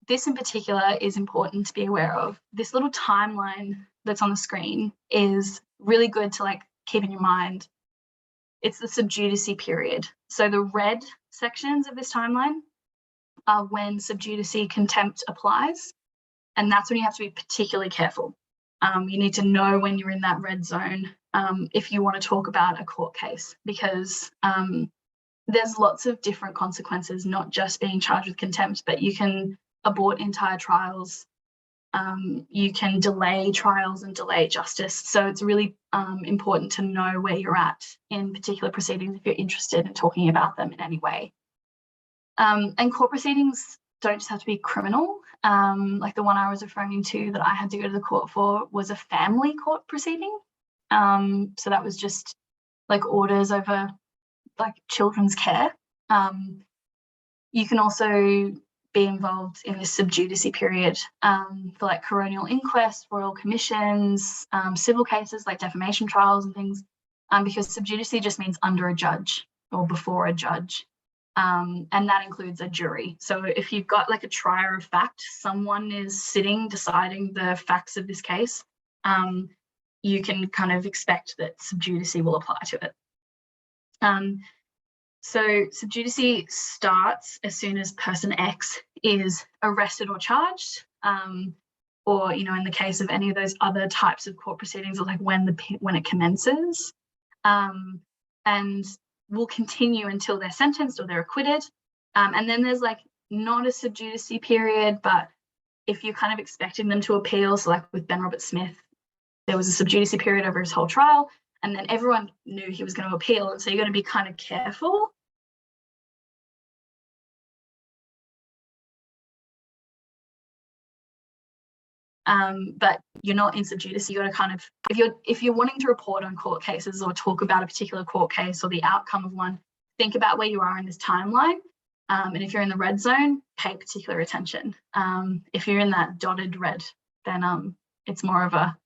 this in particular is important to be aware of. This little timeline that's on the screen is really good to like keep in your mind. It's the sub judice period. So the red sections of this timeline are when sub judice contempt applies, and that's when you have to be particularly careful. You need to know when you're in that red zone if you want to talk about a court case, because there's lots of different consequences, not just being charged with contempt, but you can abort entire trials. You can delay trials and delay justice. So it's really important to know where you're at in particular proceedings if you're interested in talking about them in any way. And court proceedings don't just have to be criminal. Like the one I was referring to that I had to go to the court for was a family court proceeding. So that was just like orders over like children's care. You can also be involved in this sub judice period for like coronial inquests, royal commissions, civil cases like defamation trials and things, because sub judice just means under a judge or before a judge. And that includes a jury. So if you've got like a trier of fact, someone is sitting deciding the facts of this case, you can kind of expect that sub judice will apply to it. So sub judice starts as soon as person X is arrested or charged, or, you know, in the case of any of those other types of court proceedings, or like when it commences, and will continue until they're sentenced or they're acquitted. And then there's like not a sub judice period, but if you're kind of expecting them to appeal, so like with Ben Robert Smith, there was a sub judice period over his whole trial, and then everyone knew he was going to appeal, and so you're going to be kind of careful. But you're not in sub judice. You got to kind of, if you're wanting to report on court cases or talk about a particular court case or the outcome of one, think about where you are in this timeline. And if you're in the red zone, pay particular attention. If you're in that dotted red, then it's more of a,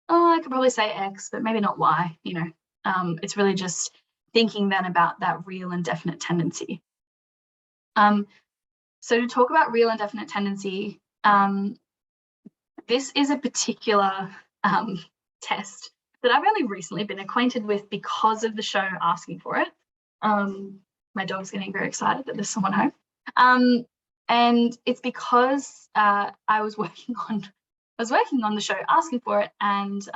oh, I could probably say X, but maybe not Y. You know, it's really just thinking then about that real and definite tendency. So to talk about real and definite tendency, this is a particular test that I've only recently been acquainted with because of the show asking for it. My dog's getting very excited that there's someone home. And it's because I was working on the show asking for it, and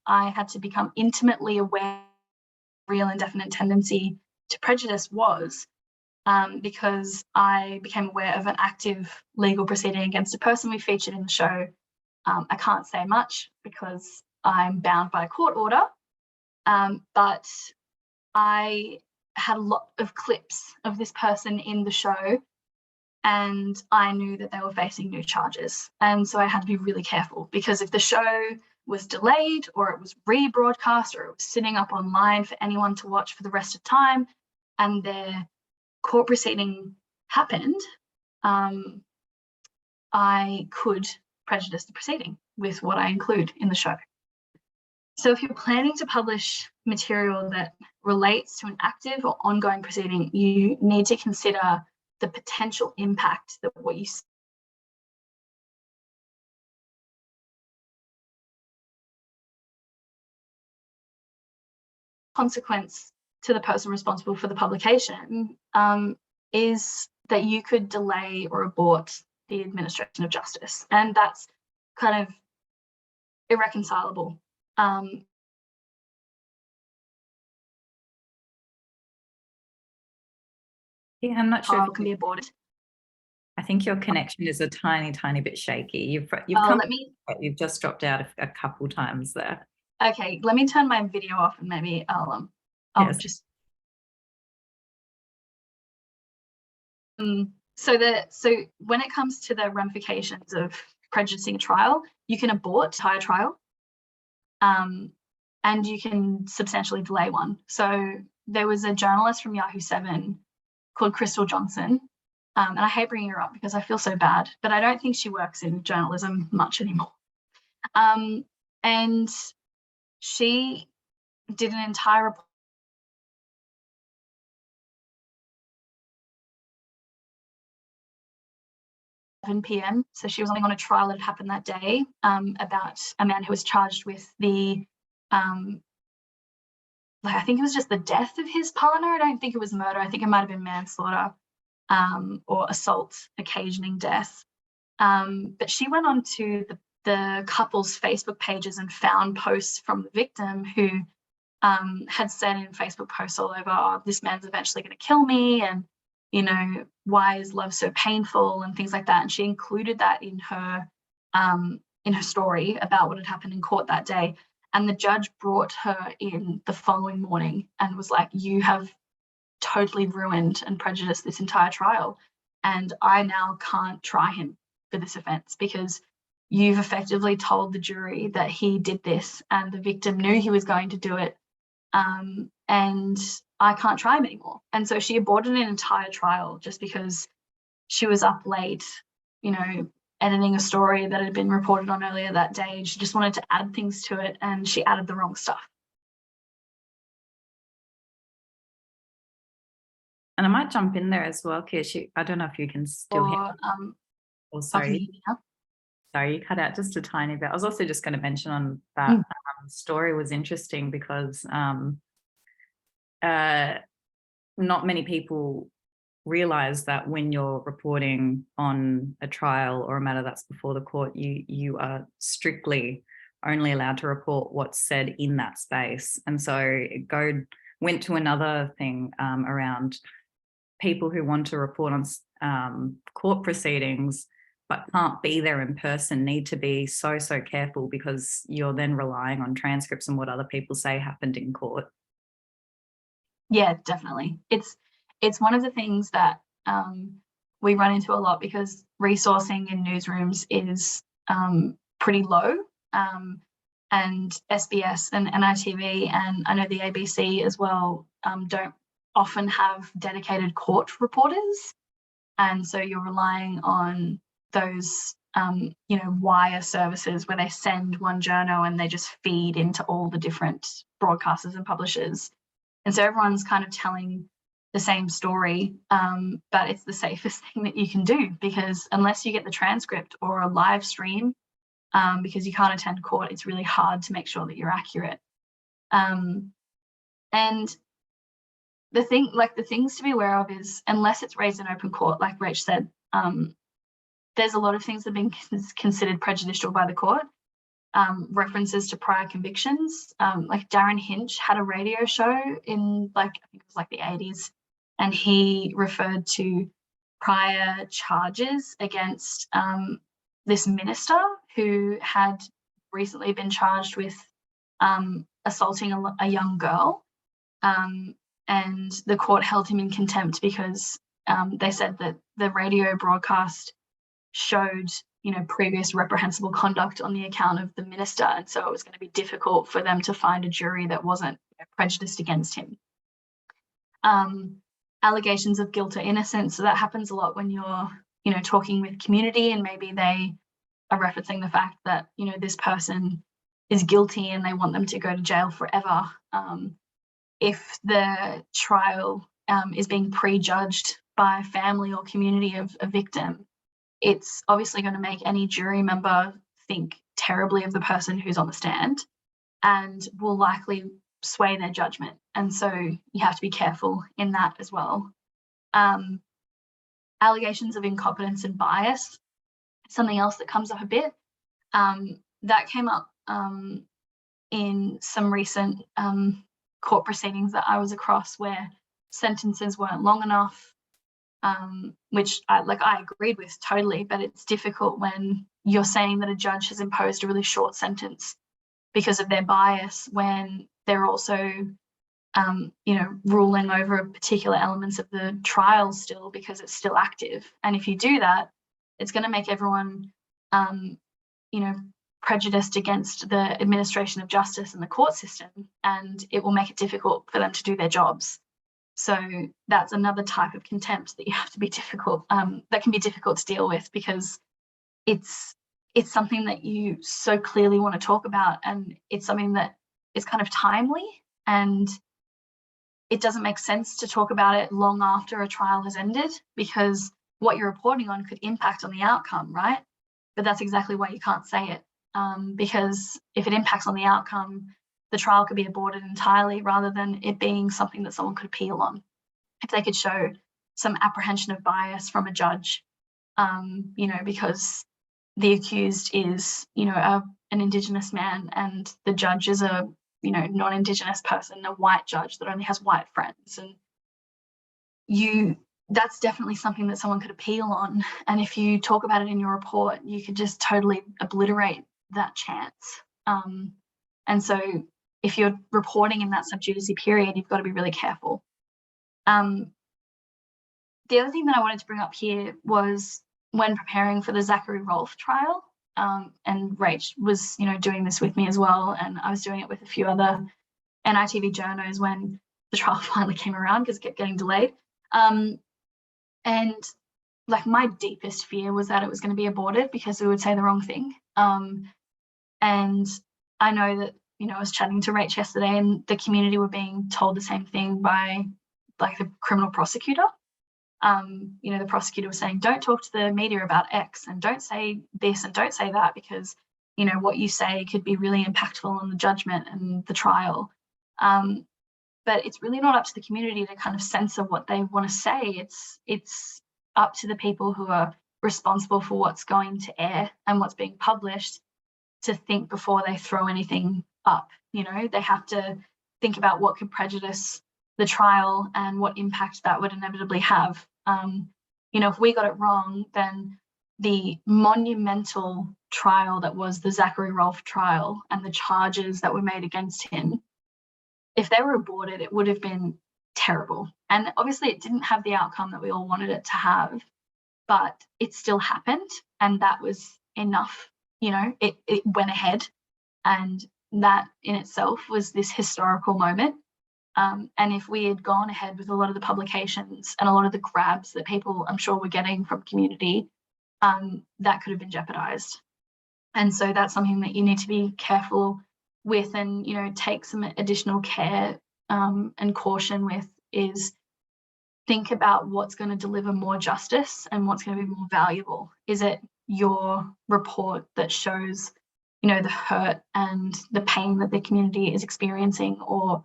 I had to become intimately aware of real and definite tendency to prejudice was, because I became aware of an active legal proceeding against a person we featured in the show. I can't say much because I'm bound by a court order, but I had a lot of clips of this person in the show, and I knew that they were facing new charges. And so I had to be really careful, because if the show was delayed or it was rebroadcast or it was sitting up online for anyone to watch for the rest of time and their court proceeding happened, I could prejudice the proceeding with what I include in the show. So if you're planning to publish material that relates to an active or ongoing proceeding, you need to consider the potential impact that what you say consequence to the person responsible for the publication is that you could delay or abort the administration of justice. And that's kind of irreconcilable. Yeah, I'm not sure if Can be aborted. I think your connection is a tiny bit shaky. You've just dropped out a couple times there. Okay, let me turn my video off and maybe I'll Yes. just. So when it comes to the ramifications of prejudicing a trial, you can abort the entire trial, and you can substantially delay one. So there was a journalist from Yahoo 7 called Crystal Johnson, and I hate bringing her up because I feel so bad, but I don't think she works in journalism much anymore. And she did an entire report at 7 p.m. So she was on a trial that had happened that day about a man who was charged with the I think it was just the death of his partner. I don't think it was murder. I think it might have been manslaughter or assault occasioning death. But she went on to the couple's Facebook pages and found posts from the victim who had said in Facebook posts all over, oh, this man's eventually going to kill me, and why is love so painful, and things like that. And she included that in her story about what had happened in court that day. And the judge brought her in the following morning and was like, you have totally ruined and prejudiced this entire trial, and I now can't try him for this offense because you've effectively told the jury that he did this and the victim knew he was going to do it, and I can't try him anymore. And so she aborted an entire trial just because she was up late, editing a story that had been reported on earlier that day. She just wanted to add things to it, and she added the wrong stuff. And I might jump in there as well, Kish. I don't know if you can still hear. Oh, sorry. Sorry, you cut out just a tiny bit. I was also just going to mention on that story was interesting because not many people realize that when you're reporting on a trial or a matter that's before the court, you are strictly only allowed to report what's said in that space. And so it went to another thing around people who want to report on court proceedings but can't be there in person need to be so careful, because you're then relying on transcripts and what other people say happened in court. Yeah, definitely. It's one of the things that we run into a lot, because resourcing in newsrooms is pretty low, and SBS and NITV, and I know the ABC as well, don't often have dedicated court reporters, and so you're relying on those wire services where they send one journo and they just feed into all the different broadcasters and publishers, and so everyone's kind of telling the same story, but it's the safest thing that you can do, because unless you get the transcript or a live stream, because you can't attend court, it's really hard to make sure that you're accurate. And the things to be aware of is, unless it's raised in open court, like Rach said, there's a lot of things that have been considered prejudicial by the court. References to prior convictions, like Darren Hinch had a radio show in I think it was the 80s, and he referred to prior charges against this minister who had recently been charged with assaulting a young girl, and the court held him in contempt because they said that the radio broadcast showed previous reprehensible conduct on the account of the minister, and so it was going to be difficult for them to find a jury that wasn't prejudiced against him. Allegations of guilt or innocence, so that happens a lot when you're talking with community, and maybe they are referencing the fact that this person is guilty and they want them to go to jail forever. If the trial is being prejudged by family or community of a victim, it's obviously going to make any jury member think terribly of the person who's on the stand, and will likely sway their judgment. And so you have to be careful in that as well. Allegations of incompetence and bias, something else that comes up a bit. That came up in some recent court proceedings that I was across, where sentences weren't long enough, which I agreed with totally, but it's difficult when you're saying that a judge has imposed a really short sentence because of their bias, when they're also ruling over particular elements of the trial still, because it's still active. And if you do that, it's going to make everyone prejudiced against the administration of justice and the court system, and it will make it difficult for them to do their jobs. So that's another type of contempt that you have to be difficult, that can be difficult to deal with, because it's something that you so clearly want to talk about, and it's something that is kind of timely, and it doesn't make sense to talk about it long after a trial has ended, because what you're reporting on could impact on the outcome, right? But that's exactly why you can't say it, because if it impacts on the outcome, the trial could be aborted entirely, rather than it being something that someone could appeal on. If they could show some apprehension of bias from a judge, because the accused is, an Indigenous man and the judge is a you know, non-Indigenous person, a white judge that only has white friends. And that's definitely something that someone could appeal on. And if you talk about it in your report, you could just totally obliterate that chance. And so if you're reporting in that sub judice period, you've got to be really careful. The other thing that I wanted to bring up here was when preparing for the Zachary Rolfe trial, and Rach was, you know, doing this with me as well, and I was doing it with a few other NITV journos when the trial finally came around because it kept getting delayed. And like my deepest fear was that it was going to be aborted because we would say the wrong thing. And I know that, you know, I was chatting to Rach yesterday and the community were being told the same thing by like the criminal prosecutor. You know, the prosecutor was saying, don't talk to the media about X and don't say this and don't say that because, you know, what you say could be really impactful on the judgment and the trial. But it's really not up to the community to kind of censor what they want to say. It's up to the people who are responsible for what's going to air and what's being published to think before they throw anything up. You know, they have to think about what could prejudice the trial and what impact that would inevitably have. You know, if we got it wrong, then the monumental trial that was the Zachary Rolfe trial and the charges that were made against him, if they were aborted, it would have been terrible. And obviously it didn't have the outcome that we all wanted it to have, but it still happened. And that was enough. You know, it went ahead, and that in itself was this historical moment. And if we had gone ahead with a lot of the publications and a lot of the grabs that people, I'm sure, were getting from community, that could have been jeopardized. And so that's something that you need to be careful with and, you know, take some additional care and caution with, is think about what's going to deliver more justice and what's going to be more valuable. Is it your report that shows, you know, the hurt and the pain that the community is experiencing or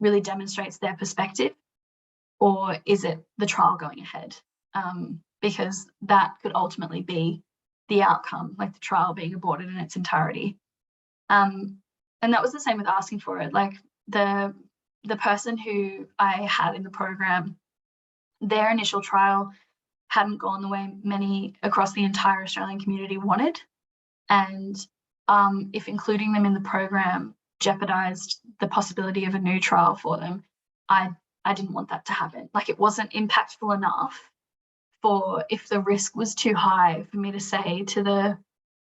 really demonstrates their perspective? Or is it the trial going ahead? Because that could ultimately be the outcome, like the trial being aborted in its entirety. And that was the same with asking for it. Like the person who I had in the program, their initial trial hadn't gone the way many across the entire Australian community wanted. And if including them in the program jeopardized the possibility of a new trial for them, I didn't want that to happen. Like it wasn't impactful enough for, if the risk was too high, for me to say to the,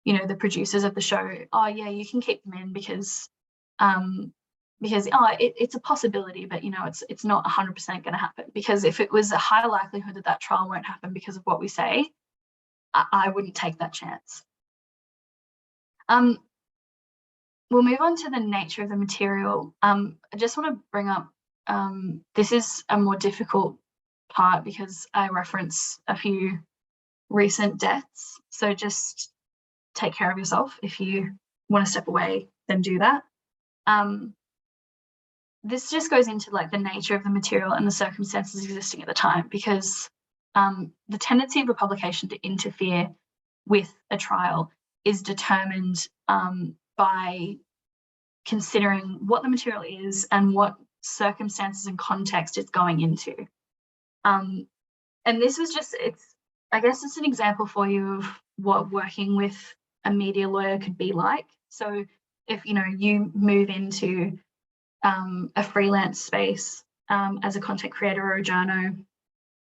you know, the producers of the show, oh yeah, you can keep them in because it's a possibility, but you know, it's not 100% going to happen. Because if it was a high likelihood that that trial won't happen because of what we say, I wouldn't take that chance. We'll move on to the nature of the material. I just want to bring up, this is a more difficult part because I reference a few recent deaths. So just take care of yourself. If you want to step away, then do that. This just goes into like the nature of the material and the circumstances existing at the time, because the tendency of a publication to interfere with a trial is determined by considering what the material is and what circumstances and context it's going into. And this was just, I guess it's an example for you of what working with a media lawyer could be like. So if, you know, you move into a freelance space as a content creator or a journo,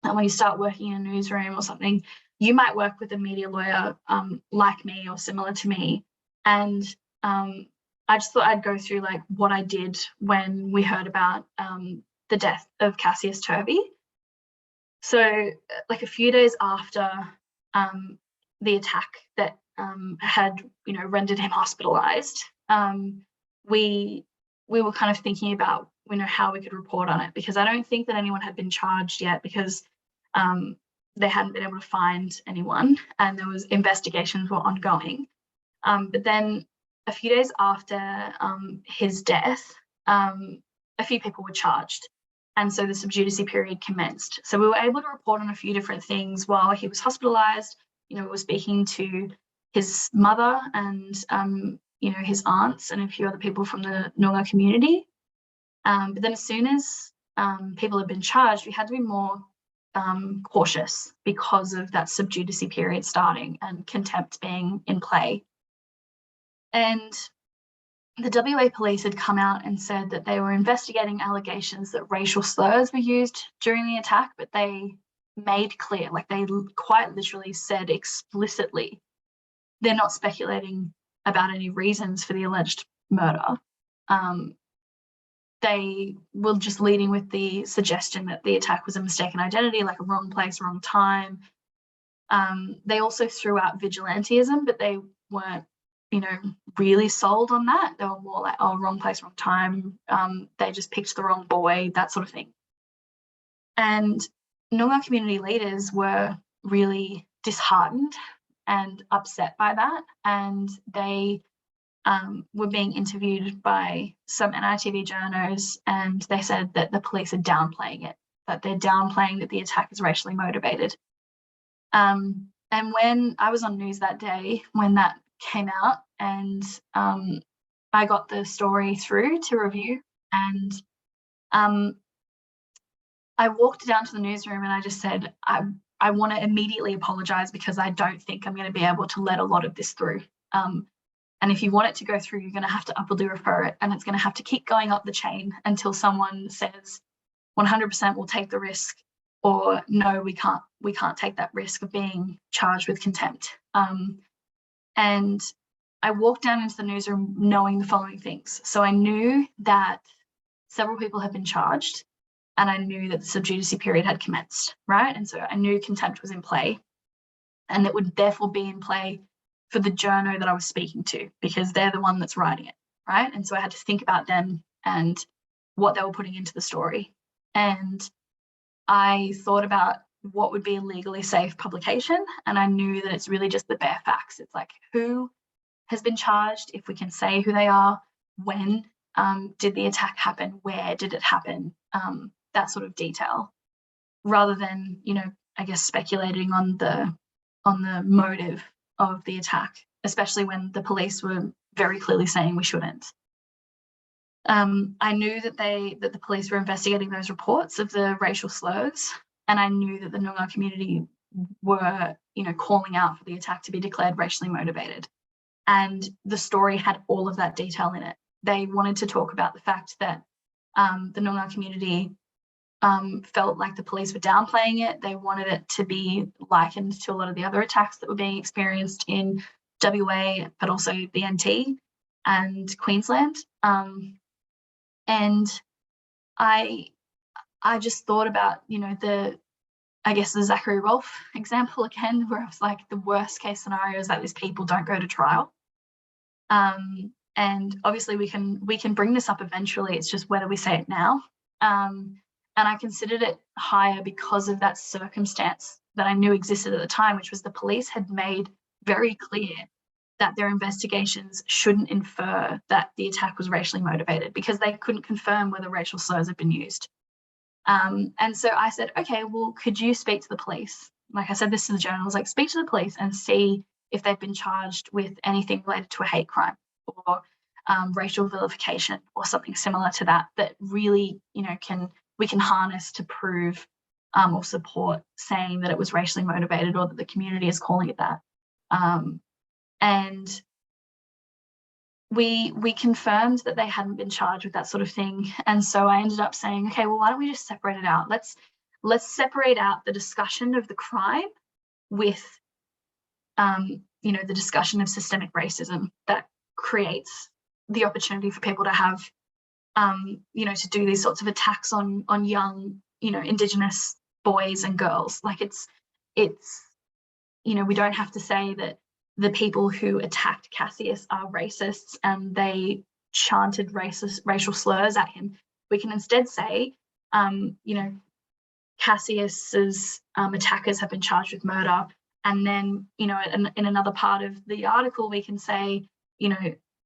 and when you start working in a newsroom or something, you might work with a media lawyer like me or similar to me. And I just thought I'd go through like what I did when we heard about the death of Cassius Turvey. So like a few days after the attack that had, you know, rendered him hospitalized, we were kind of thinking about, you know, how we could report on it, because I don't think that anyone had been charged yet, because they hadn't been able to find anyone and there was investigations were ongoing. But then a few days after his death, a few people were charged. And so the sub judice period commenced. So we were able to report on a few different things while he was hospitalized. You know, we were speaking to his mother and, his aunts and a few other people from the Noongar community. But then as soon as people had been charged, we had to be more cautious because of that sub judice period starting and contempt being in play. And the WA police had come out and said that they were investigating allegations that racial slurs were used during the attack, but they made clear, like they quite literally said explicitly, they're not speculating about any reasons for the alleged murder. They were just leading with the suggestion that the attack was a mistaken identity, like a wrong place, wrong time. They also threw out vigilantism, but they weren't, really sold on that. They were more like, oh, wrong place, wrong time. They just picked the wrong boy, that sort of thing. And Noongar community leaders were really disheartened and upset by that. And they were being interviewed by some NITV journos, and they said that the police are downplaying it, that they're downplaying that the attack is racially motivated. And when I was on news that day, when that came out, and I got the story through to review, and I walked down to the newsroom and I just said, I want to immediately apologize because I don't think I'm going to be able to let a lot of this through. And if you want it to go through, you're going to have to upwardly refer it, and it's going to have to keep going up the chain until someone says 100% we'll take the risk, or no, we can't take that risk of being charged with contempt. And I walked down into the newsroom knowing the following things. So I knew that several people had been charged, and I knew that the sub judice period had commenced, right? And so I knew contempt was in play, and it would therefore be in play for the journo that I was speaking to, because they're the one that's writing it, right? And so I had to think about them and what they were putting into the story. And I thought about what would be a legally safe publication, and I knew that it's really just the bare facts. It's like, who has been charged, if we can say who they are, when did the attack happen, where did it happen, that sort of detail, rather than, I guess speculating on the motive of the attack, especially when the police were very clearly saying we shouldn't. I knew that the police were investigating those reports of the racial slurs, and I knew that the Noongar community were, calling out for the attack to be declared racially motivated. And the story had all of that detail in it. They wanted to talk about the fact that the Noongar community felt like the police were downplaying it. They wanted it to be likened to a lot of the other attacks that were being experienced in WA, but also the NT and Queensland. And I just thought about, the Zachary Rolfe example again, where it was like the worst case scenario is that these people don't go to trial. And obviously we can bring this up eventually. It's just whether we say it now. And I considered it higher because of that circumstance that I knew existed at the time, which was the police had made very clear that their investigations shouldn't infer that the attack was racially motivated, because they couldn't confirm whether racial slurs had been used. And so I said, okay, well, could you speak to the police? Like I said this to the journal, I was like, speak to the police and see if they've been charged with anything related to a hate crime or racial vilification or something similar to that, that really, we can harness to prove or support saying that it was racially motivated, or that the community is calling it that. And we confirmed that they hadn't been charged with that sort of thing. And so I ended up saying, okay, well, why don't we just separate it out? Let's separate out the discussion of the crime with, the discussion of systemic racism that creates the opportunity for people to have, to do these sorts of attacks on young, Indigenous boys and girls. Like it's, we don't have to say that the people who attacked Cassius are racists and they chanted racial slurs at him. We can instead say, Cassius's attackers have been charged with murder. And then, in another part of the article, we can say,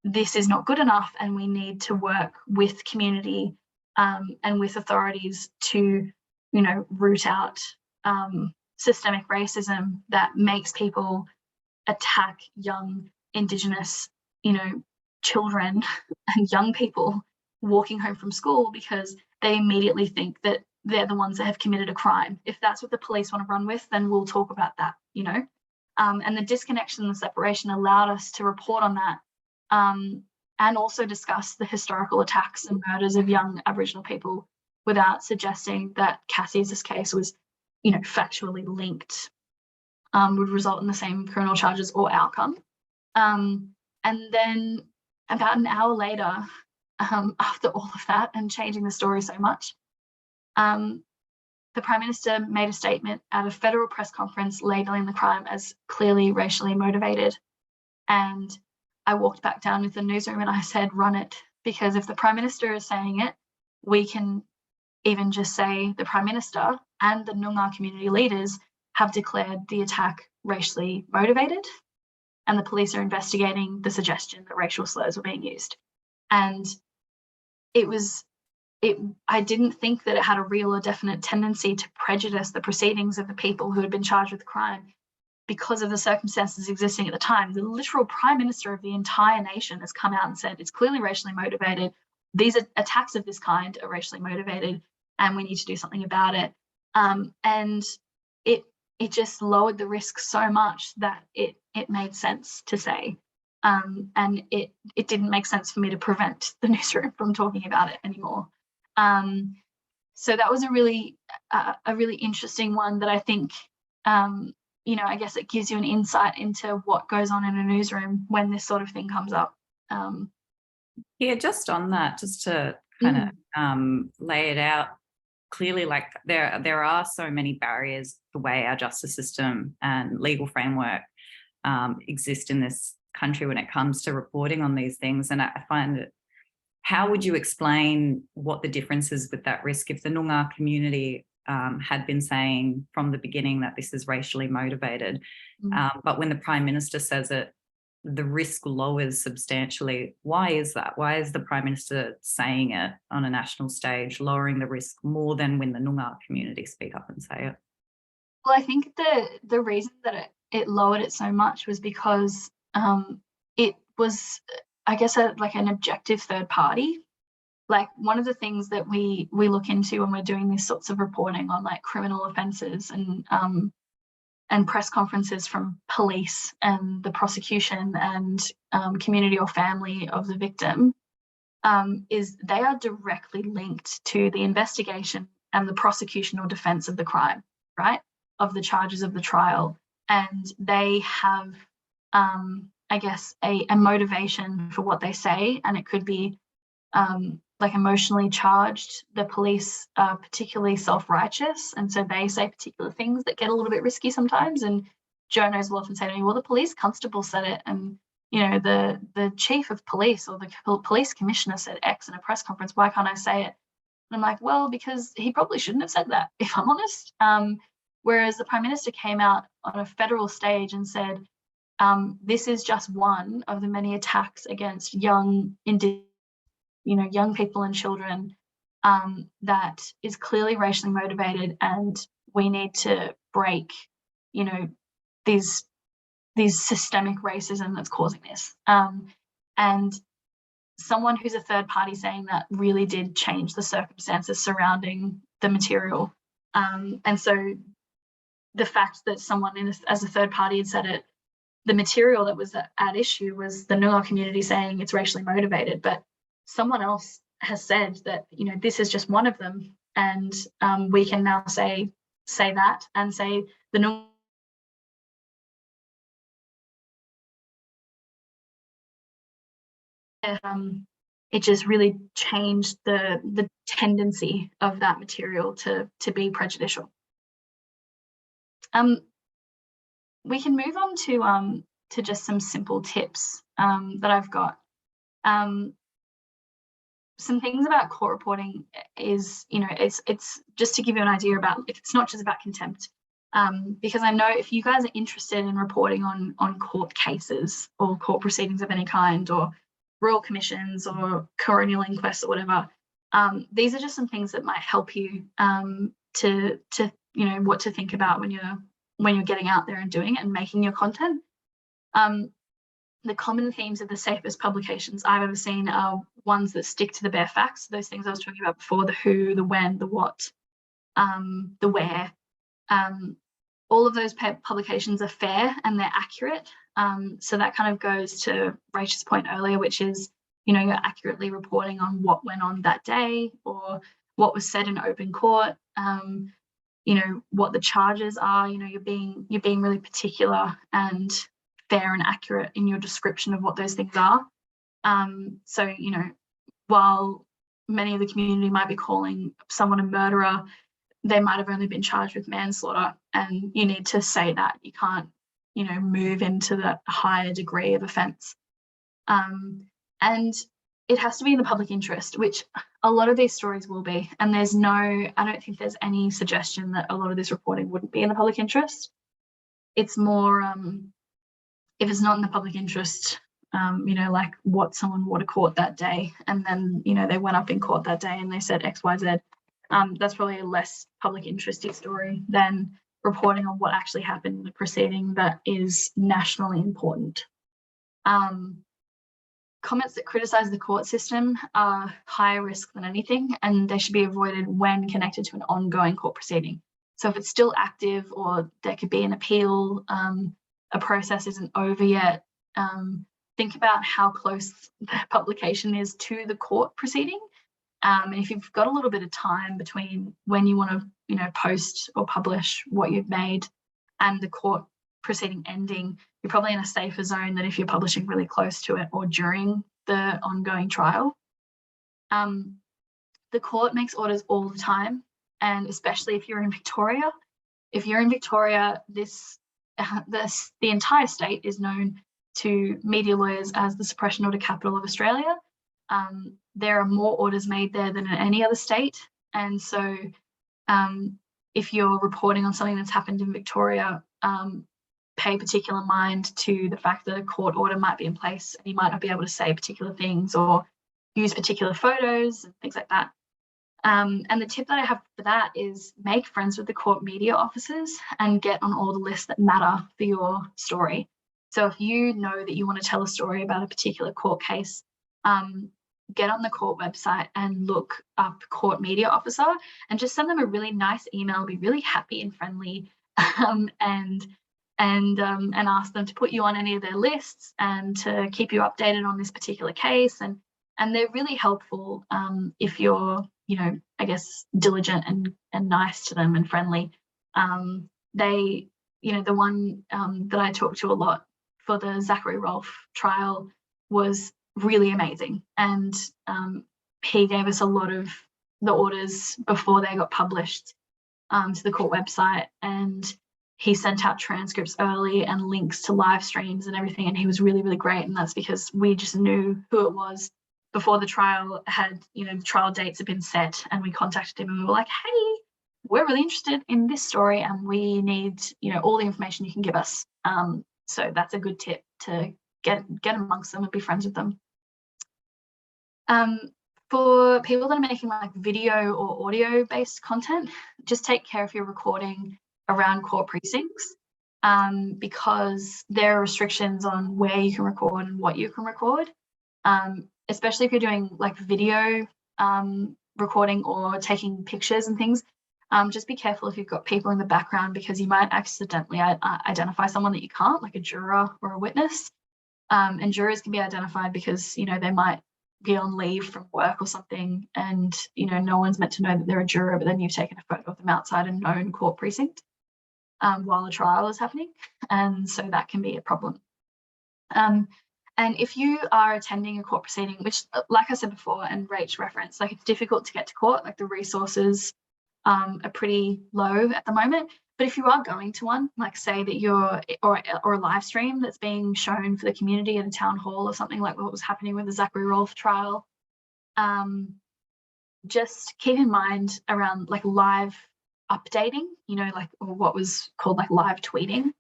this is not good enough, and we need to work with community and with authorities to, root out systemic racism that makes people attack young Indigenous, children and young people walking home from school because they immediately think that they're the ones that have committed a crime. If that's what the police want to run with, then we'll talk about that, you know. And the disconnection and the separation allowed us to report on that, and also discuss the historical attacks and murders of young Aboriginal people without suggesting that Cassie's case was, you know, factually linked, would result in the same criminal charges or outcome. And then about an hour later, after all of that and changing the story so much, the Prime Minister made a statement at a federal press conference labelling the crime as clearly racially motivated. And I walked back down with the newsroom and I said, run it, because if the Prime Minister is saying it, we can even just say the Prime Minister and the Noongar community leaders have declared the attack racially motivated, and the police are investigating the suggestion that racial slurs were being used. And I didn't think that it had a real or definite tendency to prejudice the proceedings of the people who had been charged with the crime because of the circumstances existing at the time. The literal Prime Minister of the entire nation has come out and said it's clearly racially motivated. These attacks of this kind are racially motivated, and we need to do something about it. And it just lowered the risk so much that it made sense to say. And it didn't make sense for me to prevent the newsroom from talking about it anymore. So that was a really interesting one that I think, you know, I guess it gives you an insight into what goes on in a newsroom when this sort of thing comes up. Yeah, just on that, just to kind of lay it out clearly, like there are so many barriers the way our justice system and legal framework exist in this country when it comes to reporting on these things. And I find it, how would you explain what the difference is with that risk if the Noongar community had been saying from the beginning that this is racially motivated, but when the Prime Minister says it, the risk lowers substantially? Why is that? Why is the Prime Minister saying it on a national stage, lowering the risk more than when the Noongar community speak up and say it? Well, I think the reason that it lowered it so much was because it was, I guess, like an objective third party. Like, one of the things that we look into when we're doing these sorts of reporting on like criminal offences and press conferences from police and the prosecution and community or family of the victim, is they are directly linked to the investigation and the prosecution or defence of the crime, right, of the charges of the trial. And they have, I guess, a motivation for what they say, and it could be like emotionally charged. The police are particularly self-righteous, and so they say particular things that get a little bit risky sometimes. And journos will often say to me, well, the police constable said it, and you know, the chief of police or the police commissioner said X in a press conference, why can't I say it? And I'm like, well, because he probably shouldn't have said that, if I'm honest. Whereas the Prime Minister came out on a federal stage and said, this is just one of the many attacks against young people and children, that is clearly racially motivated, and we need to break, you know, these systemic racism that's causing this. And someone who's a third party saying that really did change the circumstances surrounding the material. And so the fact that someone as a third party had said it, the material that was at issue was the Noongar community saying it's racially motivated, but someone else has said that, you know, this is just one of them, and we can now say that and say the Noongar it just really changed the tendency of that material to be prejudicial. We can move on to just some simple tips that I've got. Some things about court reporting is, you know, it's just to give you an idea about, it's not just about contempt, because I know if you guys are interested in reporting on court cases or court proceedings of any kind, or royal commissions or coronial inquests or whatever, these are just some things that might help you to you know, what to think about when you're getting out there and doing it and making your content. the common themes of the safest publications I've ever seen are ones that stick to the bare facts. Those things I was talking about before, the who, the when, the what, the where. All of those publications are fair and they're accurate. So that kind of goes to Rachel's point earlier, which is, you know, you're accurately reporting on what went on that day or what was said in open court, you know, what the charges are. You know, you're being really particular and fair and accurate in your description of what those things are. So, you know, while many of the community might be calling someone a murderer, they might have only been charged with manslaughter, and you need to say that. You can't, you know, move into the higher degree of offence. And it has to be in the public interest, which a lot of these stories will be. And I don't think there's any suggestion that a lot of this reporting wouldn't be in the public interest. It's more, if it's not in the public interest, you know, like what someone wore to court that day, and then, you know, they went up in court that day and they said X, Y, Z. That's probably a less public interesty story than reporting on what actually happened in the proceeding that is nationally important. Comments that criticise the court system are higher risk than anything, and they should be avoided when connected to an ongoing court proceeding. So if it's still active or there could be an appeal, a process isn't over yet, think about how close the publication is to the court proceeding. And if you've got a little bit of time between when you want to, you know, post or publish what you've made and the court proceeding ending, you're probably in a safer zone than if you're publishing really close to it or during the ongoing trial. The court makes orders all the time, and especially if you're in Victoria. If you're in Victoria, the entire state is known to media lawyers as the suppression order capital of Australia. There are more orders made there than in any other state. And so if you're reporting on something that's happened in Victoria, pay particular mind to the fact that a court order might be in place and you might not be able to say particular things or use particular photos and things like that. And the tip that I have for that is make friends with the court media officers and get on all the lists that matter for your story. So if you know that you want to tell a story about a particular court case, get on the court website and look up court media officer and just send them a really nice email, be really happy and friendly, and ask them to put you on any of their lists and to keep you updated on this particular case. And they're really helpful if you're, you know, I guess diligent and nice to them and friendly. They, you know, the one that I talked to a lot for the Zachary Rolfe trial was really amazing, and he gave us a lot of the orders before they got published to the court website, and he sent out transcripts early and links to live streams and everything, and he was really, really great. And that's because we just knew who it was before the trial had, you know, the trial dates had been set, and we contacted him and we were like, hey, we're really interested in this story and we need, you know, all the information you can give us. So that's a good tip, to get amongst them and be friends with them. For people that are making like video or audio based content, just take care if you're recording around court precincts, because there are restrictions on where you can record and what you can record, especially if you're doing like video recording or taking pictures and things. Just be careful if you've got people in the background, because you might accidentally identify someone that you can't, like a juror or a witness. And jurors can be identified because, you know, they might be on leave from work or something, and, you know, no one's meant to know that they're a juror, but then you've taken a photo of them outside a known court precinct while the trial is happening. And so that can be a problem. And if you are attending a court proceeding, which, like I said before, and Rach referenced, like it's difficult to get to court, like the resources are pretty low at the moment. But if you are going to one, like say that you're, or a live stream that's being shown for the community at a town hall or something like what was happening with the Zachary Rolfe trial, just keep in mind around like live updating, you know, like, or what was called like live tweeting.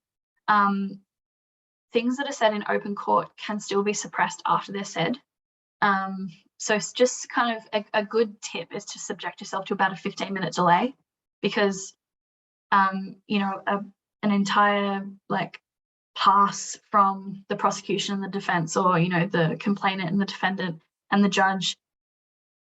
Things that are said in open court can still be suppressed after they're said. So it's just kind of a good tip is to subject yourself to about a 15-minute delay, because you know, an entire like pass from the prosecution and the defense, or, you know, the complainant and the defendant, and the judge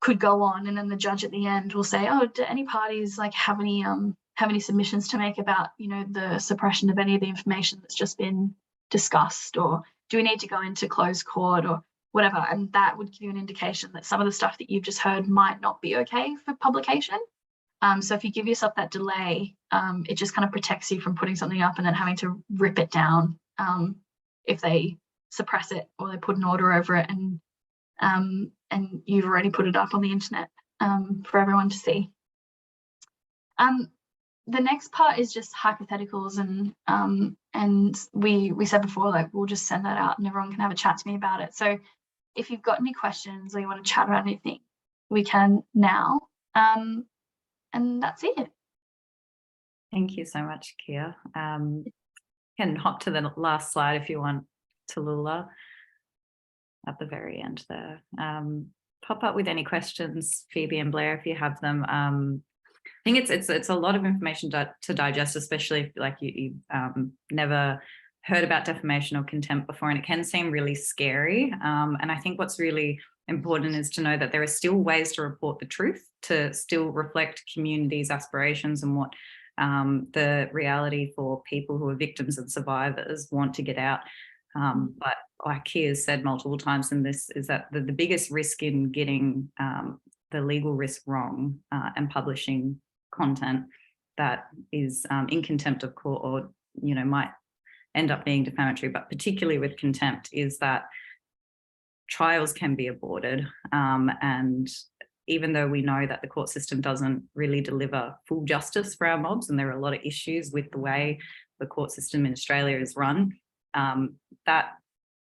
could go on, and then the judge at the end will say, oh, do any parties like have any submissions to make about, you know, the suppression of any of the information that's just been discussed, or do we need to go into closed court or whatever? And that would give you an indication that some of the stuff that you've just heard might not be okay for publication. So if you give yourself that delay, it just kind of protects you from putting something up and then having to rip it down if they suppress it or they put an order over it, and you've already put it up on the internet for everyone to see. The next part is just hypotheticals, and we said before, like, we'll just send that out and everyone can have a chat to me about it. So if you've got any questions or you want to chat about anything, we can now. And that's it. Thank you so much, Kia. Can hop to the last slide if you want, Tallulah, at the very end there. Pop up with any questions, Phoebe and Blair, if you have them. I think it's a lot of information to digest, especially if like you never heard about defamation or contempt before, and it can seem really scary. And I think what's really important is to know that there are still ways to report the truth, to still reflect communities' aspirations and what the reality for people who are victims and survivors want to get out. But like Kia said multiple times in this, is that the biggest risk in getting the legal risk wrong and publishing content that is in contempt of court, or, you know, might end up being defamatory, but particularly with contempt, is that trials can be aborted. And even though we know that the court system doesn't really deliver full justice for our mobs, and there are a lot of issues with the way the court system in Australia is run, that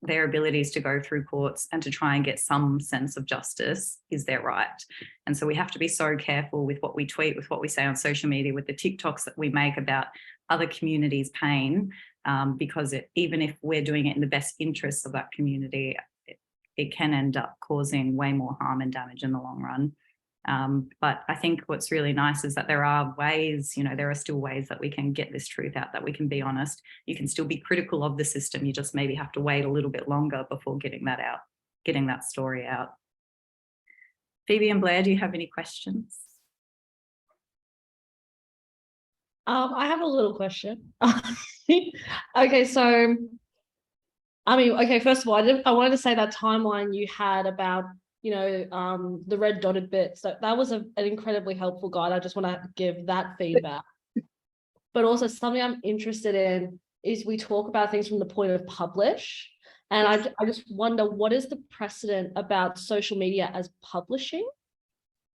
their abilities to go through courts and to try and get some sense of justice is their right. And so we have to be so careful with what we tweet, with what we say on social media, with the TikToks that we make about other communities' pain, because even if we're doing it in the best interests of that community, it can end up causing way more harm and damage in the long run. But I think what's really nice is that there are ways, you know, there are still ways that we can get this truth out, that we can be honest. You can still be critical of the system. You just maybe have to wait a little bit longer before getting that out, getting that story out. Phoebe and Blair, do you have any questions? I have a little question. Okay, so I mean, okay, first of all, I wanted to say that timeline you had about, you know, the red dotted bit. So that was an incredibly helpful guide. I just want to give that feedback. But also something I'm interested in is we talk about things from the point of publish. And I just wonder, what is the precedent about social media as publishing?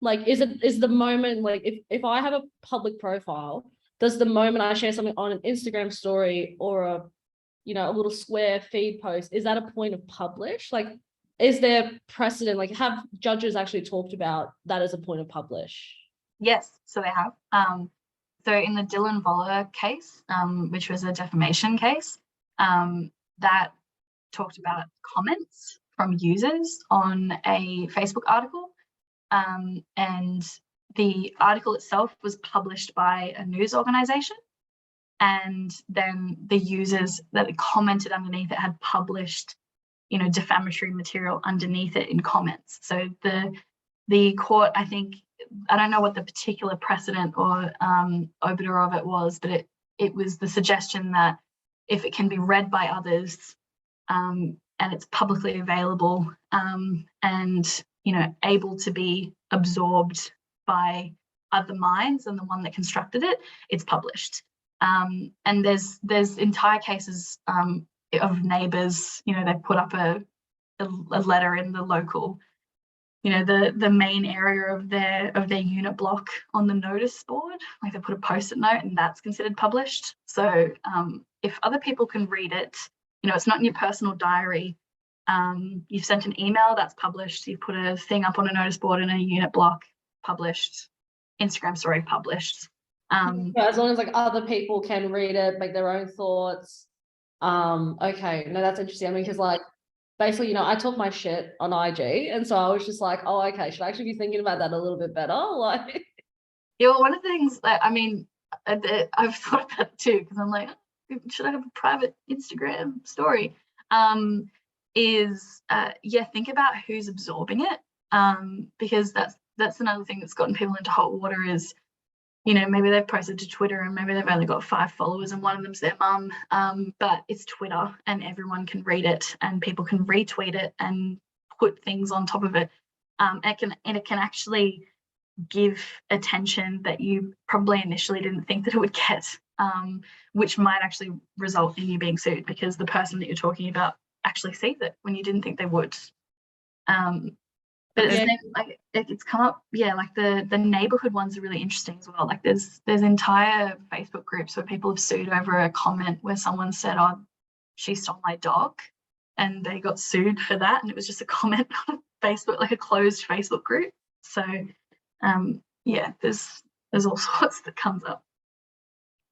Like, is the moment, like, if I have a public profile, does the moment I share something on an Instagram story or a, you know, a little square feed post, is that a point of publish? Like, is there precedent, like, have judges actually talked about that as a point of publish? Yes, so they have. So in the Dylan Voller case, which was a defamation case, that talked about comments from users on a Facebook article. And the article itself was published by a news organization. And then the users that commented underneath it had published, you know, defamatory material underneath it in comments. So the court, I think, I don't know what the particular precedent or obiter of it was, but it was the suggestion that if it can be read by others and it's publicly available and, you know, able to be absorbed by other minds than the one that constructed it, it's published. And there's entire cases of neighbours, you know, they put up a letter in the local, you know, the main area of their unit block on the notice board, like they put a post-it note, and that's considered published. So if other people can read it, you know, it's not in your personal diary. You've sent an email, that's published. You've put a thing up on a notice board in a unit block, published. Instagram story, published. As long as like other people can read it, make their own thoughts. Okay, no, that's interesting. I mean, because like basically, you know, I talk my shit on IG, and so I was just like, oh, okay, should I actually be thinking about that a little bit better? Like, yeah, well, one of the things that, I mean, I've thought about it too, because I'm like, should I have a private Instagram story? Think about who's absorbing it, because that's another thing that's gotten people into hot water is, you know, maybe they've posted to Twitter and maybe they've only got 5 followers and one of them's their mum, but it's Twitter and everyone can read it and people can retweet it and put things on top of it. It can actually give attention that you probably initially didn't think that it would get, which might actually result in you being sued because the person that you're talking about actually sees it when you didn't think they would. But it's come up, like the neighborhood ones are really interesting as well. Like there's entire Facebook groups where people have sued over a comment where someone said, "Oh, she stole my dog," and they got sued for that, and it was just a comment on Facebook, like a closed Facebook group. So there's all sorts that comes up.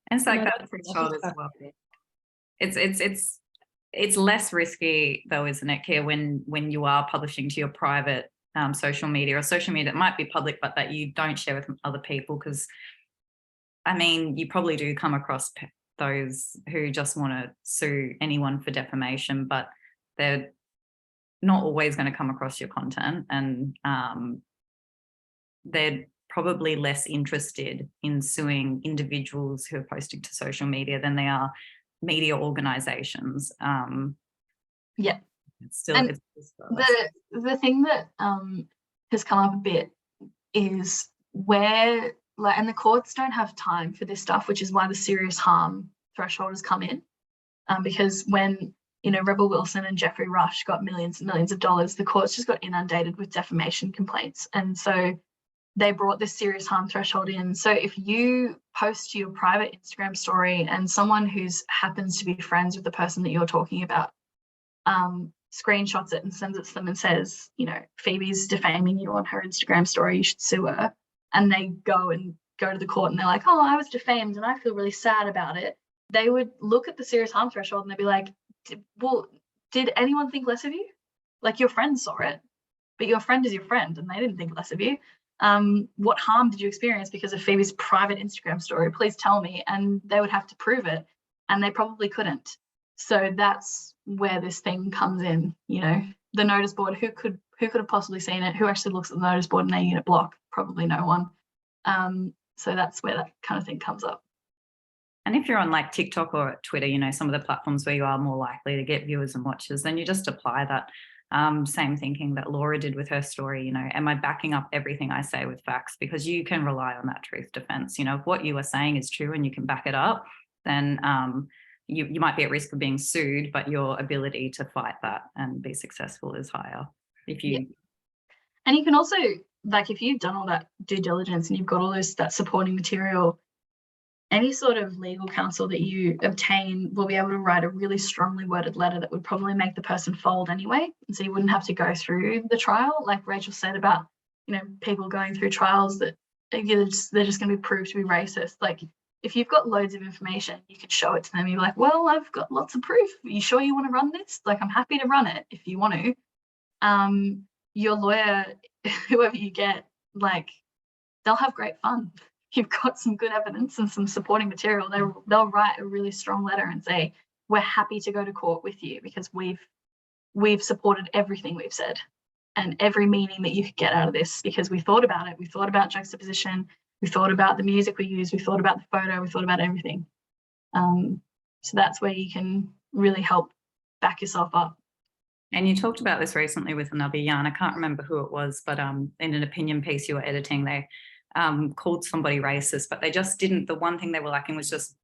And it's like that threshold as well. It's less risky though, isn't it, Kia, when you are publishing to your private social media or social media that might be public but that you don't share with other people? Because I mean, you probably do come across those who just want to sue anyone for defamation, but they're not always going to come across your content, and they're probably less interested in suing individuals who are posting to social media than they are media organizations. It's still, and the thing that has come up a bit is where, like, and the courts don't have time for this stuff, which is why the serious harm threshold has come in, because when, you know, Rebel Wilson and Jeffrey Rush got millions and millions of dollars, the courts just got inundated with defamation complaints, and so they brought this serious harm threshold in. So if you post to your private Instagram story and someone who's happens to be friends with the person that you're talking about screenshots it and sends it to them and says, you know, Phoebe's defaming you on her Instagram story, you should sue her, and they go to the court and they're like, oh, I was defamed and I feel really sad about it, they would look at the serious harm threshold and they'd be like, well, did anyone think less of you? Like, your friend saw it, but your friend is your friend and they didn't think less of you. What harm did you experience because of Phoebe's private Instagram story? Please tell me. And they would have to prove it, and they probably couldn't. So that's where this thing comes in, you know, the notice board. Who could have possibly seen it? Who actually looks at the notice board and they unit block? Probably no one. So that's where that kind of thing comes up. And if you're on like TikTok or Twitter, you know, some of the platforms where you are more likely to get viewers and watchers, then you just apply that same thinking that Laura did with her story. You know, am I backing up everything I say with facts? Because you can rely on that truth defense. You know, if what you are saying is true and you can back it up, then you might be at risk of being sued, but your ability to fight that and be successful is higher. If you And you can also, like, if you've done all that due diligence and you've got all that supporting material, any sort of legal counsel that you obtain will be able to write a really strongly worded letter that would probably make the person fold anyway. And so you wouldn't have to go through the trial, like Rachel said about, you know, people going through trials that they're just going to be proved to be racist. Like, if you've got loads of information, you can show it to them. You're like, well, I've got lots of proof. Are you sure you want to run this? Like, I'm happy to run it if you want to. Your lawyer, whoever you get, like, they'll have great fun. You've got some good evidence and some supporting material. They'll write a really strong letter and say, we're happy to go to court with you because we've supported everything we've said and every meaning that you could get out of this, because we thought about it. We thought about juxtaposition. We thought about the music we used. We thought about the photo. We thought about everything. So that's where you can really help back yourself up. And you talked about this recently with another yarn. I can't remember who it was, but in an opinion piece you were editing, they called somebody racist, but they just didn't. The one thing they were lacking was just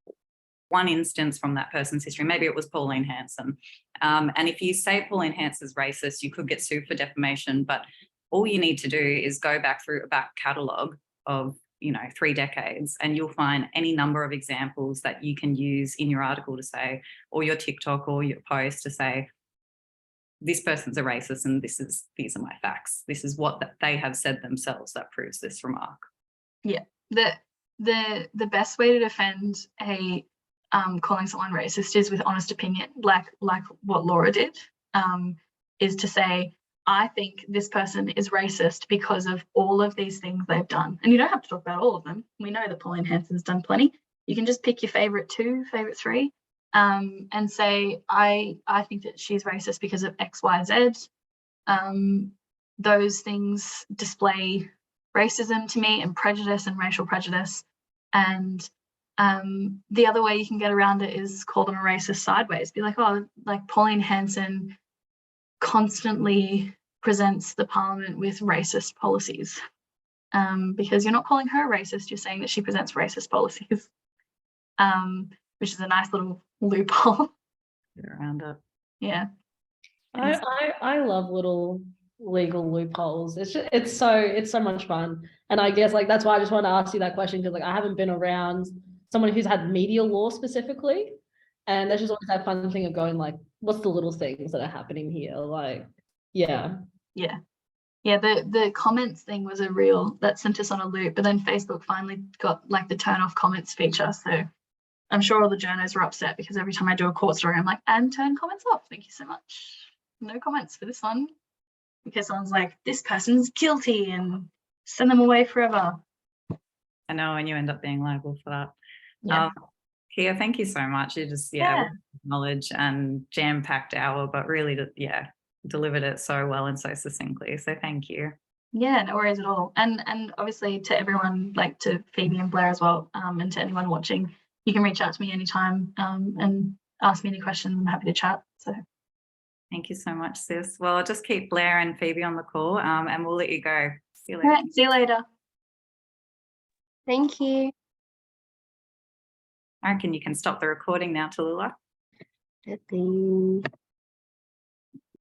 one instance from that person's history. Maybe it was Pauline Hanson. And if you say Pauline Hanson's racist, you could get sued for defamation. But all you need to do is go back through a back catalogue of, you know, 3 decades, and you'll find any number of examples that you can use in your article to say, or your TikTok or your post to say, this person's a racist and these are my facts. This is what they have said themselves that proves this remark. Yeah, the best way to defend a calling someone racist is with honest opinion, like what Laura did, is to say, I think this person is racist because of all of these things they've done. And you don't have to talk about all of them. We know that Pauline Hanson's done plenty. You can just pick your favorite 2, favorite 3, and say, I think that she's racist because of X, Y, Z. Those things display racism to me, and prejudice and racial prejudice. And the other way you can get around it is call them a racist sideways. Be like, oh, like Pauline Hanson constantly presents the parliament with racist policies. Because you're not calling her racist, you're saying that she presents racist policies, which is a nice little loophole. Get around it. Yeah. I love little legal loopholes. It's so much fun. And I guess like that's why I just want to ask you that question, because like I haven't been around someone who's had media law specifically. And there's just always that fun thing of going like, what's the little things that are happening here? Like, yeah. Yeah. Yeah, the comments thing was that sent us on a loop, but then Facebook finally got like the turn off comments feature. So I'm sure all the journos were upset because every time I do a court story, I'm like, and turn comments off. Thank you so much. No comments for this one. Because someone's like, this person's guilty, and send them away forever. I know, and you end up being liable for that. Yeah. Kia, thank you so much. You just, knowledge and jam-packed hour, but really, delivered it so well and so succinctly. So thank you. Yeah, no worries at all. And obviously to everyone, like to Phoebe and Blair as well, and to anyone watching, you can reach out to me anytime and ask me any questions. I'm happy to chat. So thank you so much, sis. Well, I'll just keep Blair and Phoebe on the call, and we'll let you go. See you later. All right, see you later. Thank you. I reckon you can stop the recording now, Tallulah. Good thing.